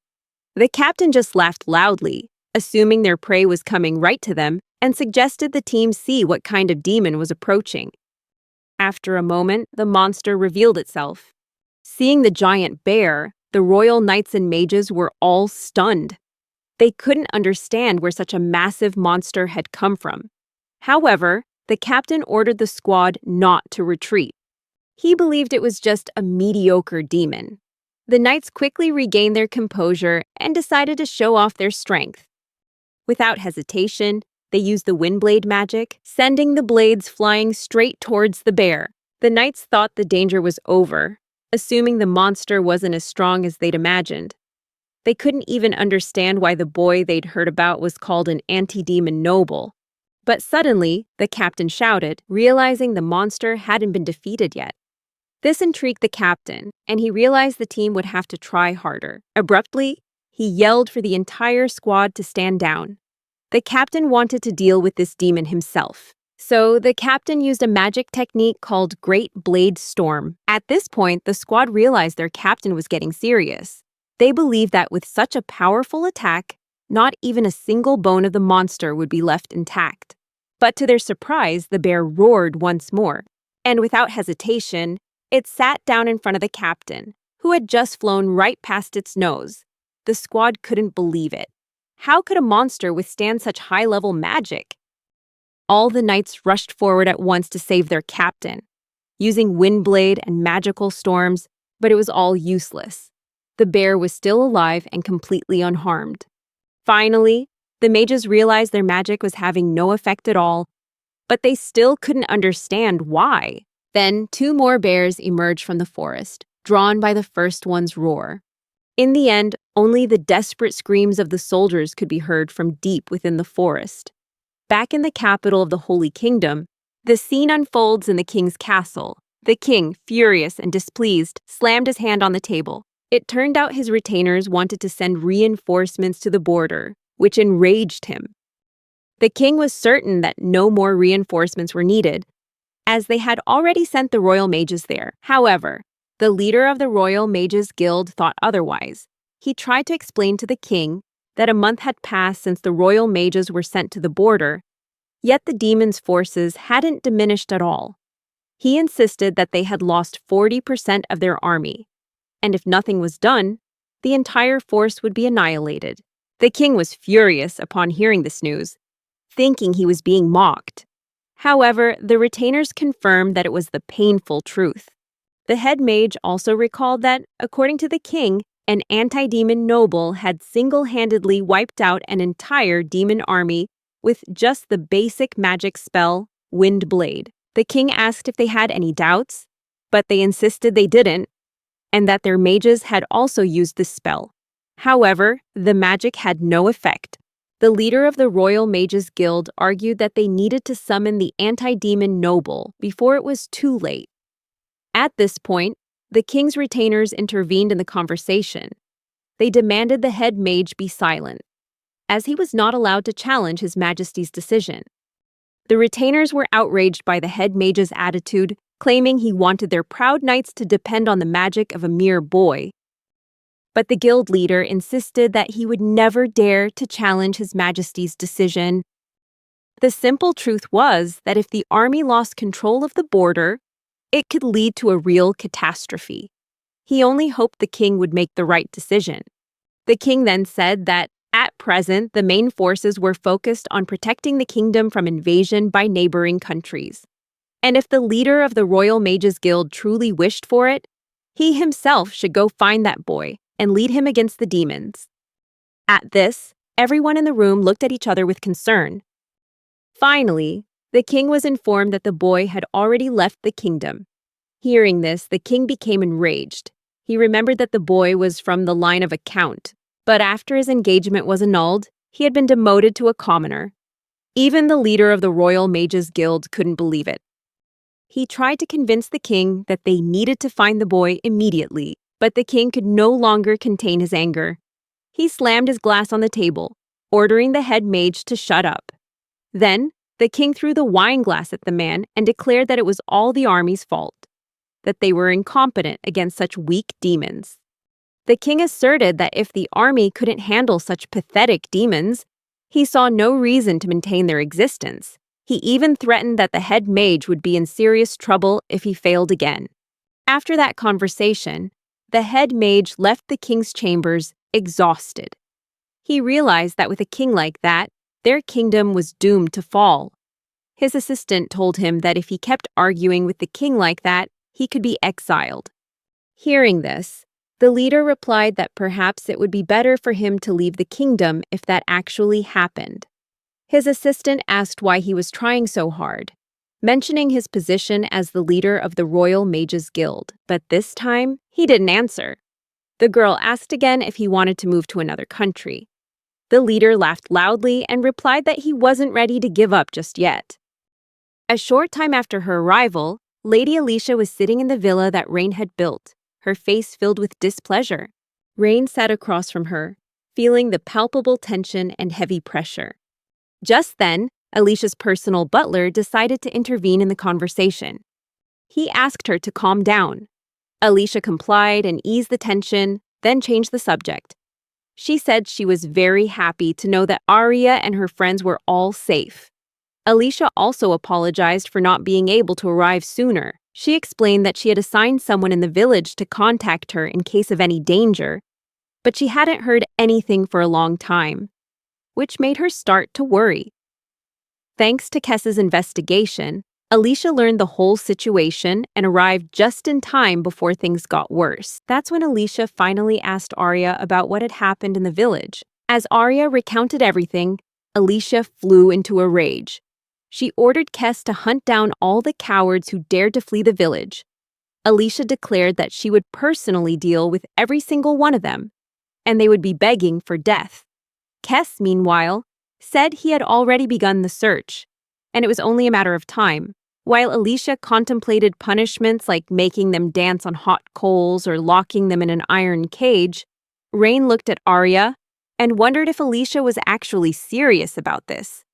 The captain just laughed loudly, assuming their prey was coming right to them, and suggested the team see what kind of demon was approaching. After a moment, the monster revealed itself. Seeing the giant bear, the royal knights and mages were all stunned. They couldn't understand where such a massive monster had come from. However, the captain ordered the squad not to retreat. He believed it was just a mediocre demon. The knights quickly regained their composure and decided to show off their strength. Without hesitation, they used the windblade magic, sending the blades flying straight towards the bear. The knights thought the danger was over, assuming the monster wasn't as strong as they'd imagined. They couldn't even understand why the boy they'd heard about was called an anti-demon noble. But suddenly, the captain shouted, realizing the monster hadn't been defeated yet. This intrigued the captain, and he realized the team would have to try harder. Abruptly, he yelled for the entire squad to stand down. The captain wanted to deal with this demon himself. So the captain used a magic technique called Great Blade Storm. At this point, the squad realized their captain was getting serious. They believed that with such a powerful attack, not even a single bone of the monster would be left intact. But to their surprise, the bear roared once more, and without hesitation, it sat down in front of the captain, who had just flown right past its nose. The squad couldn't believe it. How could a monster withstand such high-level magic? All the knights rushed forward at once to save their captain, using windblade and magical storms, but it was all useless. The bear was still alive and completely unharmed. Finally, the mages realized their magic was having no effect at all, but they still couldn't understand why. Then 2 more bears emerged from the forest, drawn by the first one's roar. In the end, only the desperate screams of the soldiers could be heard from deep within the forest. Back in the capital of the Holy Kingdom, the scene unfolds in the king's castle. The king, furious and displeased, slammed his hand on the table. It turned out his retainers wanted to send reinforcements to the border, which enraged him. The king was certain that no more reinforcements were needed, as they had already sent the royal mages there. However, the leader of the Royal Mages Guild thought otherwise. He tried to explain to the king that a month had passed since the royal mages were sent to the border, yet the demons' forces hadn't diminished at all. He insisted that they had lost 40% of their army, and if nothing was done, the entire force would be annihilated. The king was furious upon hearing this news, thinking he was being mocked. However, the retainers confirmed that it was the painful truth. The head mage also recalled that, according to the king, an anti-demon noble had single-handedly wiped out an entire demon army with just the basic magic spell, Wind Blade. The king asked if they had any doubts, but they insisted they didn't, and that their mages had also used this spell. However, the magic had no effect. The leader of the Royal Mages Guild argued that they needed to summon the anti-demon noble before it was too late. At this point, the king's retainers intervened in the conversation. They demanded the head mage be silent, as he was not allowed to challenge His Majesty's decision. The retainers were outraged by the head mage's attitude, claiming he wanted their proud knights to depend on the magic of a mere boy. But the guild leader insisted that he would never dare to challenge His Majesty's decision. The simple truth was that if the army lost control of the border, it could lead to a real catastrophe. He only hoped the king would make the right decision. The king then said that, at present, the main forces were focused on protecting the kingdom from invasion by neighboring countries. And if the leader of the Royal Mages Guild truly wished for it, he himself should go find that boy and lead him against the demons. At this, everyone in the room looked at each other with concern. Finally, the king was informed that the boy had already left the kingdom. Hearing this, the king became enraged. He remembered that the boy was from the line of a count, but after his engagement was annulled, he had been demoted to a commoner. Even the leader of the Royal Mages Guild couldn't believe it. He tried to convince the king that they needed to find the boy immediately, but the king could no longer contain his anger. He slammed his glass on the table, ordering the head mage to shut up. Then, the king threw the wine glass at the man and declared that it was all the army's fault, that they were incompetent against such weak demons. The king asserted that if the army couldn't handle such pathetic demons, he saw no reason to maintain their existence. He even threatened that the head mage would be in serious trouble if he failed again. After that conversation, the head mage left the king's chambers exhausted. He realized that with a king like that, their kingdom was doomed to fall. His assistant told him that if he kept arguing with the king like that, he could be exiled. Hearing this, the leader replied that perhaps it would be better for him to leave the kingdom if that actually happened. His assistant asked why he was trying so hard, mentioning his position as the leader of the Royal Mages Guild, but this time, he didn't answer. The girl asked again if he wanted to move to another country. The leader laughed loudly and replied that he wasn't ready to give up just yet. A short time after her arrival, Lady Alicia was sitting in the villa that Rain had built, her face filled with displeasure. Rain sat across from her, feeling the palpable tension and heavy pressure. Just then, Alicia's personal butler decided to intervene in the conversation. He asked her to calm down. Alicia complied and eased the tension, then changed the subject. She said she was very happy to know that Arya and her friends were all safe. Alicia also apologized for not being able to arrive sooner. She explained that she had assigned someone in the village to contact her in case of any danger, but she hadn't heard anything for a long time, which made her start to worry. Thanks to Kess's investigation, Alicia learned the whole situation and arrived just in time before things got worse. That's when Alicia finally asked Arya about what had happened in the village. As Arya recounted everything, Alicia flew into a rage. She ordered Kess to hunt down all the cowards who dared to flee the village. Alicia declared that she would personally deal with every single one of them, and they would be begging for death. Kess, meanwhile, said he had already begun the search, and it was only a matter of time. While Alicia contemplated punishments like making them dance on hot coals or locking them in an iron cage, Rain looked at Arya and wondered if Alicia was actually serious about this.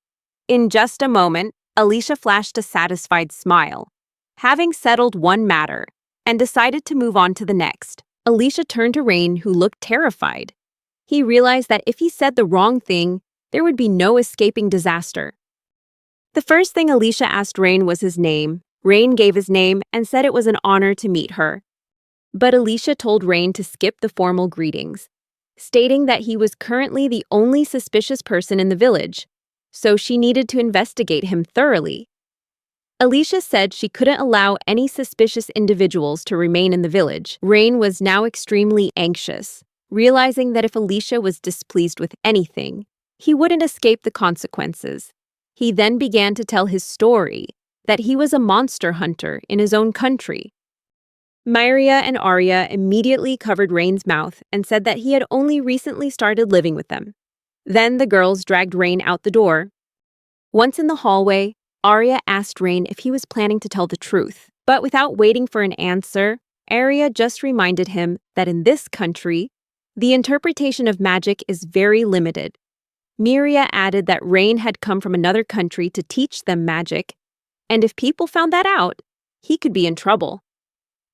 In just a moment, Alicia flashed a satisfied smile, having settled one matter, and decided to move on to the next. Alicia turned to Rain, who looked terrified. He realized that if he said the wrong thing, there would be no escaping disaster. The first thing Alicia asked Rain was his name. Rain gave his name and said it was an honor to meet her. But Alicia told Rain to skip the formal greetings, stating that he was currently the only suspicious person in the village, so she needed to investigate him thoroughly. Alicia said she couldn't allow any suspicious individuals to remain in the village. Rain was now extremely anxious, realizing that if Alicia was displeased with anything, he wouldn't escape the consequences. He then began to tell his story, that he was a monster hunter in his own country. Myria and Arya immediately covered Rain's mouth and said that he had only recently started living with them. Then the girls dragged Rain out the door. Once in the hallway, Arya asked Rain if he was planning to tell the truth. But without waiting for an answer, Arya just reminded him that in this country, the interpretation of magic is very limited. Myria added that Rain had come from another country to teach them magic, and if people found that out, he could be in trouble.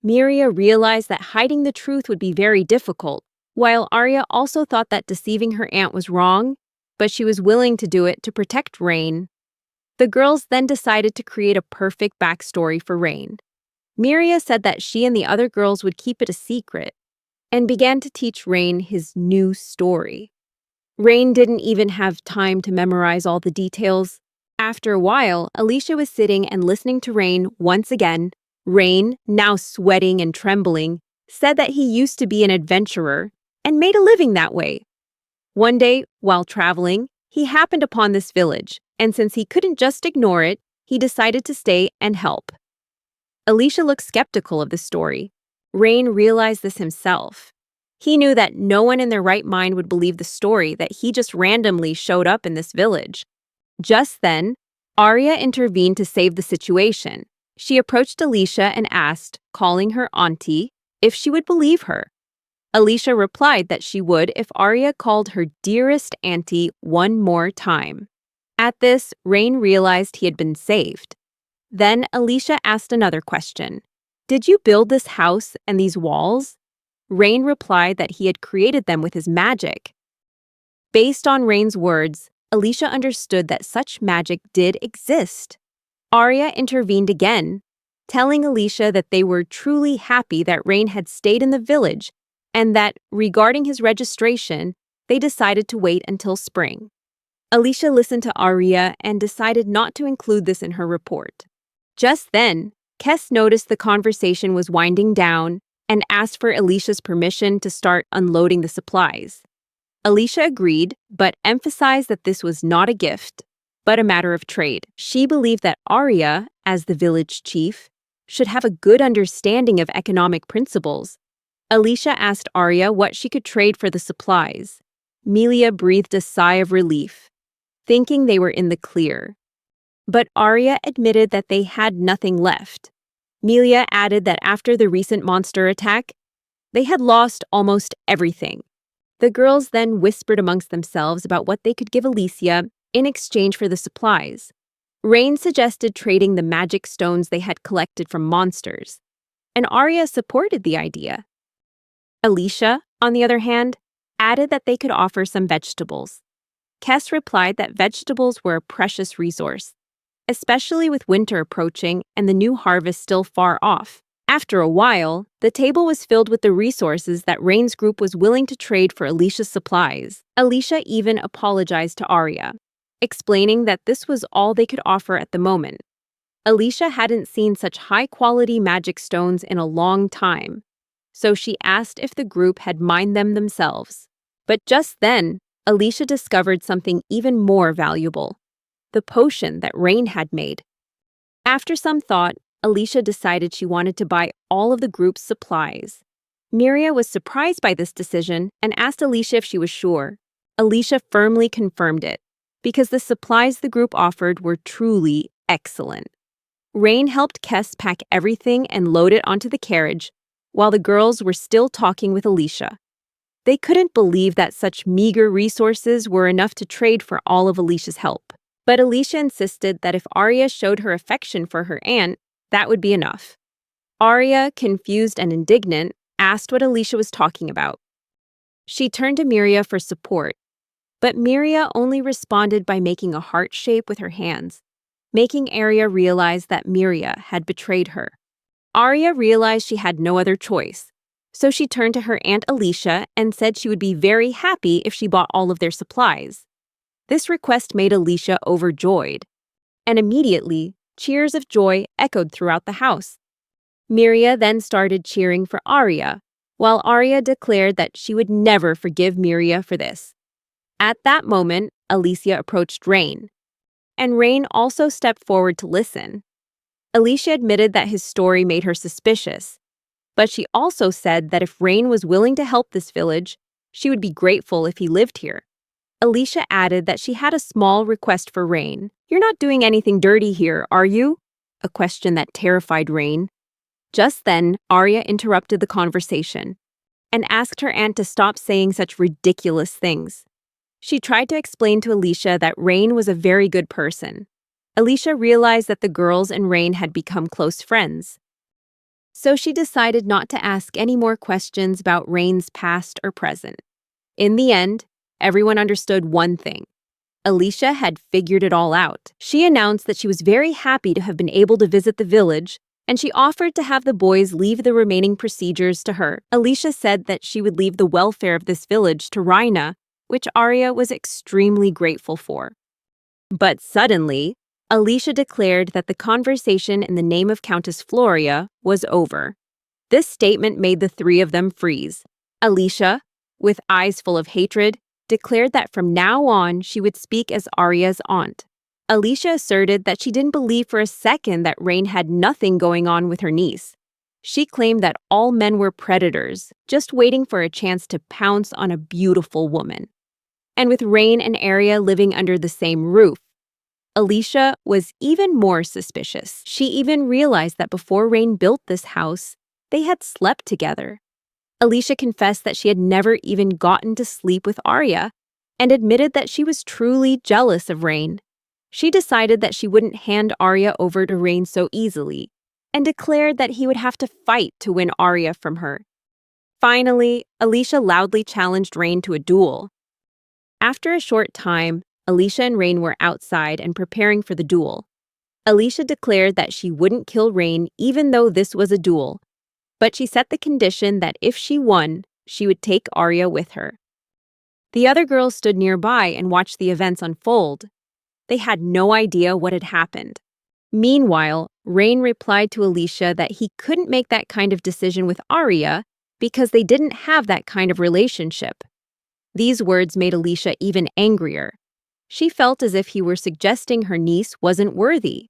Myria realized that hiding the truth would be very difficult, while Arya also thought that deceiving her aunt was wrong, but she was willing to do it to protect Rain. The girls then decided to create a perfect backstory for Rain. Myria said that she and the other girls would keep it a secret, and began to teach Rain his new story. Rain didn't even have time to memorize all the details. After a while, Alicia was sitting and listening to Rain once again. Rain, now sweating and trembling, said that he used to be an adventurer and made a living that way. One day, while traveling, he happened upon this village, and since he couldn't just ignore it, he decided to stay and help. Alicia looked skeptical of the story. Rain realized this himself. He knew that no one in their right mind would believe the story that he just randomly showed up in this village. Just then, Arya intervened to save the situation. She approached Alicia and asked, calling her auntie, if she would believe her. Alicia replied that she would if Arya called her dearest auntie one more time. At this, Rain realized he had been saved. Then Alicia asked another question. Did you build this house and these walls? Rain replied that he had created them with his magic. Based on Rain's words, Alicia understood that such magic did exist. Arya intervened again, telling Alicia that they were truly happy that Rain had stayed in the village and that, regarding his registration, they decided to wait until spring. Alicia listened to Arya and decided not to include this in her report. Just then, Kes noticed the conversation was winding down and asked for Alicia's permission to start unloading the supplies. Alicia agreed, but emphasized that this was not a gift, but a matter of trade. She believed that Arya, as the village chief, should have a good understanding of economic principles. Alicia asked Arya what she could trade for the supplies. Melia breathed a sigh of relief, thinking they were in the clear. But Arya admitted that they had nothing left. Melia added that after the recent monster attack, they had lost almost everything. The girls then whispered amongst themselves about what they could give Alicia in exchange for the supplies. Rain suggested trading the magic stones they had collected from monsters, and Arya supported the idea. Alicia, on the other hand, added that they could offer some vegetables. Kes replied that vegetables were a precious resource, especially with winter approaching and the new harvest still far off. After a while, the table was filled with the resources that Rain's group was willing to trade for Alicia's supplies. Alicia even apologized to Arya, explaining that this was all they could offer at the moment. Alicia hadn't seen such high-quality magic stones in a long time, so she asked if the group had mined them themselves. But just then, Alicia discovered something even more valuable: the potion that Rain had made. After some thought, Alicia decided she wanted to buy all of the group's supplies. Miria was surprised by this decision and asked Alicia if she was sure. Alicia firmly confirmed it, because the supplies the group offered were truly excellent. Rain helped Kes pack everything and load it onto the carriage, while the girls were still talking with Alicia. They couldn't believe that such meager resources were enough to trade for all of Alicia's help. But Alicia insisted that if Arya showed her affection for her aunt, that would be enough. Arya, confused and indignant, asked what Alicia was talking about. She turned to Miria for support, but Miria only responded by making a heart shape with her hands, making Arya realize that Miria had betrayed her. Arya realized she had no other choice, so she turned to her Aunt Alicia and said she would be very happy if she bought all of their supplies. This request made Alicia overjoyed, and immediately, cheers of joy echoed throughout the house. Miria then started cheering for Arya, while Arya declared that she would never forgive Miria for this. At that moment, Alicia approached Rain, and Rain also stepped forward to listen. Alicia admitted that his story made her suspicious, but she also said that if Rain was willing to help this village, she would be grateful if he lived here. Alicia added that she had a small request for Rain. "You're not doing anything dirty here, are you?" A question that terrified Rain. Just then, Arya interrupted the conversation and asked her aunt to stop saying such ridiculous things. She tried to explain to Alicia that Rain was a very good person. Alicia realized that the girls and Rain had become close friends, so she decided not to ask any more questions about Rain's past or present. In the end, everyone understood one thing: Alicia had figured it all out. She announced that she was very happy to have been able to visit the village, and she offered to have the boys leave the remaining procedures to her. Alicia said that she would leave the welfare of this village to Rhina, which Arya was extremely grateful for. But suddenly, Alicia declared that the conversation in the name of Countess Floria was over. This statement made the three of them freeze. Alicia, with eyes full of hatred, declared that from now on she would speak as Arya's aunt. Alicia asserted that she didn't believe for a second that Rain had nothing going on with her niece. She claimed that all men were predators, just waiting for a chance to pounce on a beautiful woman. And with Rain and Arya living under the same roof, Alicia was even more suspicious. She even realized that before Rain built this house, they had slept together. Alicia confessed that she had never even gotten to sleep with Arya and admitted that she was truly jealous of Rain. She decided that she wouldn't hand Arya over to Rain so easily and declared that he would have to fight to win Arya from her. Finally, Alicia loudly challenged Rain to a duel. After a short time, Alicia and Rain were outside and preparing for the duel. Alicia declared that she wouldn't kill Rain even though this was a duel, but she set the condition that if she won, she would take Arya with her. The other girls stood nearby and watched the events unfold. They had no idea what had happened. Meanwhile, Rain replied to Alicia that he couldn't make that kind of decision with Arya because they didn't have that kind of relationship. These words made Alicia even angrier. She felt as if he were suggesting her niece wasn't worthy.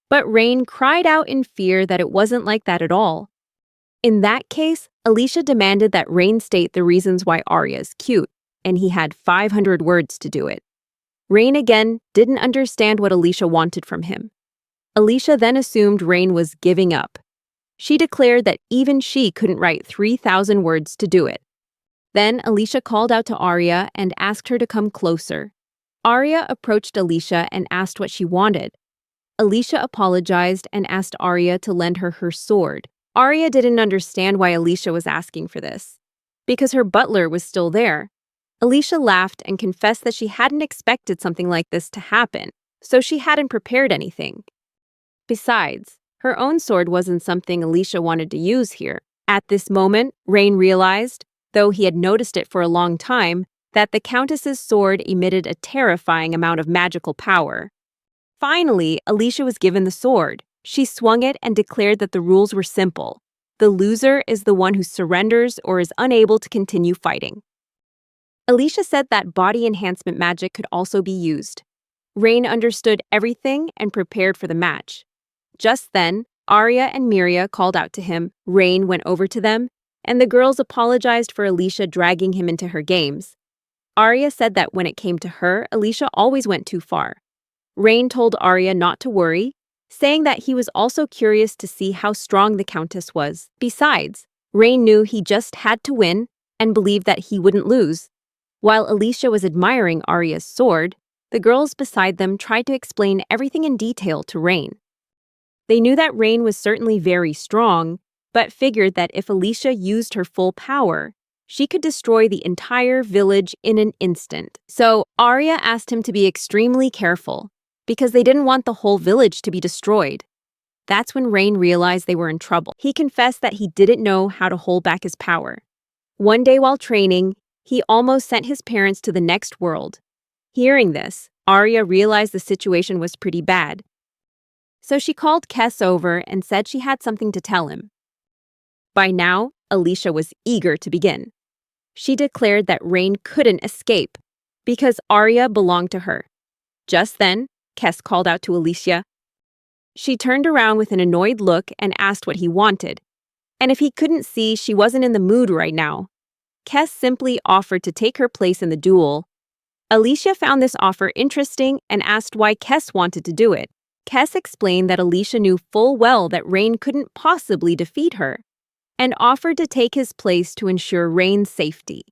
But Rain cried out in fear that it wasn't like that at all. In that case, Alicia demanded that Rain state the reasons why Arya is cute, and he had 500 words to do it. Rain again didn't understand what Alicia wanted from him. Alicia then assumed Rain was giving up. She declared that even she couldn't write 3,000 words to do it. Then Alicia called out to Arya and asked her to come closer. Arya approached Alicia and asked what she wanted. Alicia apologized and asked Arya to lend her her sword. Arya didn't understand why Alicia was asking for this, because her butler was still there. Alicia laughed and confessed that she hadn't expected something like this to happen, so she hadn't prepared anything. Besides, her own sword wasn't something Alicia wanted to use here. At this moment, Rain realized, though he had noticed it for a long time, that the Countess's sword emitted a terrifying amount of magical power. Finally, Alicia was given the sword. She swung it and declared that the rules were simple. The loser is the one who surrenders or is unable to continue fighting. Alicia said that body enhancement magic could also be used. Rain understood everything and prepared for the match. Just then, Arya and Miria called out to him. Rain went over to them, and the girls apologized for Alicia dragging him into her games. Arya said that when it came to her, Alicia always went too far. Rain told Arya not to worry, saying that he was also curious to see how strong the Countess was. Besides, Rain knew he just had to win and believed that he wouldn't lose. While Alicia was admiring Arya's sword, the girls beside them tried to explain everything in detail to Rain. They knew that Rain was certainly very strong, but figured that if Alicia used her full power, she could destroy the entire village in an instant. So Arya asked him to be extremely careful, because they didn't want the whole village to be destroyed. That's when Rain realized they were in trouble. He confessed that he didn't know how to hold back his power. One day while training, he almost sent his parents to the next world. Hearing this, Arya realized the situation was pretty bad. So she called Kes over and said she had something to tell him. By now, Alicia was eager to begin. She declared that Rain couldn't escape because Arya belonged to her. Just then, Kes called out to Alicia. She turned around with an annoyed look and asked what he wanted. And if he couldn't see she wasn't in the mood right now, Kes simply offered to take her place in the duel. Alicia found this offer interesting and asked why Kes wanted to do it. Kes explained that Alicia knew full well that Rain couldn't possibly defeat her, and offered to take his place to ensure Rain's safety.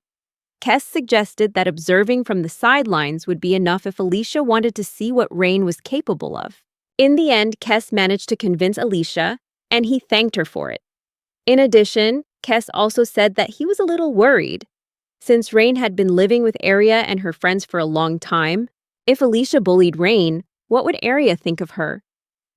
Kes suggested that observing from the sidelines would be enough if Alicia wanted to see what Rain was capable of. In the end, Kes managed to convince Alicia, and he thanked her for it. In addition, Kes also said that he was a little worried. Since Rain had been living with Arya and her friends for a long time, if Alicia bullied Rain, what would Arya think of her?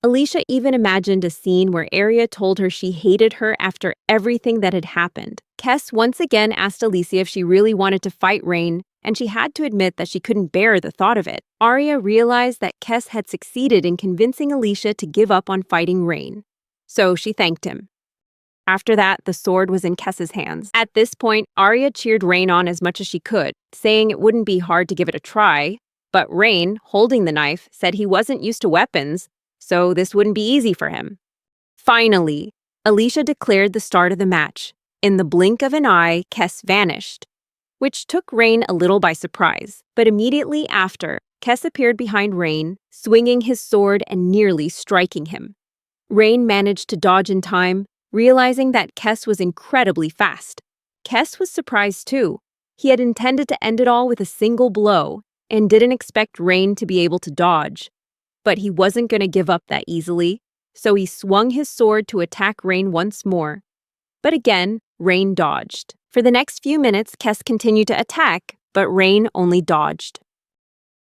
Alicia even imagined a scene where Arya told her she hated her after everything that had happened. Kes once again asked Alicia if she really wanted to fight Rain, and she had to admit that she couldn't bear the thought of it. Arya realized that Kes had succeeded in convincing Alicia to give up on fighting Rain, so she thanked him. After that, the sword was in Kes's hands. At this point, Arya cheered Rain on as much as she could, saying it wouldn't be hard to give it a try, but Rain, holding the knife, said he wasn't used to weapons, so this wouldn't be easy for him. Finally, Alicia declared the start of the match. In the blink of an eye, Kes vanished. which took Rain a little by surprise. But immediately after, Kes appeared behind Rain, swinging his sword and nearly striking him. Rain managed to dodge in time, realizing that Kes was incredibly fast. Kes was surprised too. He had intended to end it all with a single blow and didn't expect Rain to be able to dodge. But he wasn't going to give up that easily, so he swung his sword to attack Rain once more. But again, Rain dodged. For the next few minutes, Kes continued to attack, but Rain only dodged.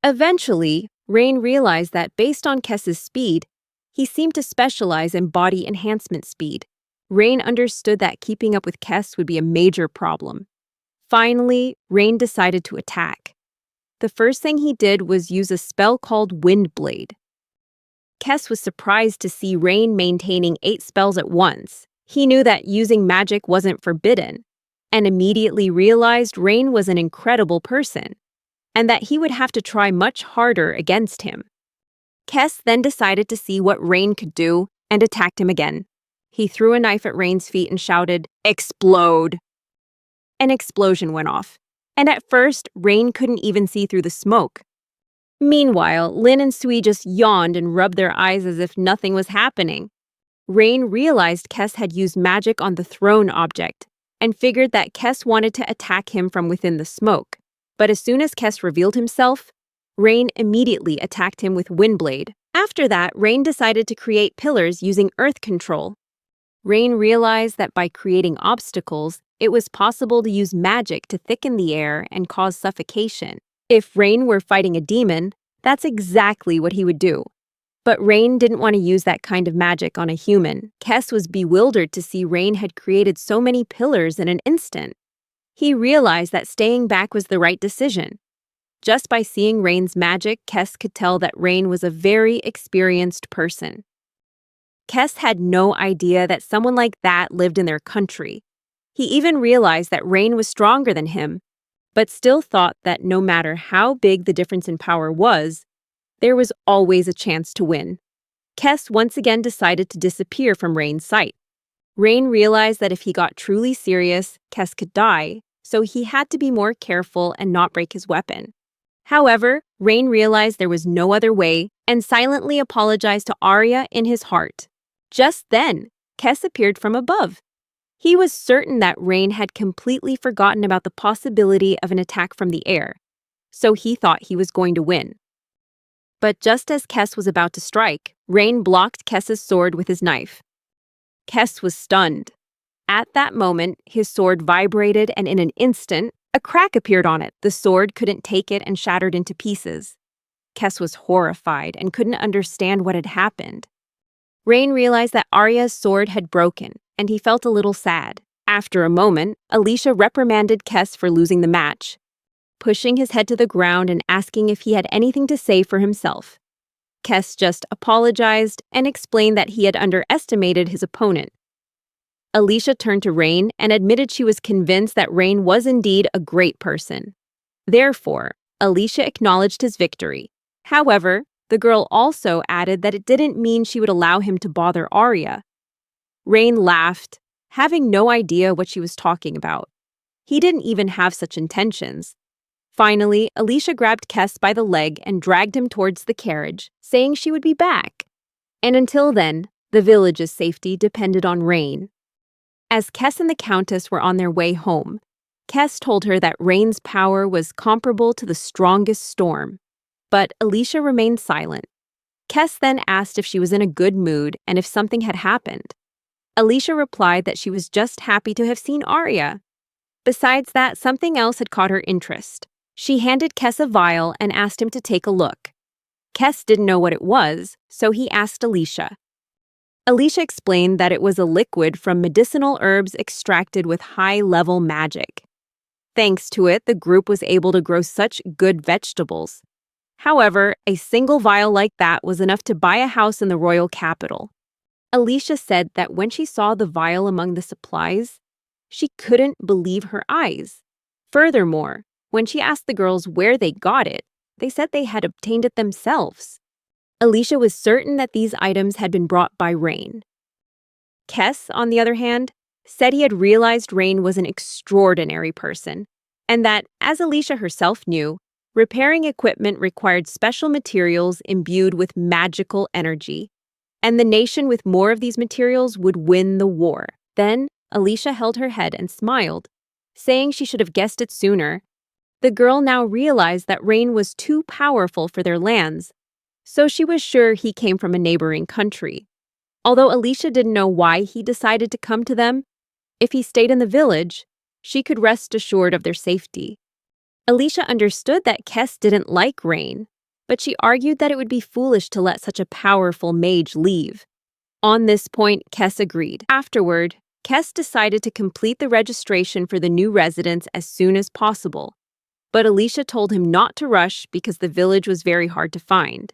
Eventually, Rain realized that based on Kes's speed, he seemed to specialize in body enhancement speed. Rain understood that keeping up with Kes would be a major problem. Finally, Rain decided to attack. The first thing he did was use a spell called Wind Blade. Kes was surprised to see Rain maintaining 8 spells at once. He knew that using magic wasn't forbidden, and immediately realized Rain was an incredible person, and that he would have to try much harder against him. Kes then decided to see what Rain could do and attacked him again. He threw a knife at Rain's feet and shouted, "Explode!" An explosion went off, and at first, Rain couldn't even see through the smoke. Meanwhile, Lin and Sui just yawned and rubbed their eyes as if nothing was happening. Rain realized Kes had used magic on the thrown object and figured that Kes wanted to attack him from within the smoke. But as soon as Kes revealed himself, Rain immediately attacked him with Windblade. After that, Rain decided to create pillars using earth control. Rain realized that by creating obstacles, it was possible to use magic to thicken the air and cause suffocation. If Rain were fighting a demon, that's exactly what he would do. But Rain didn't want to use that kind of magic on a human. Kes was bewildered to see Rain had created so many pillars in an instant. He realized that staying back was the right decision. Just by seeing Rain's magic, Kes could tell that Rain was a very experienced person. Kes had no idea that someone like that lived in their country. He even realized that Rain was stronger than him, but still thought that no matter how big the difference in power was, there was always a chance to win. Kes once again decided to disappear from Rain's sight. Rain realized that if he got truly serious, Kes could die, so he had to be more careful and not break his weapon. However, Rain realized there was no other way and silently apologized to Arya in his heart. Just then, Kes appeared from above. He was certain that Rain had completely forgotten about the possibility of an attack from the air, so he thought he was going to win. But just as Kes was about to strike, Rain blocked Kes's sword with his knife. Kes was stunned. At that moment, his sword vibrated and in an instant, a crack appeared on it. The sword couldn't take it and shattered into pieces. Kes was horrified and couldn't understand what had happened. Rain realized that Arya's sword had broken, and he felt a little sad. After a moment, Alicia reprimanded Kes for losing the match, pushing his head to the ground and asking if he had anything to say for himself. Kes just apologized and explained that he had underestimated his opponent. Alicia turned to Rain and admitted she was convinced that Rain was indeed a great person. Therefore, Alicia acknowledged his victory. However, the girl also added that it didn't mean she would allow him to bother Arya. Rain laughed, having no idea what she was talking about. He didn't even have such intentions. Finally, Alicia grabbed Kes by the leg and dragged him towards the carriage, saying she would be back. And until then, the village's safety depended on Rain. As Kes and the Countess were on their way home, Kes told her that Rain's power was comparable to the strongest storm. But Alicia remained silent. Kes then asked if she was in a good mood and if something had happened. Alicia replied that she was just happy to have seen Arya. Besides that, something else had caught her interest. She handed Kes a vial and asked him to take a look. Kes didn't know what it was, so he asked Alicia. Alicia explained that it was a liquid from medicinal herbs extracted with high-level magic. Thanks to it, the group was able to grow such good vegetables. However, a single vial like that was enough to buy a house in the royal capital. Alicia said that when she saw the vial among the supplies, she couldn't believe her eyes. Furthermore, when she asked the girls where they got it, they said they had obtained it themselves. Alicia was certain that these items had been brought by Rain. Kes, on the other hand, said he had realized Rain was an extraordinary person, and that, as Alicia herself knew, repairing equipment required special materials imbued with magical energy. And the nation with more of these materials would win the war. Then, Alicia held her head and smiled, saying she should have guessed it sooner. The girl now realized that Rain was too powerful for their lands, so she was sure he came from a neighboring country. Although Alicia didn't know why he decided to come to them, if he stayed in the village, she could rest assured of their safety. Alicia understood that Kes didn't like Rain, but she argued that it would be foolish to let such a powerful mage leave. On this point, Kes agreed. Afterward, Kes decided to complete the registration for the new residents as soon as possible, but Alicia told him not to rush because the village was very hard to find.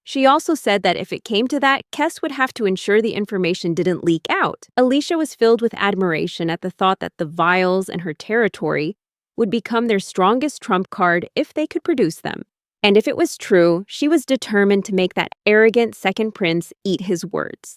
She also said that if it came to that, Kes would have to ensure the information didn't leak out. Alicia was filled with admiration at the thought that the vials and her territory would become their strongest trump card if they could produce them. And if it was true, she was determined to make that arrogant second prince eat his words.